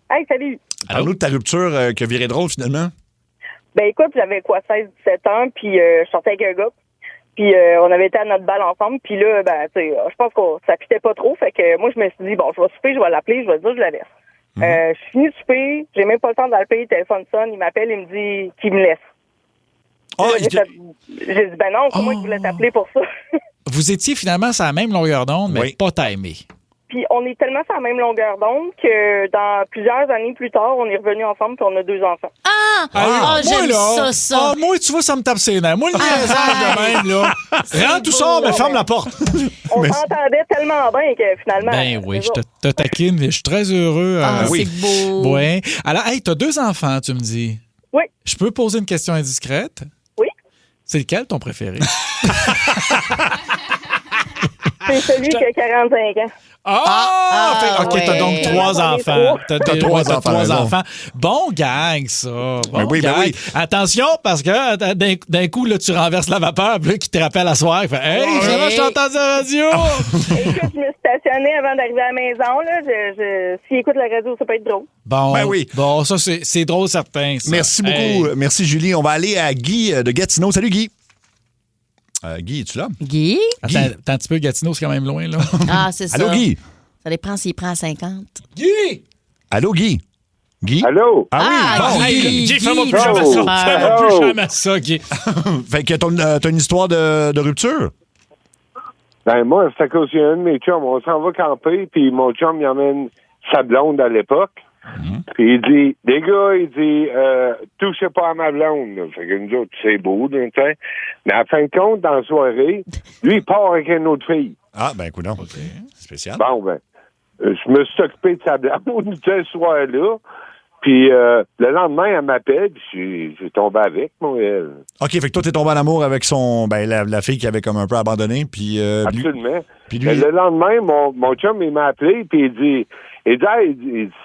Hey, salut. Parle-nous de ta rupture qui a viré drôle, finalement. Ben, écoute, j'avais 16-17 ans, puis je sortais avec un gars. Puis on avait été à notre balle ensemble. Puis là, ben, tu sais, je pense que ça fitait pas trop. Fait que moi, je me suis dit, bon, je vais souper, je vais l'appeler, je vais dire, je la laisse. Je suis fini de souper, j'ai même pas le temps d'appeler, le téléphone sonne, il m'appelle, il me dit qu'il me laisse. J'ai dit, ben non, c'est moi qui voulais t'appeler pour ça. Vous étiez finalement sur la même longueur d'onde, mais pas timé. Puis on est tellement sur la même longueur d'onde que dans plusieurs années plus tard, on est revenus ensemble puis on a 2 enfants. J'aime ça. Moi, tu vois, ça me tape ses nerfs. Moi, le niaisage de même, là. Rentre tout ça, mais ferme la porte. On s'entendait tellement bien que finalement... Ben oui, je te taquine, je suis très heureux. C'est beau. Ouais. Alors, hey, t'as 2 enfants, tu me dis. Oui. Je peux poser une question indiscrète? Oui. C'est lequel ton préféré? C'est celui qui a 45 ans. OK, t'as donc 3 enfants. T'as 3 enfants. Bon gang, ça. Bon gang. Attention, parce que d'un coup, là, tu renverses la vapeur, puis là, qui te rappelle à soir. Fait, hey, je t'ai entendu à la radio. Écoute, je me suis stationné avant d'arriver à la maison. Là. S'il écoute la radio, ça peut être drôle. Bon, bon, ça, c'est drôle, certain. Ça. Merci beaucoup. Merci, Julie. On va aller à Guy de Gatineau. Salut, Guy. Guy, es-tu là? Guy? Attends un petit peu, Gatineau, c'est quand même loin, là. C'est ça. Allô, Guy? Ça dépend s'il prend 50. Guy! Allô, Guy? Guy? Allô? Guy, fais-moi plus jamais ça. Fais-moi plus jamais ça, Guy. Fait que t'as une histoire de rupture? Ben, moi, c'est à cause d'un de mes chums. On s'en va camper, puis mon chum, il emmène sa blonde à l'époque. Puis il dit, les gars, il dit, touchez pas à ma blonde. Là. Fait que nous autres, c'est beau, tu sais. Mais à fin de compte, dans la soirée, lui, il part avec une autre fille. Ah, ben, écoute, OK. Spécial. Bon, ben, je me suis occupé de sa blonde ce soir-là. Puis le lendemain, elle m'appelle, puis j'ai tombé avec, moi. OK, fait que toi, t'es tombé en amour avec la fille qui avait comme un peu abandonné, puis... Absolument. Puis lui... Le lendemain, mon chum, il m'a appelé, puis il dit,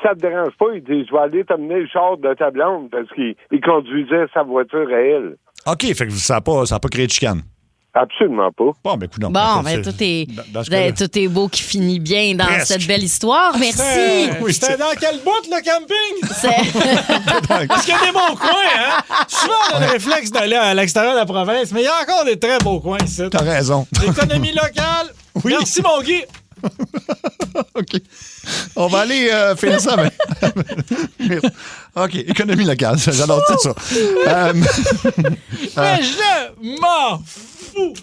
ça te dérange pas, il dit, je vais aller t'amener le char de ta blonde, parce qu'il conduisait sa voiture à elle. OK, fait que ça n'a pas créé de chicane. Absolument pas. Bon, ben, écoute, non. Bon, ben, tout est beau qui finit bien dans cette belle histoire. Merci. C'était dans quel bout, le camping? Parce qu'il y a des beaux coins, hein? Souvent, on a le réflexe d'aller à l'extérieur de la province, mais il y a encore des très beaux coins ici. T'as raison. L'économie locale. Oui. Merci, mon Guy. OK. On va aller finir ça. OK, économie locale. J'adore tout ça. Mais je m'en fous.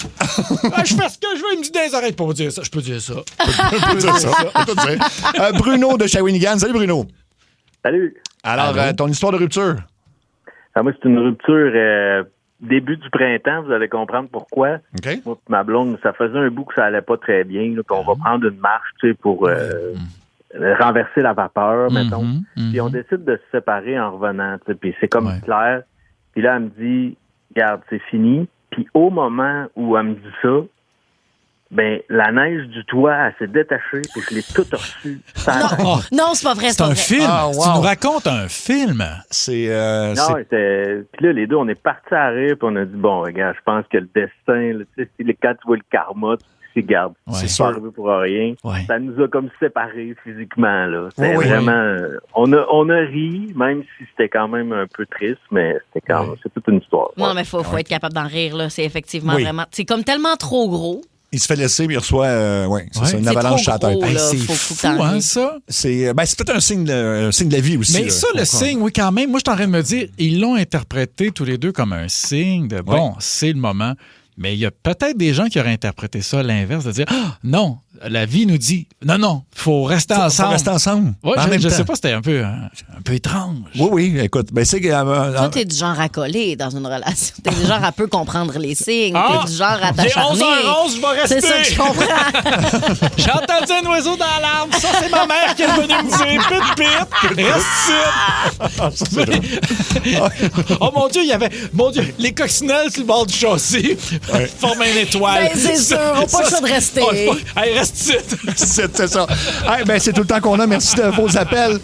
Je fais ce que je veux. Il me dit des oreilles pour dire ça. Je peux dire ça. Je peux dire ça. Bruno de Shawinigan. Salut, Bruno. Salut. Alors, ton histoire de rupture? Moi, c'est une rupture début du printemps. Vous allez comprendre pourquoi. Okay. Moi, ma blonde, ça faisait un bout que ça allait pas très bien, là, qu'on va prendre une marche, pour renverser la vapeur, mettons. Puis on décide de se séparer en revenant, puis c'est comme clair. Puis là, elle me dit, regarde, c'est fini. Puis au moment où elle me dit ça, la neige du toit, elle s'est détachée, puis je l'ai toute reçue. Non, c'est pas vrai. C'est un film. Tu nous racontes un film. Puis là, les deux, on est partis à rire, puis on a dit, bon, regarde, je pense que le destin, là, quand tu vois le karma, tu garde, c'est pas arrivé pour rien. Ouais. Ça nous a comme séparés physiquement, là. C'était vraiment... on a ri, même si c'était quand même un peu triste, mais c'est toute une histoire. Non, mais faut être capable d'en rire, là. C'est effectivement vraiment... C'est comme tellement trop gros. Il se fait laisser, mais il reçoit c'est une avalanche sur la tête. C'est fou, ça. C'est peut-être un signe de la vie aussi. Mais ça, le signe, oui, quand même. Moi, je suis en train de me dire, ils l'ont interprété tous les deux comme un signe de, c'est le moment. Mais il y a peut-être des gens qui auraient interprété ça à l'inverse, de dire, non, la vie nous dit, non, il faut rester ensemble. Faut rester ensemble. Oui, je sais pas, c'était un peu étrange. Oui, écoute. C'est toi, t'es du genre à coller dans une relation. T'es du genre à peu comprendre les signes. T'es du genre à t'acharner. J'ai 11h11, je vais rester. C'est ça que je comprends. J'ai entendu un oiseau dans l'arbre. Ça, c'est ma mère qui est venue me dire, reste. Oh mon Dieu, il y avait les coccinelles sur le bord du châssis forment une étoile. C'est sûr, on n'a pas le choix de rester. Hey, reste ici. C'est ça. C'est tout le temps qu'on a. Merci de vos appels.